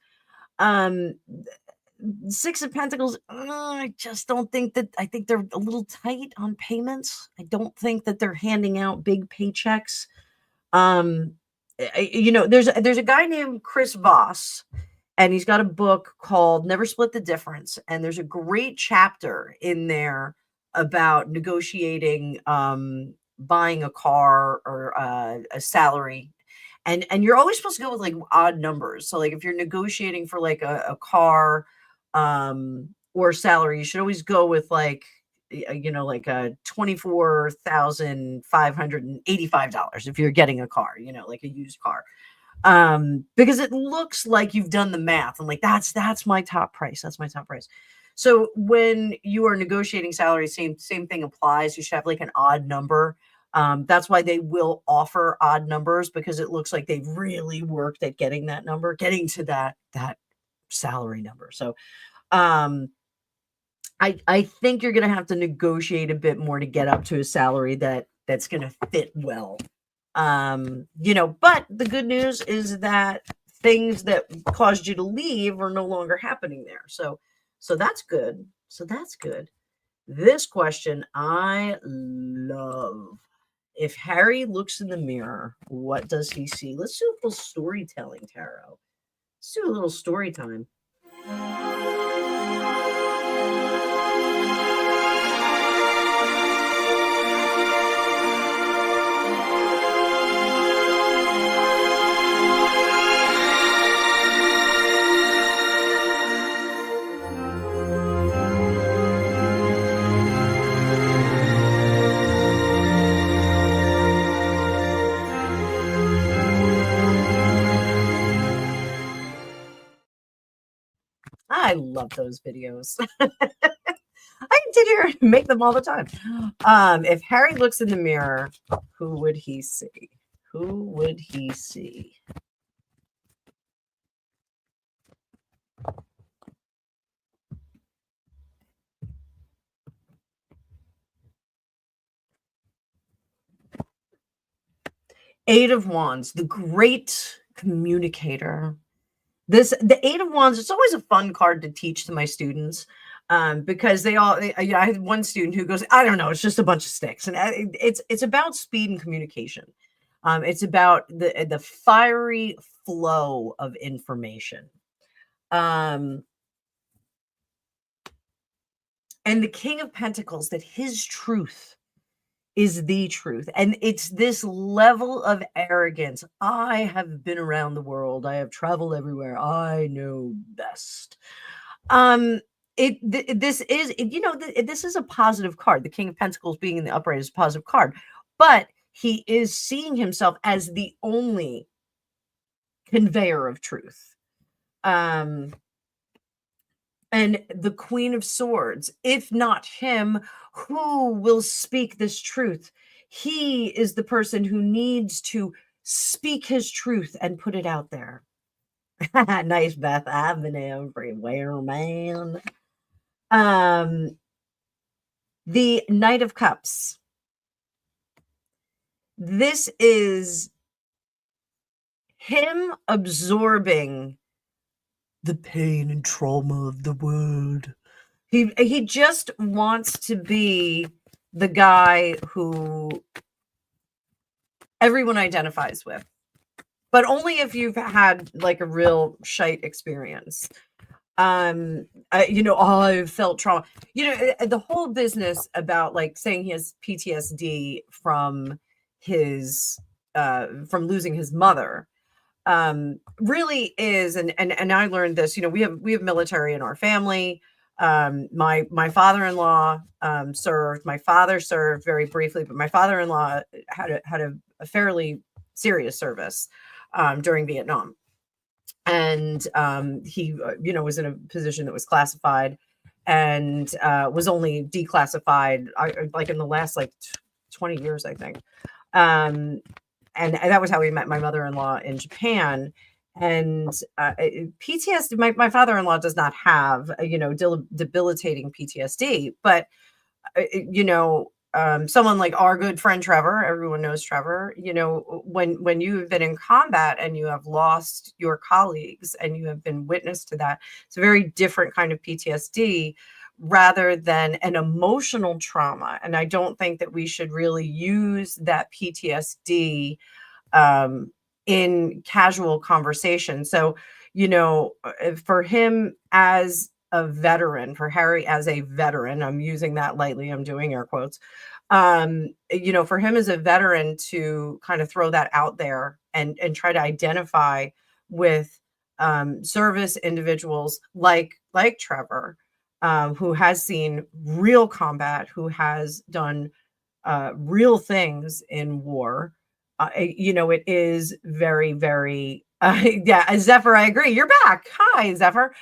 Six of Pentacles, I just don't think that, I think they're a little tight on payments. I don't think that they're handing out big paychecks. There's a guy named Chris Voss, and he's got a book called Never Split the Difference. And there's a great chapter in there about negotiating, buying a car or a salary. And you're always supposed to go with like odd numbers. So like if you're negotiating for like a car or salary, you should always go with like, like a $24,585 if you're getting a car, like a used car. Because it looks like you've done the math. I'm like, that's my top price. That's my top price. So when you are negotiating salary, same thing applies. You should have like an odd number. That's why they will offer odd numbers, because it looks like they've really worked at getting that number, getting to that salary number. So I think you're going to have to negotiate a bit more to get up to a salary that's going to fit well. But the good news is that things that caused you to leave are no longer happening there. So that's good. This question I love. If Harry looks in the mirror, what does he see? Let's do a little storytelling, tarot. Let's do a little story time. I love those videos. I continue to make them all the time. If Harry looks in the mirror, who would he see? Who would he see? Eight of Wands, the great communicator. The Eight of Wands, it's always a fun card to teach to my students, because I had one student who goes, I don't know, it's just a bunch of sticks. And it's about speed and communication. It's about the fiery flow of information. And the King of Pentacles, that his truth is the truth. And it's this level of arrogance. I have been around the world. I have traveled everywhere. I know best. This is a positive card. The King of Pentacles being in the upright is a positive card, but he is seeing himself as the only conveyor of truth. And the Queen of Swords, if not him, who will speak this truth? He is the person who needs to speak his truth and put it out there. Nice, Beth. I've been everywhere, man. The Knight of Cups. This is him absorbing the pain and trauma of the world. He just wants to be the guy who everyone identifies with, but only if you've had like a real shite experience. I felt trauma. The whole business about like saying he has PTSD from his from losing his mother really is, and I learned this. We have military in our family. My father-in-law served. My father served very briefly, but my father-in-law had a fairly serious service during Vietnam. And he was in a position that was classified, and was only declassified like in the last 20 years, I think. And that was how we met my mother-in-law in Japan. And PTSD, my father-in-law does not have debilitating PTSD, but someone like our good friend Trevor, everyone knows Trevor, when you've been in combat and you have lost your colleagues and you have been witness to that, it's a very different kind of PTSD rather than an emotional trauma. And I don't think that we should really use that PTSD in casual conversation. So, for him as a veteran, for Harry as a veteran, I'm using that lightly, I'm doing air quotes, for him as a veteran to kind of throw that out there and try to identify with service individuals like Trevor, who has seen real combat, who has done real things in war. It is very, very, yeah, Zephyr, I agree. You're back. Hi, Zephyr.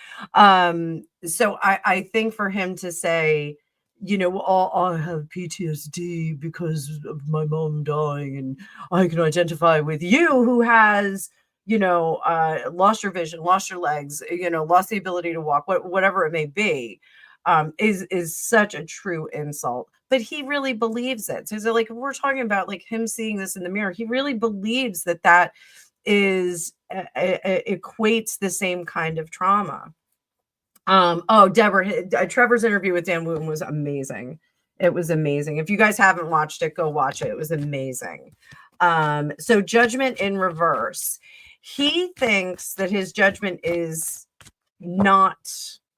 So I think for him to say, I have PTSD because of my mom dying, and I can identify with you who has, lost your vision, lost your legs, lost the ability to walk, whatever it may be, is such a true insult. But he really believes it. So like, if we're talking about like him seeing this in the mirror, he really believes that is equates the same kind of trauma. Deborah, Trevor's interview with Dan Wooten was amazing. It was amazing. If you guys haven't watched it, go watch it. It was amazing. So judgment in reverse. He thinks that his judgment is not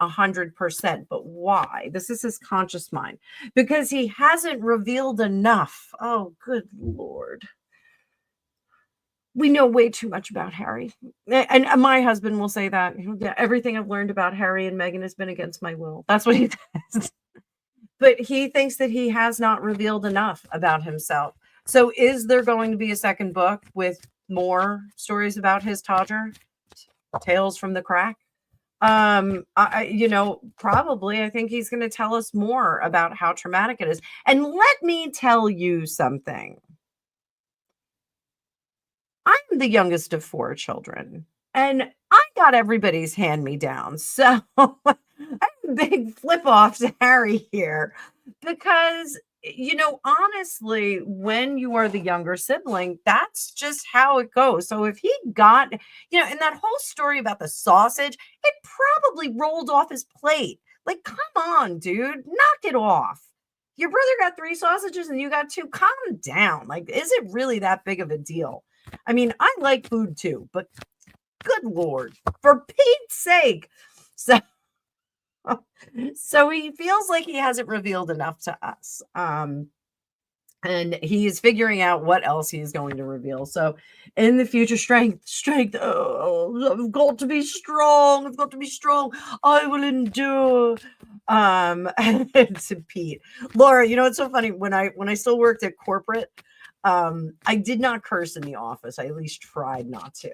100%, but why? This is his conscious mind, because he hasn't revealed enough. Oh, good Lord. We know way too much about Harry. And my husband will say that. Everything I've learned about Harry and Meghan has been against my will. That's what he says. But he thinks that he has not revealed enough about himself. So is there going to be a second book with more stories about his Todger? Tales from the Crack? Probably. I think he's going to tell us more about how traumatic it is. And let me tell you something. I'm the youngest of 4 children, and I got everybody's hand-me-downs. So I'm a big flip off to Harry here, because honestly, when you are the younger sibling, that's just how it goes. So if he got, and that whole story about the sausage, it probably rolled off his plate. Like, come on, dude, knock it off. Your brother got 3 sausages and you got 2. Calm down. Like, is it really that big of a deal? I mean, I like food too, but good Lord, for Pete's sake. So he feels like he hasn't revealed enough to us. And he's figuring out what else he's going to reveal. So in the future, strength. Oh, I've got to be strong. I will endure. To Pete. Laura, it's so funny. When I still worked at corporate, I did not curse in the office. I at least tried not to.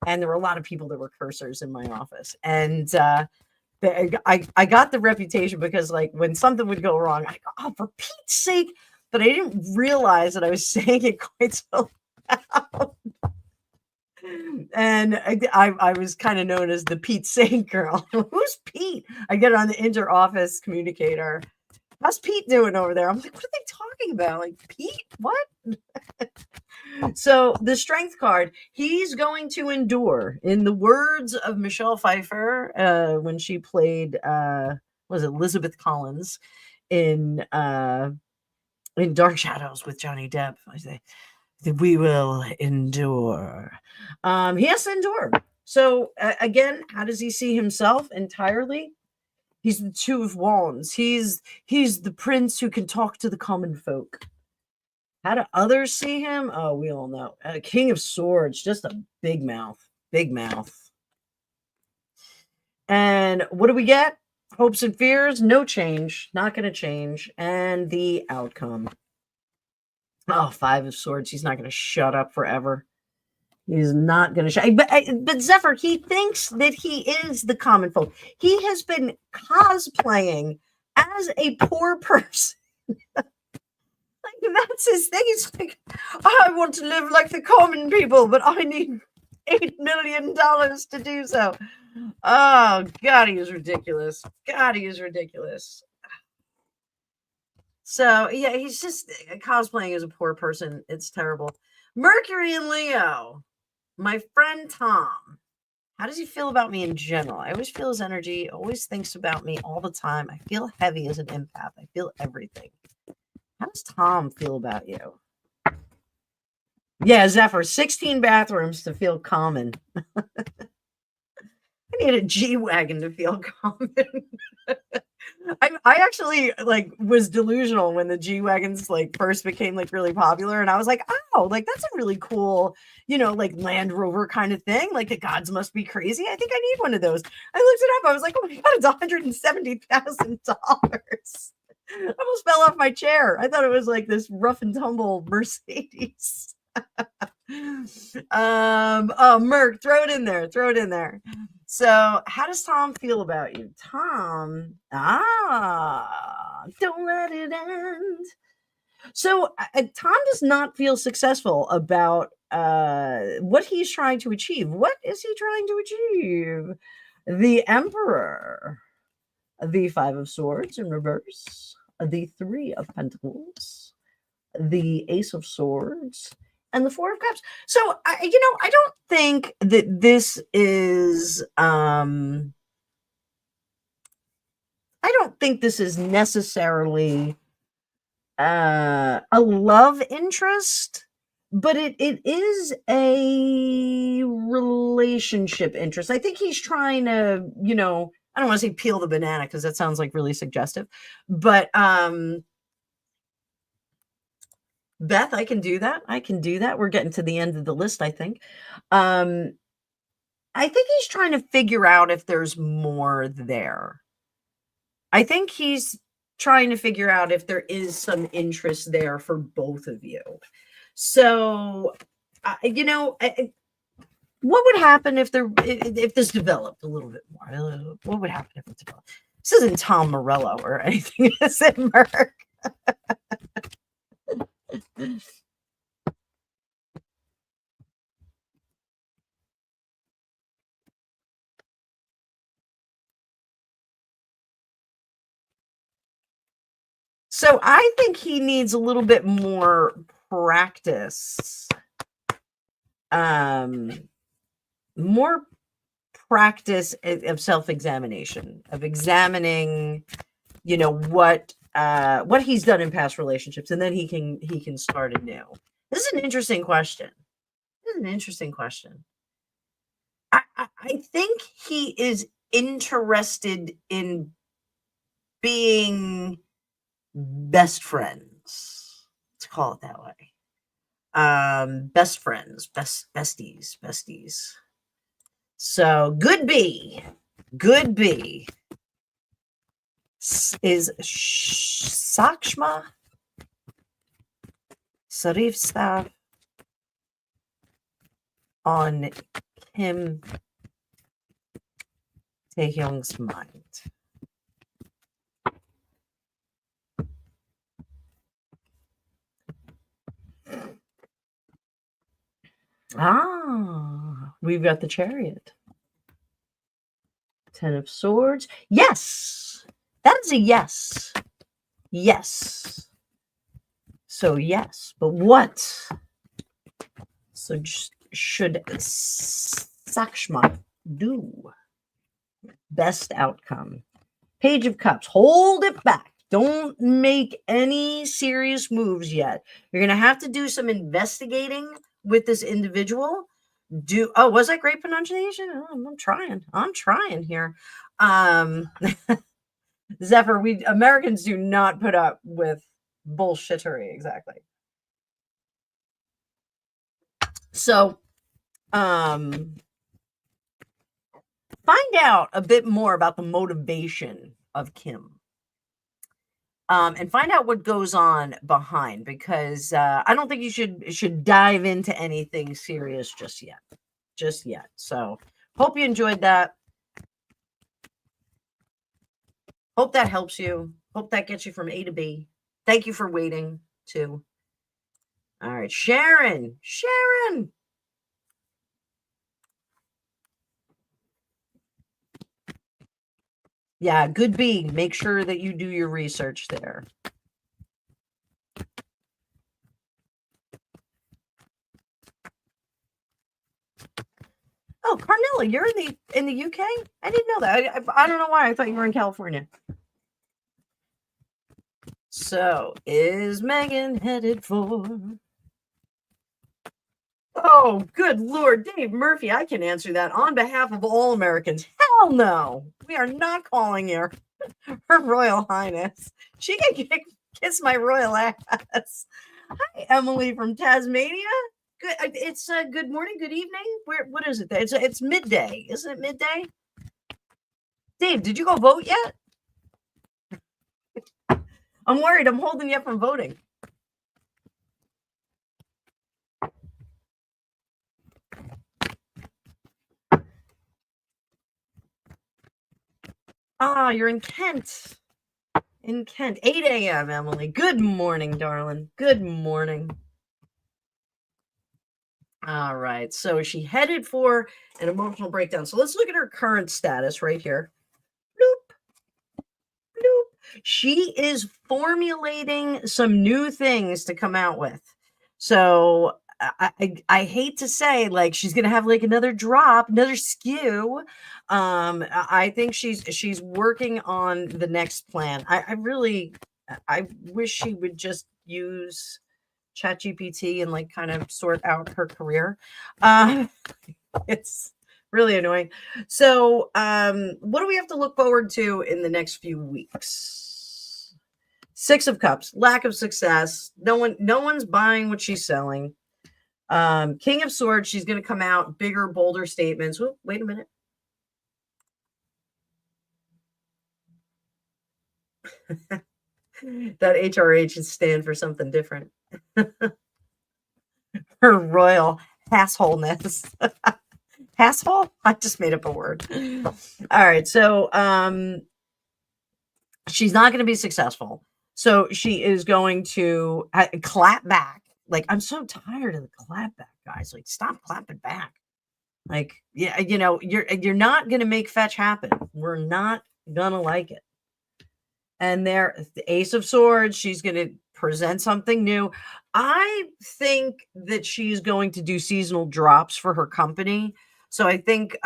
And there were a lot of people that were cursors in my office. And I got the reputation because, like, when something would go wrong, I go, oh, for Pete's sake. But I didn't realize that I was saying it quite so loud. And I was kind of known as the Pete's sake girl. Who's Pete? I get on the inter-office communicator. How's Pete doing over there? I'm like, what are they talking about? Like, Pete? What? So the strength card, he's going to endure. In the words of Michelle Pfeiffer, when she played, was it Elizabeth Collins in Dark Shadows with Johnny Depp, I say, we will endure. He has to endure. So again, how does he see himself entirely? He's the Two of Wands. He's the prince who can talk to the common folk. How do others see him? Oh, we all know. King of Swords, just a big mouth. Big mouth. And what do we get? Hopes and fears, no change. Not going to change. And the outcome. Oh, Five of Swords. He's not going to shut up forever. He's not going to shut. But Zephyr, he thinks that he is the common folk. He has been cosplaying as a poor person. That's his thing. He's like, I want to live like the common people, but I need $8 million to do so. Oh, God, he is ridiculous. God, he is ridiculous. So, yeah, he's just cosplaying as a poor person. It's terrible. Mercury and Leo. My friend Tom. How does he feel about me in general? I always feel his energy, always thinks about me all the time. I feel heavy as an empath. I feel everything. How does Tom feel about you? Yeah, Zephyr, 16 bathrooms to feel common. I need a G-Wagon to feel common. I actually was delusional when the G-Wagons first became really popular, and I was like, oh, that's a really cool, Land Rover kind of thing. The gods must be crazy. I think I need one of those. I looked it up. I was like, oh my God, it's $170,000. I almost fell off my chair. I thought it was this rough and tumble Mercedes. Oh, Merc, throw it in there. So how does Tom feel about you? Tom, don't let it end. So Tom does not feel successful about what he's trying to achieve. What is he trying to achieve? The Emperor, the Five of Swords in reverse, the Three of Pentacles, the Ace of Swords, and the Four of Cups. So, I don't think that this is, I don't think this is necessarily a love interest, but it is a relationship interest. I think he's trying to, I don't want to say peel the banana because that sounds really suggestive, but, Beth, I can do that. We're getting to the end of the list, I think. I think he's trying to figure out if there's more there. I think he's trying to figure out if there is some interest there for both of you. So, what would happen if this developed a little bit more? What would happen if it developed? This isn't Tom Morello or anything. This is Merc. So I think he needs a little bit more practice. More practice of self-examination, of examining, what he's done in past relationships, and then he can start anew. This is an interesting question. I think he is interested in being best friends. Let's call it that way. Best friends, besties. So good B is Sakshma Sarifstav on Kim Taehyung's mind. We've got the Chariot. 10 of Swords. Yes. That is a yes. Yes. So yes. But what? So should Sakshma do? Best outcome. Page of Cups. Hold it back. Don't make any serious moves yet. You're going to have to do some investigating with this individual was that great pronunciation? Oh, I'm trying here. Zephyr, we Americans do not put up with bullshittery, exactly. So, find out a bit more about the motivation of Kim. And find out what goes on behind, because I don't think you should dive into anything serious just yet. So hope you enjoyed that. Hope that helps you. Hope that gets you from A to B. Thank you for waiting too. All right, Sharon. Yeah, good B. Make sure that you do your research there. Oh, Carnella, you're in the UK? I didn't know that. I don't know why. I thought you were in California. So, is Meghan headed for? Oh, good Lord, Dave Murphy, I can answer that on behalf of all Americans. Hell no. We are not calling her Royal Highness. She can kiss my royal ass. Hi, Emily from Tasmania. Good. It's good morning, good evening. What is it? It's midday. Isn't it midday? Dave, did you go vote yet? I'm worried. I'm holding you up from voting. You're in Kent. In Kent. 8 a.m., Emily. Good morning, darling. Good morning. All right. So she headed for an emotional breakdown. So let's look at her current status right here. Bloop. Bloop. She is formulating some new things to come out with. So I hate to say, like, she's gonna have like another drop, another skew. I think she's working on the next plan. I wish she would just use ChatGPT and like kind of sort out her career. It's really annoying. So, what do we have to look forward to in the next few weeks? 6 of Cups, lack of success. No one's buying what she's selling. King of Swords, she's going to come out bigger, bolder statements. Whoop, wait a minute. That HRH should stand for something different. Her royal assholeness. Asshole? I just made up a word. All right. So she's not going to be successful. So she is going to clap back. Like, I'm so tired of the clap back, guys. Like, stop clapping back. Like, yeah, you're not going to make fetch happen. We're not going to like it. And there, the Ace of Swords, she's going to present something new. I think that she's going to do seasonal drops for her company. So I think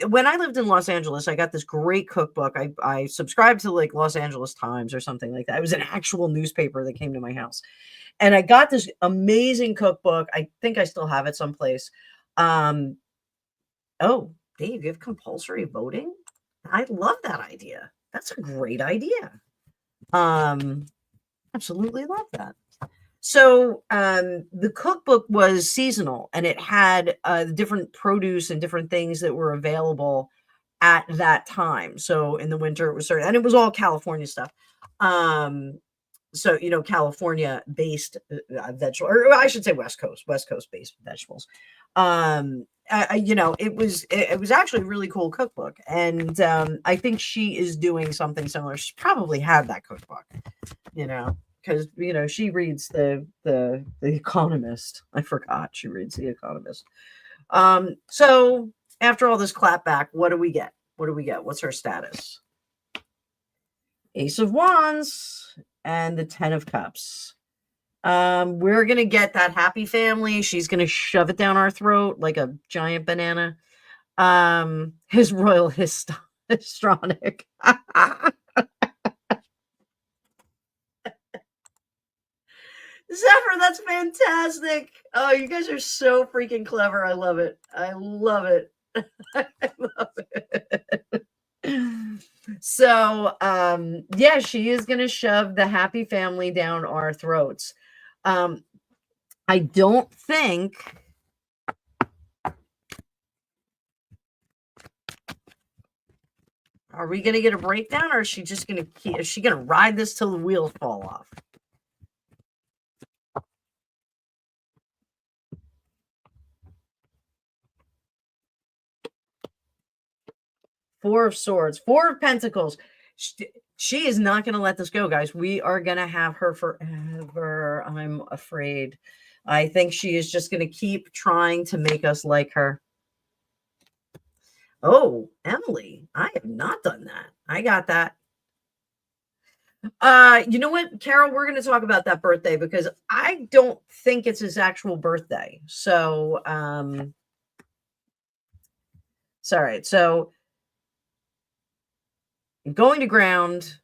when I lived in Los Angeles, I got this great cookbook. I subscribed to like Los Angeles Times or something like that. It was an actual newspaper that came to my house. And I got this amazing cookbook. I think I still have it someplace. Oh, Dave, you have compulsory voting? I love that idea. That's a great idea. Absolutely love that. So the cookbook was seasonal, and it had different produce and different things that were available at that time. So in the winter it was certain, and it was all California stuff. So California based vegetable, or I should say West Coast based vegetables. It was actually a really cool cookbook, and I think she is doing something similar. She probably had that cookbook, because she reads the Economist. I forgot she reads the Economist. So after all this clapback, what do we get? What's her status? Ace of Wands and the 10 of Cups. We're gonna get that happy family. She's gonna shove it down our throat like a giant banana. His royal histrionic. Zephyr, that's fantastic. Oh, you guys are so freaking clever. I love it. I love it. I love it. So, yeah, she is going to shove the happy family down our throats. I don't think. Are we going to get a breakdown, or is she just going to is she going to ride this till the wheels fall off? Four of Swords, Four of Pentacles. She is not going to let this go, guys. We are going to have her forever. I'm afraid. I think she is just going to keep trying to make us like her. Oh, Emily, I have not done that. I got that. You know what, Carol, we're going to talk about that birthday because I don't think it's his actual birthday. So, sorry. So, going to ground,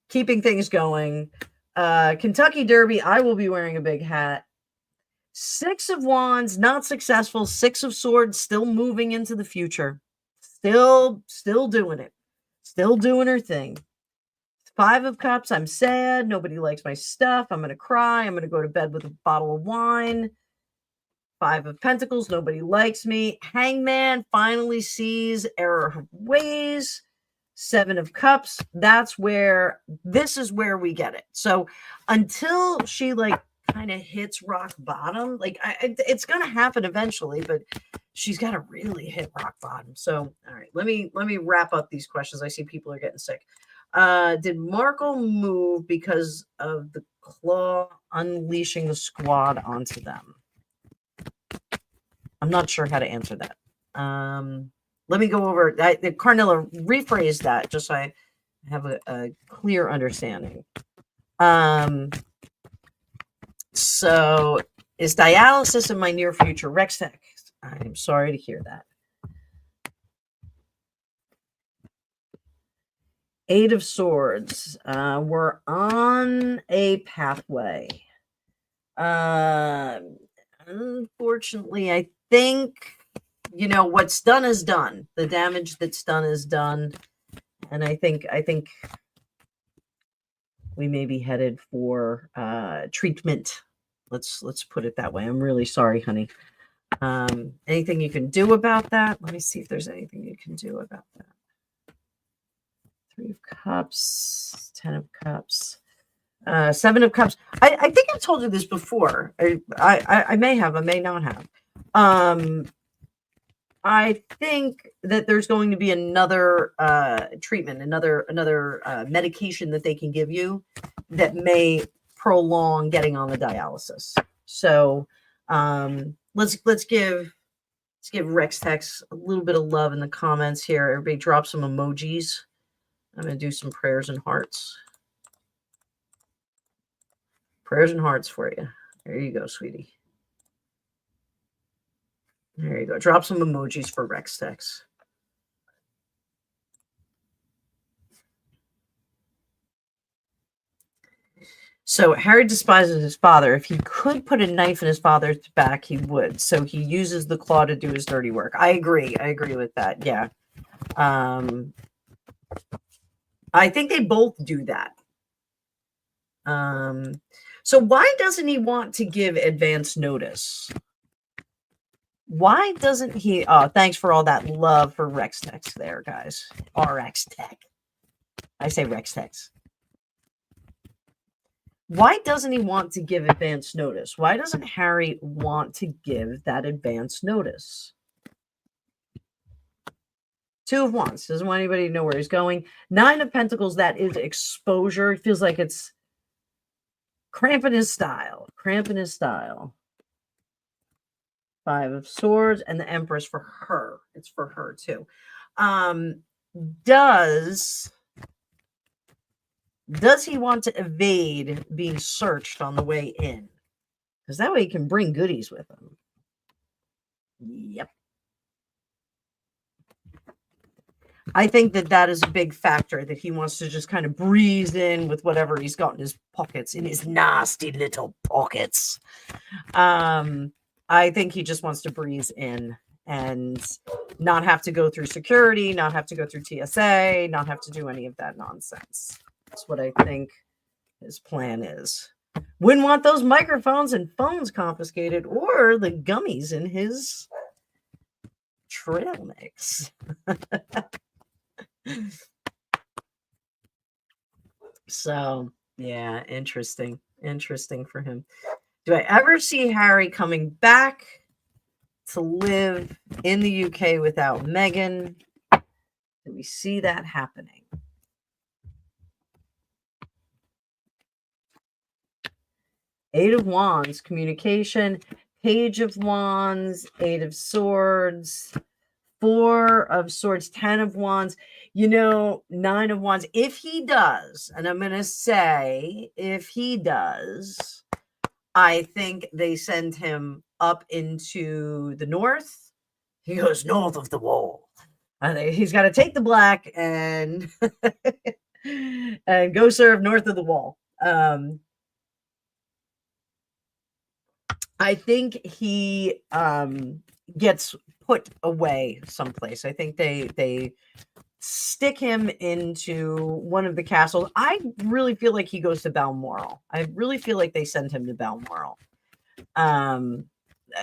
keeping things going. Kentucky Derby, I will be wearing a big hat. Six of Wands, not successful. Six of Swords, still moving into the future. Still doing it. Still doing her thing. Five of Cups, I'm sad. Nobody likes my stuff. I'm going to cry. I'm going to go to bed with a bottle of wine. Five of Pentacles, nobody likes me. Hangman finally sees error of ways. Seven of Cups, this is where we get it. So until she kind of hits rock bottom, it's going to happen eventually, but she's got to really hit rock bottom. So, all right, let me wrap up these questions. I see people are getting sick. Did Markle move because of the claw unleashing the squad onto them? I'm not sure how to answer that. Let me go over Carnilla, rephrase that just so I have a clear understanding. So is dialysis in my near future? Rex Tech, I'm sorry to hear that. Eight of Swords. We're on a pathway. Unfortunately, I think, what's done is done. The damage that's done is done. And I think we may be headed for treatment. Let's put it that way. I'm really sorry, honey. Anything you can do about that? Let me see if there's anything you can do about that. Three of Cups, 10 of Cups, Seven of Cups. I think I've told you this before. I may have, I may not have. I think that there's going to be another treatment, another medication that they can give you that may prolong getting on the dialysis. So let's give Rex Tex a little bit of love in the comments here. Everybody drop some emojis. I'm going to do some prayers and hearts. Prayers and hearts for you. There you go, sweetie. There you go. Drop some emojis for Rex Tex. So Harry despises his father. If he could put a knife in his father's back, he would. So he uses the claw to do his dirty work. I agree. I agree with that. Yeah. I think they both do that. So why doesn't he want to give advance notice? Why doesn't he? Oh, thanks for all that love for Rex Tex there, guys. RX Tech. I say Rex Tex. Why doesn't he want to give advance notice? Why doesn't Harry want to give that advance notice? Two of Wands. Doesn't want anybody to know where he's going. Nine of Pentacles. That is exposure. It feels like it's cramping his style. Cramping his style. Five of Swords and the Empress for her. It's for her too. Does he want to evade being searched on the way in? Because that way he can bring goodies with him. Yep. I think that is a big factor, that he wants to just kind of breeze in with whatever he's got in his pockets, in his nasty little pockets. I think he just wants to breeze in and not have to go through security, not have to go through TSA, not have to do any of that nonsense. That's what I think his plan is. Wouldn't want those microphones and phones confiscated, or the gummies in his trail mix. So, yeah, interesting for him. Do I ever see Harry coming back to live in the UK without Meghan? Do we see that happening? Eight of Wands, communication. Page of Wands, Eight of Swords, Four of Swords, 10 of Wands. You know, 9 of Wands. If he does, and I'm going to say if he does, I think they send him up into the north. He goes north of the wall. I think he's got to take the black and and go serve north of the wall. I think he gets put away someplace. I think they stick him into one of the castles. I really feel like he goes to Balmoral. I really feel like they send him to Balmoral.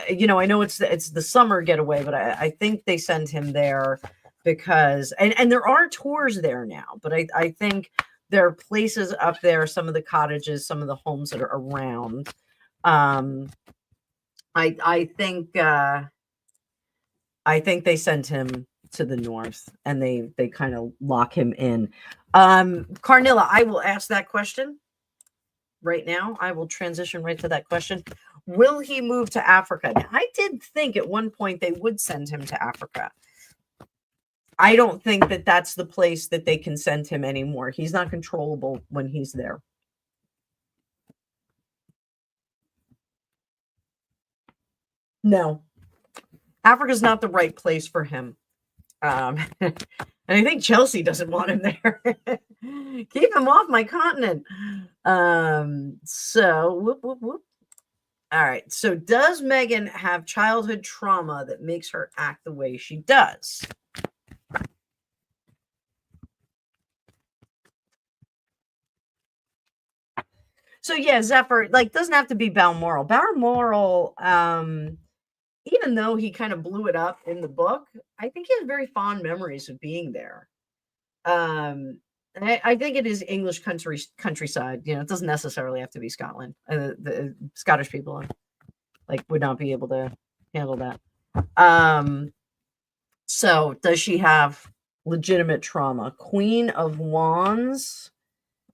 You know, I know it's the summer getaway, but I think they send him there because and there are tours there now, but I think there are places up there, some of the cottages, some of the homes that are around. I think they sent him to the north and they kind of lock him in. Carnilla, I will ask that question right now. I will transition right to that question. Will he move to Africa? Now, I did think at one point they would send him to Africa. I don't think that that's the place that they can send him anymore. He's not controllable when he's there. No, Africa's not the right place for him. And I think Chelsea doesn't want him there. Keep him off my continent. So, whoop, whoop, whoop. All right. So, does Meghan have childhood trauma that makes her act the way she does? So, yeah, Zephyr, like, doesn't have to be Balmoral. Balmoral, even though he kind of blew it up in the book, I think he has very fond memories of being there. I think it is English countryside. You know, it doesn't necessarily have to be Scotland. The Scottish people like would not be able to handle that. So does she have legitimate trauma? Queen of Wands,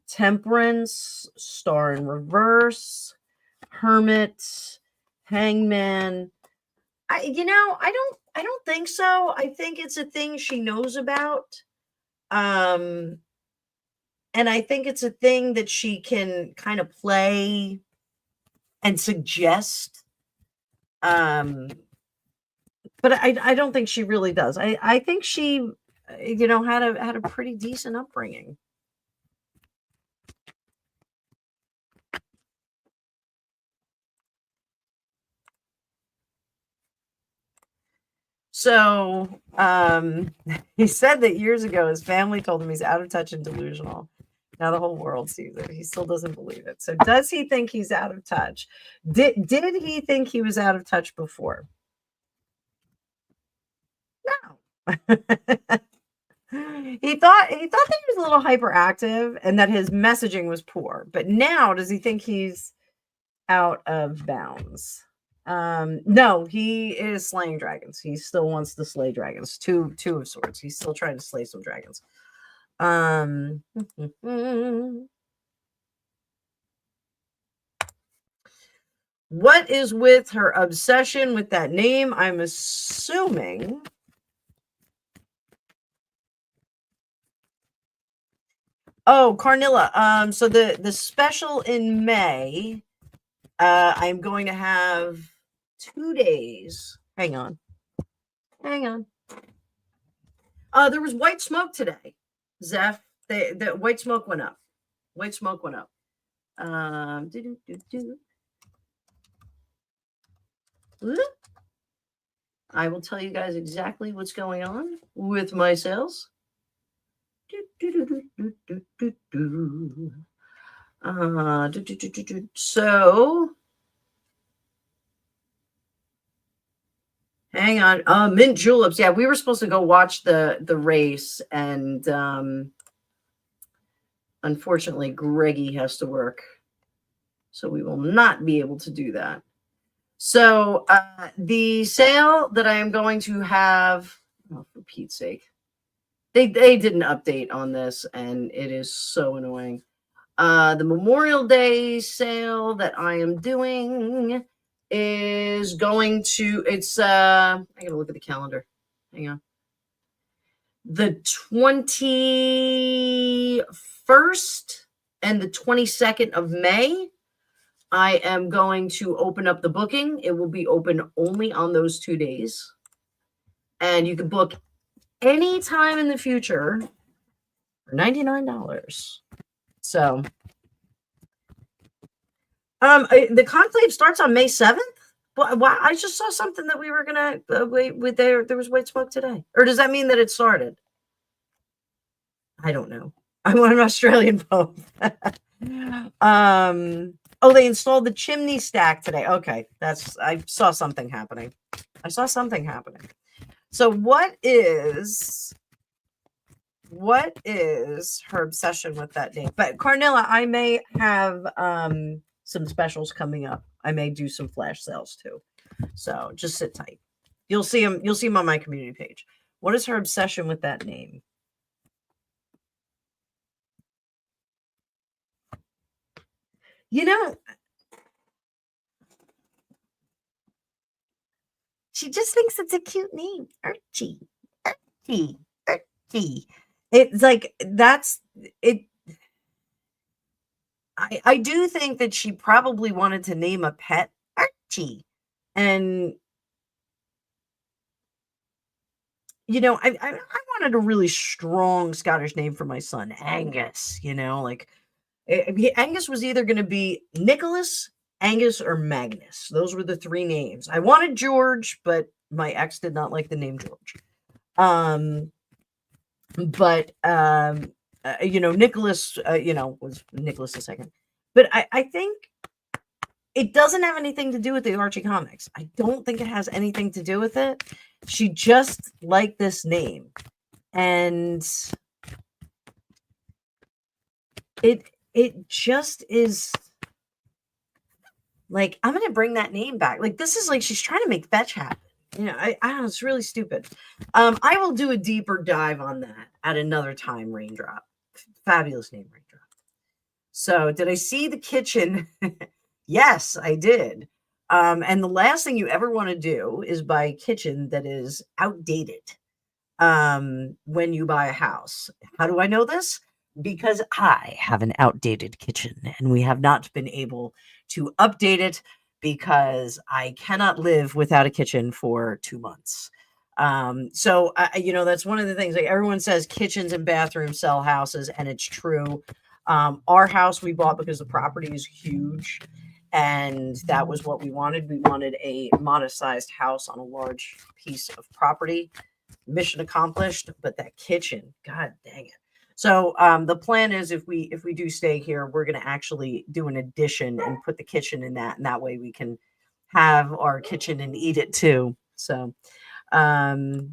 Temperance, Star in Reverse, Hermit, Hangman. I don't think so. I think it's a thing she knows about. And I think it's a thing that she can kind of play and suggest. But I don't think she really does. I think she, you know, had a pretty decent upbringing. So he said that years ago his family told him he's out of touch and delusional. Now the whole world sees it. He still doesn't believe it. So does he think he's out of touch? Did he think he was out of touch before? No. He thought that he was a little hyperactive and that his messaging was poor. But now does he think he's out of bounds? No, he is slaying dragons. He still wants to slay dragons. Two of Swords. He's still trying to slay some dragons. What is with her obsession with that name? I'm assuming. Oh, Carnilla. So the special in May, I'm going to have 2 days. Hang on. There was white smoke today. Zeph, the white smoke went up. White smoke went up. I will tell you guys exactly what's going on with my sales. So hang on. Mint juleps. Yeah, we were supposed to go watch the race, and unfortunately, Greggy has to work, so we will not be able to do that. So the sale that I am going to have, oh, for Pete's sake, they didn't update on this, and it is so annoying. The Memorial Day sale that I am doing is going to, it's, I gotta look at the calendar. Hang on. The 21st and the 22nd of May, I am going to open up the booking. It will be open only on those 2 days. And you can book any time in the future for $99. So, the conclave starts on May 7th. Well, I just saw something that we were gonna wait with there was white smoke today. Or does that mean that it started? I don't know. I'm on an Australian phone. Oh, they installed the chimney stack today. Okay, I saw something happening. So what is her obsession with that name? But Carnilla, I may have some specials coming up. I may do some flash sales too. So just sit tight. You'll see them on my community page. What is her obsession with that name? You know, she just thinks it's a cute name. Archie. It's like, that's it. I do think that she probably wanted to name a pet Archie. And, I wanted a really strong Scottish name for my son, Angus, like Angus was either going to be Nicholas, Angus, or Magnus. Those were the three names. I wanted George, but my ex did not like the name George. But Nicholas, was Nicholas II. But I think it doesn't have anything to do with the Archie comics. I don't think it has anything to do with it. She just liked this name, and it just is like, I'm gonna bring that name back. Like, this is like she's trying to make fetch happen. I don't know, it's really stupid. I will do a deeper dive on that at another time, Raindrop. Fabulous name, Raindrop. So, did I see the kitchen? Yes, I did. And the last thing you ever want to do is buy a kitchen that is outdated when you buy a house. How do I know this? Because I have an outdated kitchen, and we have not been able to update it because I cannot live without a kitchen for 2 months. So that's one of the things. Like, everyone says kitchens and bathrooms sell houses, and it's true. Our house we bought because the property is huge, and that was what we wanted. We wanted a modest-sized house on a large piece of property. Mission accomplished. But that kitchen, god dang it. So the plan is, if we do stay here, we're going to actually do an addition and put the kitchen in that, and that way we can have our kitchen and eat it too. So, would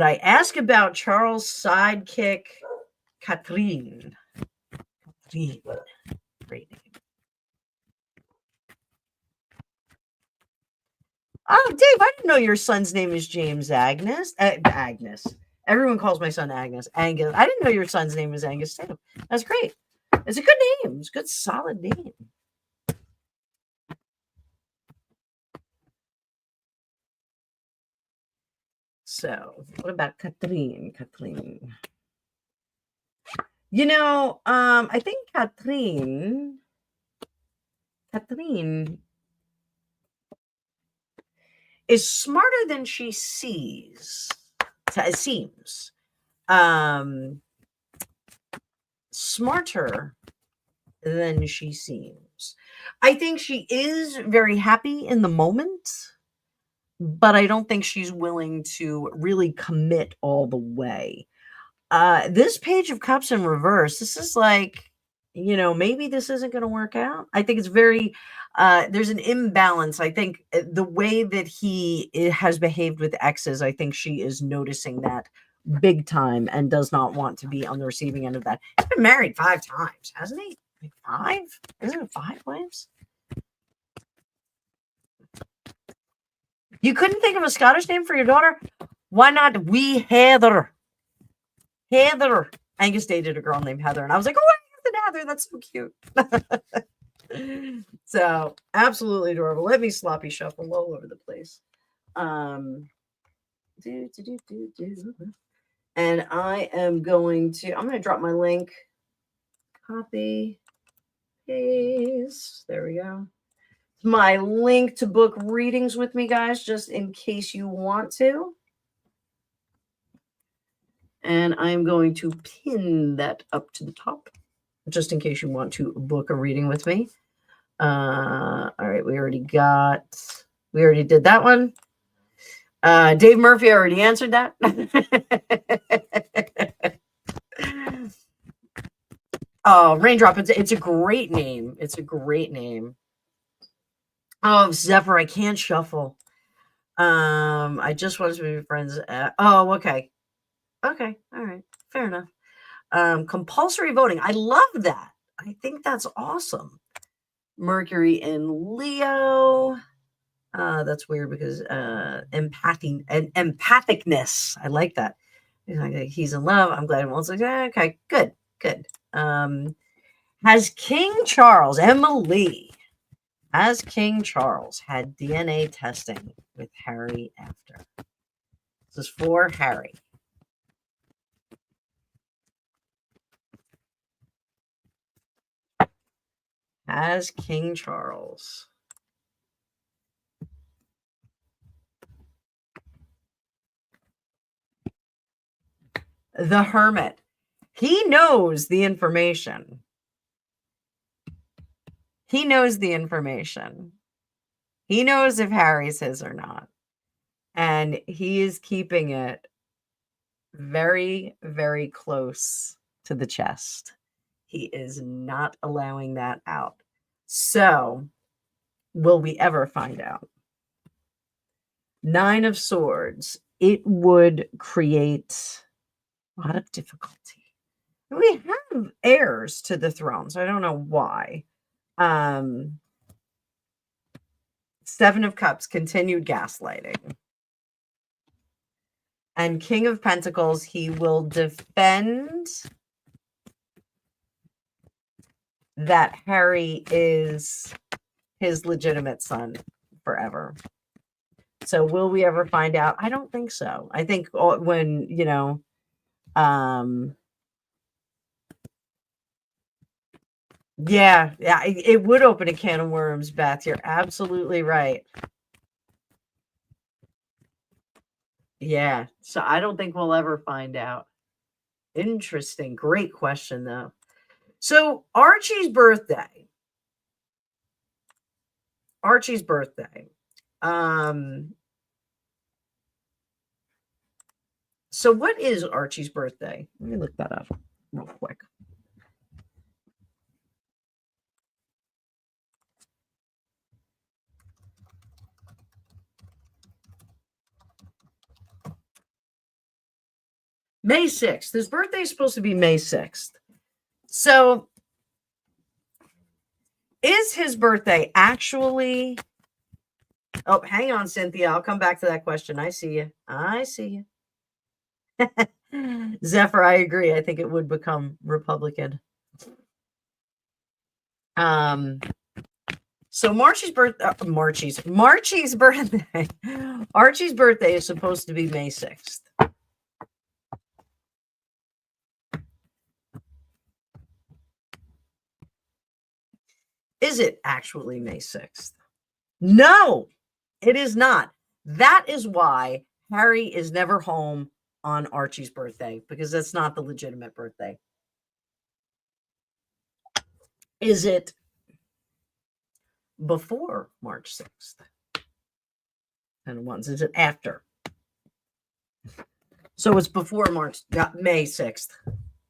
I ask about Charles' sidekick, Catherine? Catherine, great name. Oh, Dave, I didn't know your son's name is James Agnes. Agnes. Everyone calls my son Agnes. Angus. I didn't know your son's name was Angus too. That's great. It's a good name. It's a good, solid name. So, what about Catherine? Catherine. I think Catherine is smarter than she sees. it seems. Smarter than she seems. I think she is very happy in the moment, but I don't think she's willing to really commit all the way. This Page of Cups in reverse, this is like, maybe this isn't going to work out. I think it's very, there's an imbalance. I think the way that he has behaved with exes, I think she is noticing that big time and does not want to be on the receiving end of that. He's been married 5 times, hasn't he? Like 5? Isn't it 5 wives? You couldn't think of a Scottish name for your daughter? Why not Wee Heather? Heather. Angus dated a girl named Heather, and I was like, oh, Heather, that's so cute. So absolutely adorable. Let me sloppy shuffle all over the place. And I am going to drop my link. Copy, paste. There we go. My link to book readings with me, guys, just in case you want to. And I'm going to pin that up to the top, just in case you want to book a reading with me. All right, we already did that one. Dave Murphy already answered that. Oh, Raindrop, it's a great name. It's a great name. Oh, Zephyr, I can't shuffle. I just want to be friends. Oh, okay. Okay, all right, fair enough. Compulsory voting. I love that. I think that's awesome. Mercury in Leo. That's weird because empathy and empathicness. I like that. He's in love. I'm glad he wants to. Okay, good. Has King Charles, Emily, has King Charles had DNA testing with Harry after? This is for Harry. Has King Charles? The Hermit. He knows the information. He knows the information. He knows if Harry's his or not. And he is keeping it very, very close to the chest. He is not allowing that out. So, will we ever find out? 9 of Swords. It would create a lot of difficulty. We have heirs to the throne, so I don't know why. 7 of Cups, continued gaslighting. And King of Pentacles, he will defend that Harry is his legitimate son forever. So will we ever find out? I don't think so. I think when, yeah, it would open a can of worms, Beth. You're absolutely right. Yeah, so I don't think we'll ever find out. Interesting. Great question, though. So Archie's birthday. So what is Archie's birthday? Let me look that up real quick. May 6th. His birthday is supposed to be May 6th. So is his birthday actually... Oh, hang on, Cynthia. I'll come back to that question. I see you. Zephyr, I agree. I think it would become Republican. So Archie's birthday. Archie's birthday is supposed to be May 6th. Is it actually May 6th? No, it is not. That is why Harry is never home on Archie's birthday because that's not the legitimate birthday. Is it before March 6th? And once, is it after? So it's before May 6th.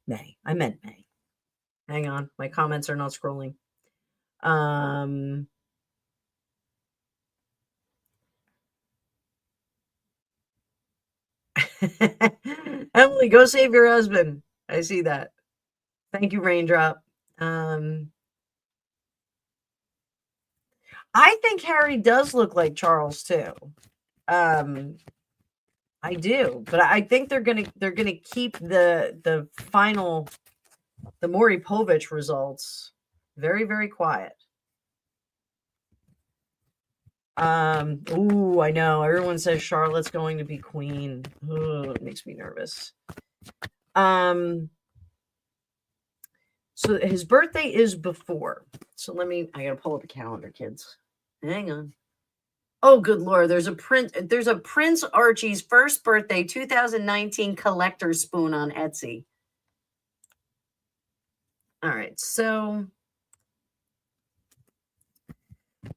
May. I meant May. Hang on. My comments are not scrolling. Emily, go save your husband. I see that. Thank you, Raindrop. I think Harry does look like Charles too. I do, but I think they're gonna keep the final, the Maury Povich results very, very quiet. Ooh, I know. Everyone says Charlotte's going to be queen. Ooh, it makes me nervous. So his birthday is before. So I gotta pull up a calendar, kids. Hang on. Oh, good Lord. There's a Prince Archie's first birthday 2019 collector spoon on Etsy. All right. So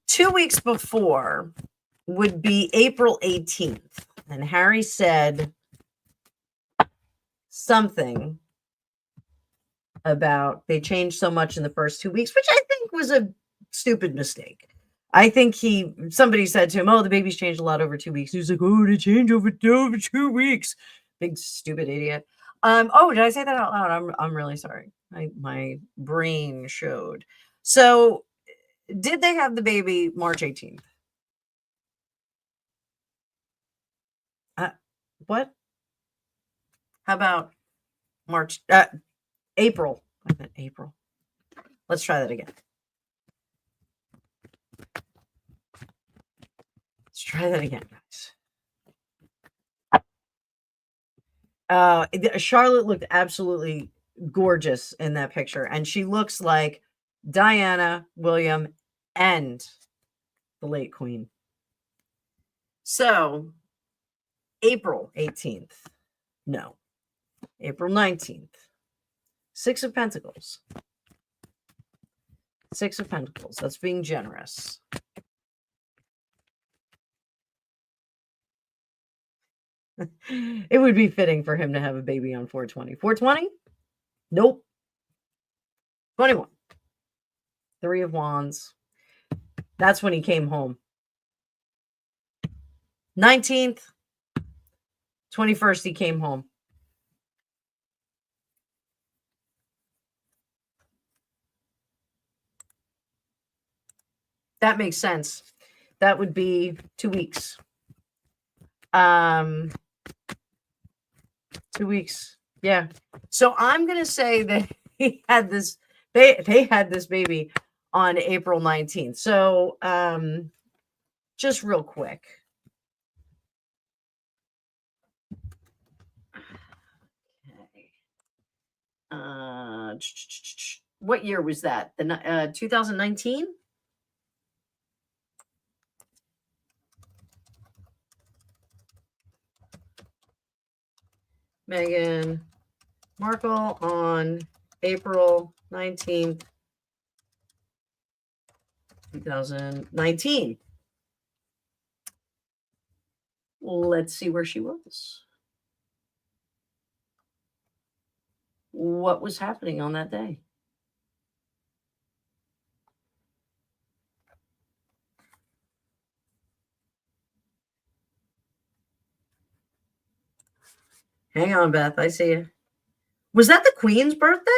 2 weeks before would be April 18th. And Harry said something about they changed so much in the first 2 weeks, which I think was a stupid mistake. I think somebody said to him, "Oh, the baby's changed a lot over 2 weeks." He's like, "Oh, they changed over 2 weeks." Big stupid idiot. Oh, did I say that out loud? I'm really sorry. My brain showed. So, did they have the baby March 18th? What? How about April? I meant April. Let's try that again. Let's try that again, guys. Charlotte looked absolutely gorgeous in that picture, and she looks like Diana, William, and the late Queen. So, April 18th. No. April 19th. 6 of Pentacles. 6 of Pentacles. That's being generous. It would be fitting for him to have a baby on 420. 420? Nope. 21. 3 of Wands. That's when he came home. 19th. 21st, he came home. That makes sense. That would be 2 weeks. 2 weeks. Yeah. So I'm going to say that he had this, they had this baby on April 19th. So just real quick. Okay. What year was that? 2019? Meghan Markle on April 19th, 2019. Let's see where she was. What was happening on that day? Hang on, Beth. I see you. Was that the Queen's birthday?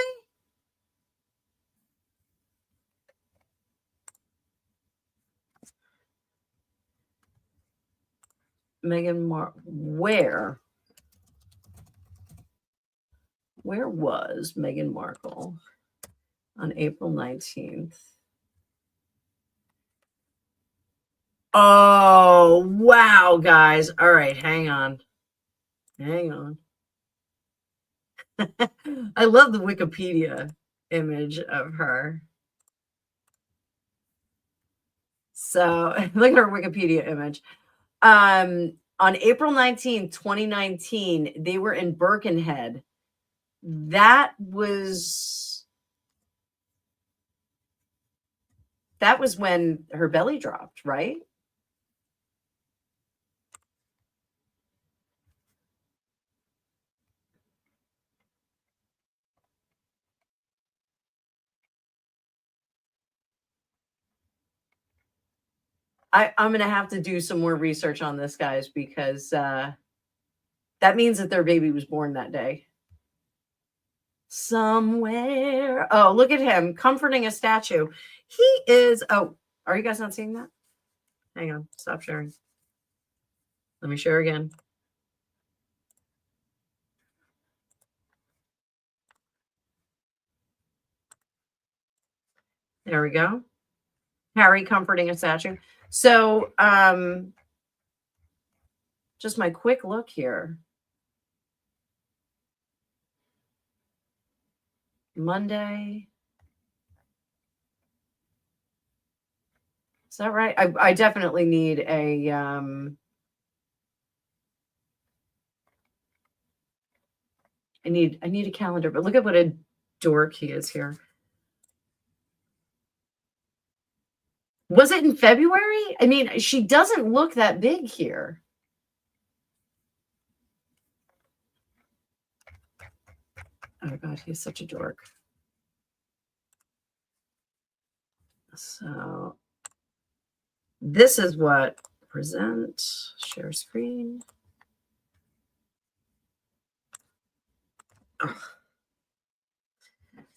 Meghan Markle. Where was Meghan Markle on April 19th? Oh, wow, guys. All right, hang on. Hang on. I love the Wikipedia image of her. So look at her Wikipedia image. On April 19th, 2019, they were in Birkenhead. That was when her belly dropped, right? I'm going to have to do some more research on this, guys, because that means that their baby was born that day. Somewhere. Oh, look at him comforting a statue. He is. Oh, are you guys not seeing that? Hang on. Stop sharing. Let me share again. There we go. Harry comforting a statue. So, just my quick look here. Monday. Is that right? I definitely need a I need a calendar, but look at what a dork he is here. Was it in February? I mean, she doesn't look that big here. Oh God, he's such a dork. So this is what present, share screen. Ugh.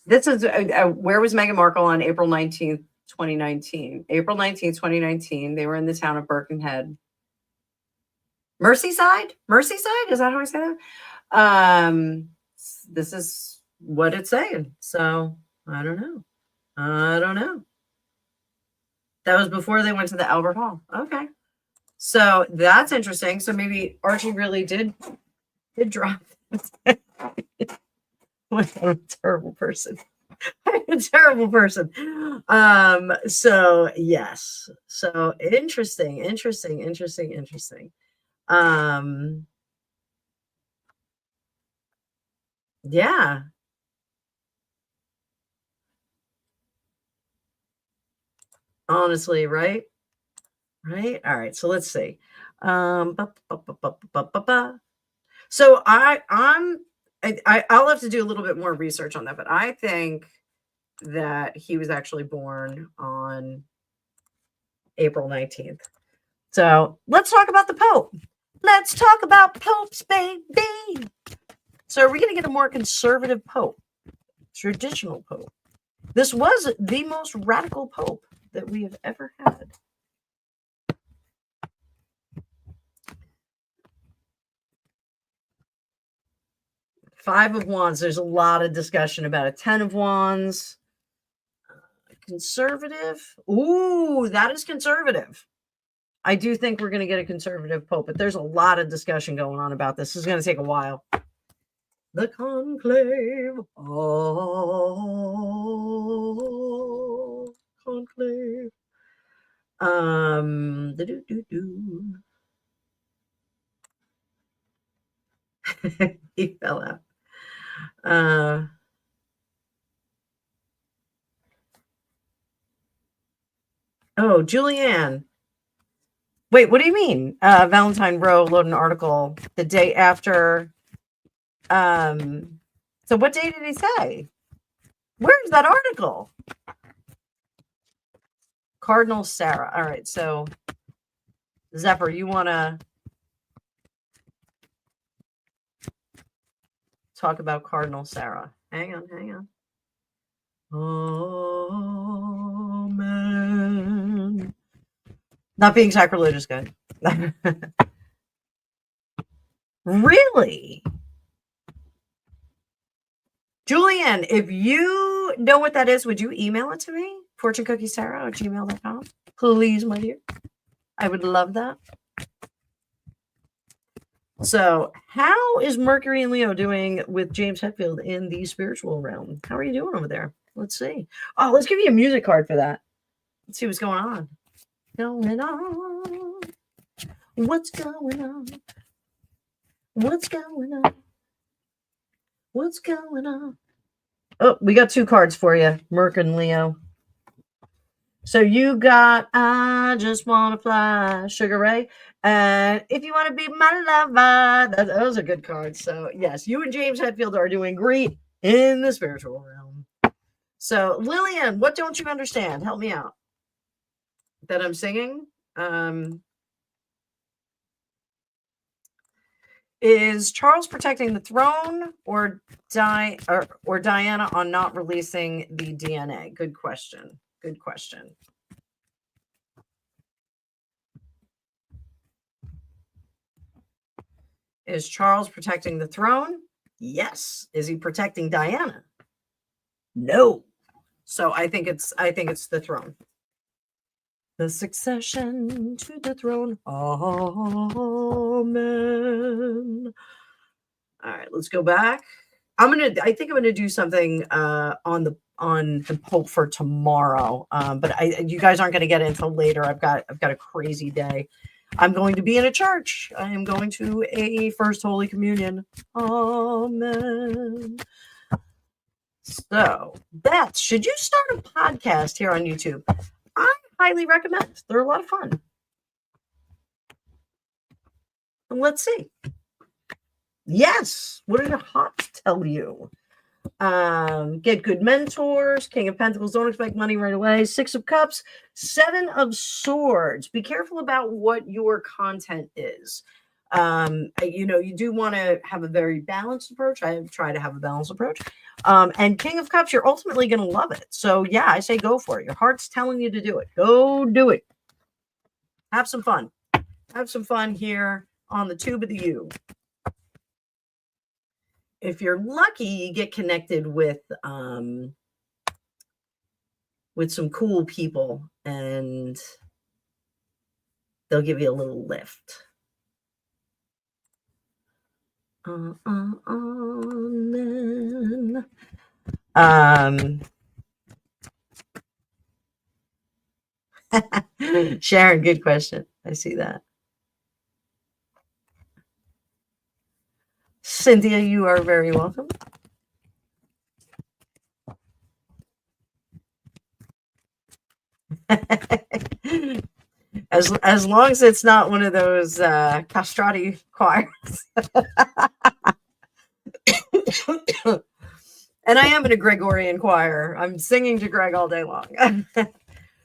This is where was Meghan Markle on April 19th, 2019? April 19th, 2019. They were in the town of Birkenhead. Merseyside? Merseyside? Is that how I say that? This is what it's saying. So I don't know. I don't know. That was before they went to the Albert Hall. Okay. So that's interesting. So maybe Archie really did drop. What a terrible person. A terrible person. So yes. So interesting. Yeah. Honestly, right? Right? All right. So let's see. So I'll have to do a little bit more research on that, but I think that he was actually born on April 19th. So let's talk about the Pope. Let's talk about popes, baby. So are we going to get a more conservative Pope? Traditional Pope. This was the most radical Pope that we have ever had. Five of Wands. There's a lot of discussion about a 10 of Wands. Conservative. Ooh, that is conservative. I do think we're going to get a conservative Pope, but there's a lot of discussion going on about this. This is going to take a while. The conclave. Oh, conclave. He fell out. Oh, Julianne. Wait, what do you mean? Valentine Rowe wrote an article the day after. So what day did he say? Where's that article? Cardinal Sarah. All right, so Zephyr, you want to talk about Cardinal Sarah? Hang on. Oh, man. Not being sacrilegious, guys. Really? Julian, if you know what that is, would you email it to me? fortuneCookieSarah@gmail.com. Please, my dear. I would love that. So, how is Mercury and Leo doing with James Hetfield in the spiritual realm? How are you doing over there? Let's see. Oh, let's give you a music card for that. Let's see what's going on. What's going on? What's going on? What's going on? Oh, we got 2 cards for you, Merc and Leo. So you got I Just Wanna Fly, Sugar Ray. And If You Want to Be My Lover. Those are good cards. So yes, you and James Hetfield are doing great in the spiritual realm. So Lillian, what don't you understand? Help me out. That I'm singing? Is Charles protecting the throne or Diana on not releasing the DNA? Good question. Good question. Is Charles protecting the throne? Yes. Is he protecting Diana? No. So I think it's the throne. The succession to the throne. Amen. All right, let's go back. I think I'm gonna do something on the Pope for tomorrow. But you guys aren't gonna get it until later. I've got a crazy day. I'm going to be in a church. I am going to a First Holy Communion. Amen. So, Beth, should you start a podcast here on YouTube? I highly recommend. They're a lot of fun. And let's see. Yes. What did the Hawks tell you? Get good mentors. King of Pentacles. Don't expect money right away. 6 of Cups. 7 of Swords. Be careful about what your content is. You do want to have a very balanced approach. I try to have a balanced approach. And King of Cups, you're ultimately going to love it. So yeah, I say go for it. Your heart's telling you to do it. Go do it. Have some fun. Have some fun here on the Tube of the U. If you're lucky, you get connected with some cool people and they'll give you a little lift. Amen. Sharon, good question. I see that. Cynthia, you are very welcome. As long as it's not one of those castrati choirs. And I am in a Gregorian choir. I'm singing to Greg all day long.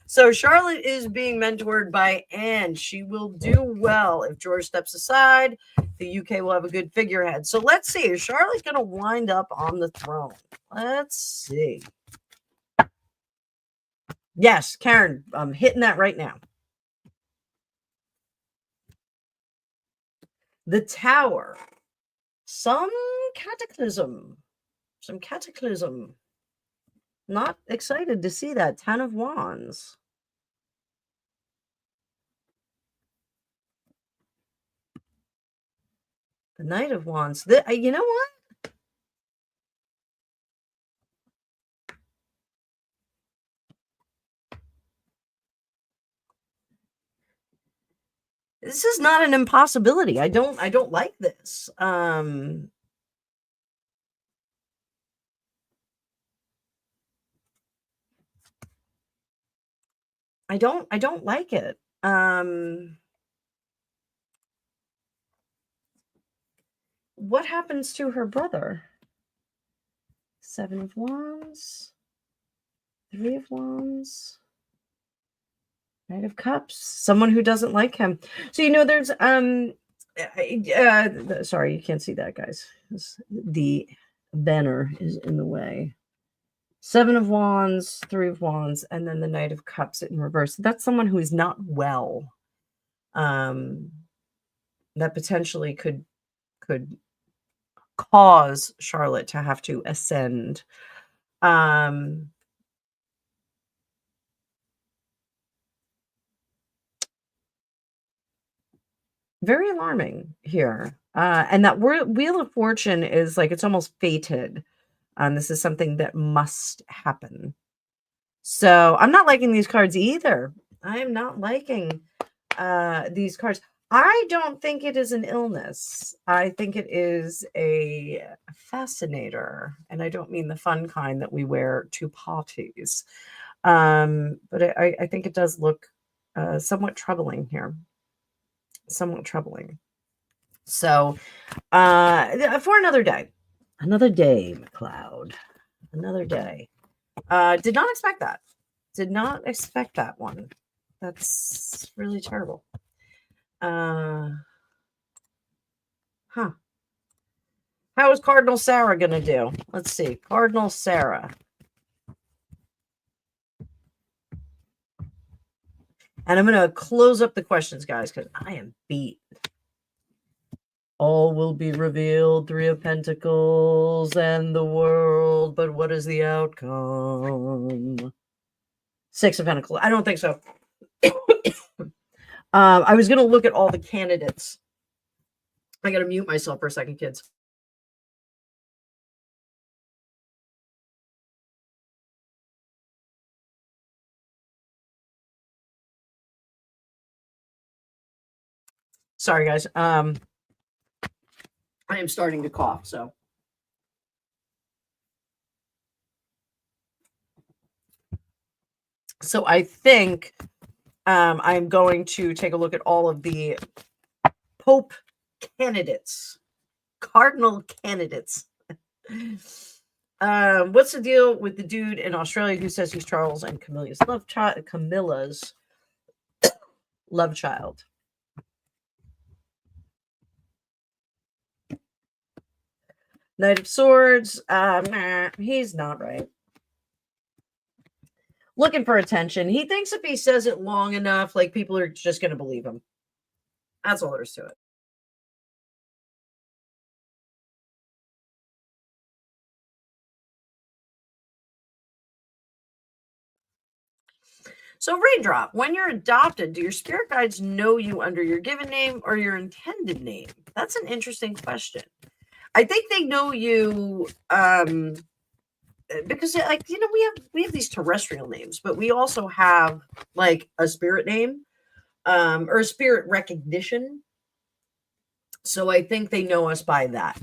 So Charlotte is being mentored by Anne. She will do well if George steps aside. The UK will have a good figurehead. So let's see. Is Charlotte going to wind up on the throne? Let's see. Yes, Karen, I'm hitting that right now. The Tower. Some cataclysm. Not excited to see that. 10 of Wands. The Knight of Wands. You know what? This is not an impossibility. I don't like this. I don't like it. What happens to her brother? 7 of Wands, 3 of Wands, Knight of Cups. Someone who doesn't like him. So there's sorry, you can't see that, guys. The banner is in the way. 7 of Wands, 3 of Wands, and then the Knight of Cups in reverse. That's someone who is not well. That potentially could cause Charlotte to have to ascend. Very alarming here. And that Wheel of Fortune is like, it's almost fated. This is something that must happen. So I'm not liking these cards either. I am not liking these cards. I don't think it is an illness. I think it is a fascinator. And I don't mean the fun kind that we wear to parties. But I think it does look somewhat troubling here. Somewhat troubling. So for another day. Another day, McLeod. Another day. Did not expect that. Did not expect that one. That's really terrible. Huh. How is Cardinal Sarah going to do? Let's see. Cardinal Sarah. And I'm going to close up the questions, guys, because I am beat. All will be revealed, 3 of Pentacles and the world, but what is the outcome? 6 of Pentacles. I don't think so. I was going to look at all the candidates. I got to mute myself for a second, kids. Sorry, guys. I am starting to cough, so. So I think I'm going to take a look at all of the Pope candidates, cardinal candidates. What's the deal with the dude in Australia who says he's Charles and Camilla's love child? Camilla's love child. Knight of Swords. Nah, he's not right. Looking for attention. He thinks if he says it long enough, like people are just going to believe him. That's all there is to it. So Raindrop, when you're adopted, do your spirit guides know you under your given name or your intended name? That's an interesting question. I think they know you because, like, you know, we have these terrestrial names, but we also have like a spirit name or a spirit recognition. So I think they know us by that.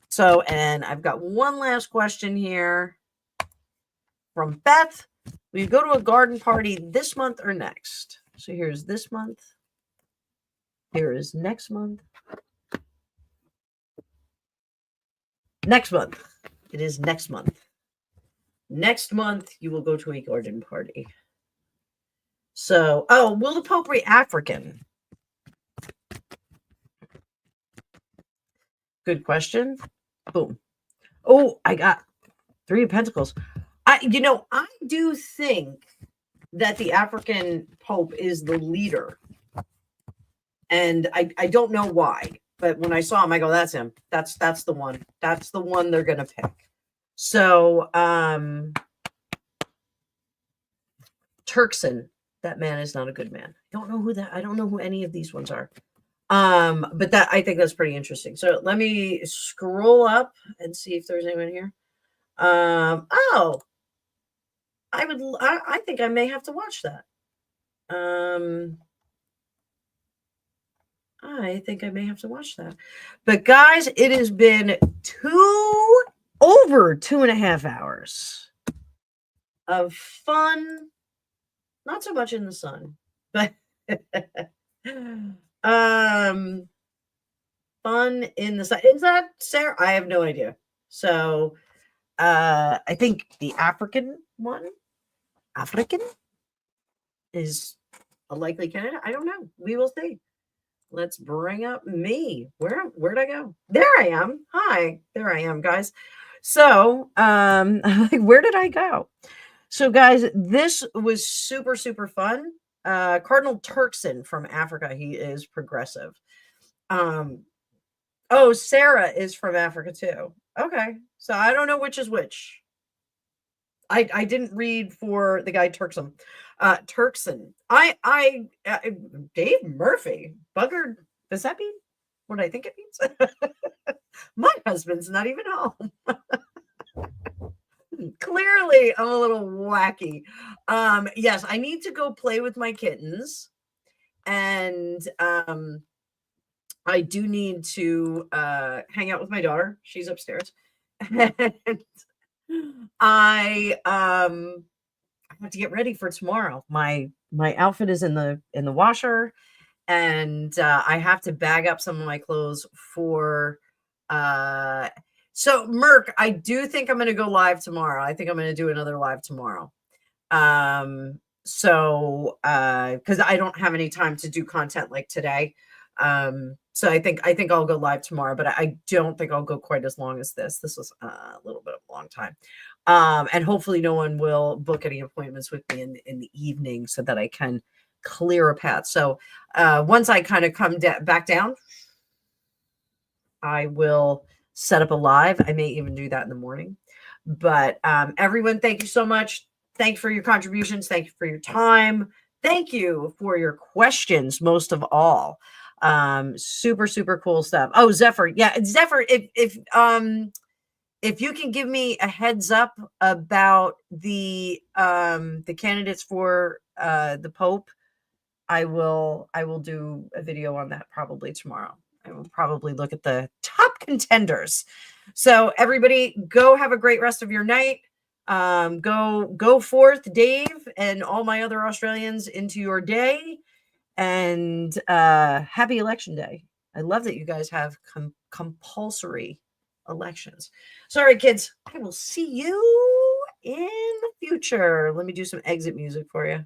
So, and I've got one last question here from Beth. Will you go to a garden party this month or next? So here's this month. Here is next month. Next month. It is next month. Next month, you will go to a garden party. So, oh, will the Pope be African? Good question. Boom. Oh, I got 3 of Pentacles. I do think that the African Pope is the leader. And I don't know why, but when I saw him, I go, that's him. That's the one. That's the one they're going to pick. So, Turkson, that man is not a good man. I don't know who any of these ones are. But that, I think that's pretty interesting. So let me scroll up and see if there's anyone here. Oh, I think I may have to watch that. I think I may have to watch that. But guys, it has been over 2.5 hours of fun. Not so much in the sun, but fun in the sun. Is that Sarah? I have no idea. So I think the African one, is a likely candidate. I don't know. We will see. Let's bring up me. Where'd I go? There I am. Hi. There I am, guys. So where did I go? So guys, this was super, super fun. Cardinal Turkson from Africa. He is progressive. Oh, Sarah is from Africa too. Okay. So I don't know which is which. I didn't read for the guy Turkson. Dave Murphy. Buggered. Does that mean what I think it means? My husband's not even home. Clearly, I'm a little wacky. Yes, I need to go play with my kittens. And I do need to hang out with my daughter. She's upstairs. And I have to get ready for tomorrow. My outfit is in the washer, and I have to bag up some of my clothes for so Merc, I do think I'm going to go live tomorrow. I think I'm going to do another live tomorrow. So cuz I don't have any time to do content like today. So I think I'll go live tomorrow, but I don't think I'll go quite as long as this. This was a little bit of a long time. And hopefully no one will book any appointments with me in the evening so that I can clear a path. So once I kind of come back down, I will set up a live. I may even do that in the morning. But everyone, thank you so much. Thanks for your contributions. Thank you for your time. Thank you for your questions, most of all. Super, super cool stuff. Oh, Zephyr. Yeah, Zephyr, if you can give me a heads up about the candidates for the Pope, I will do a video on that probably tomorrow. I will probably look at the top contenders. So everybody, go have a great rest of your night. Go forth, Dave, and all my other Australians into your day. And happy election day. I love that you guys have compulsory elections. Sorry, kids. I will see you in the future. Let me do some exit music for you.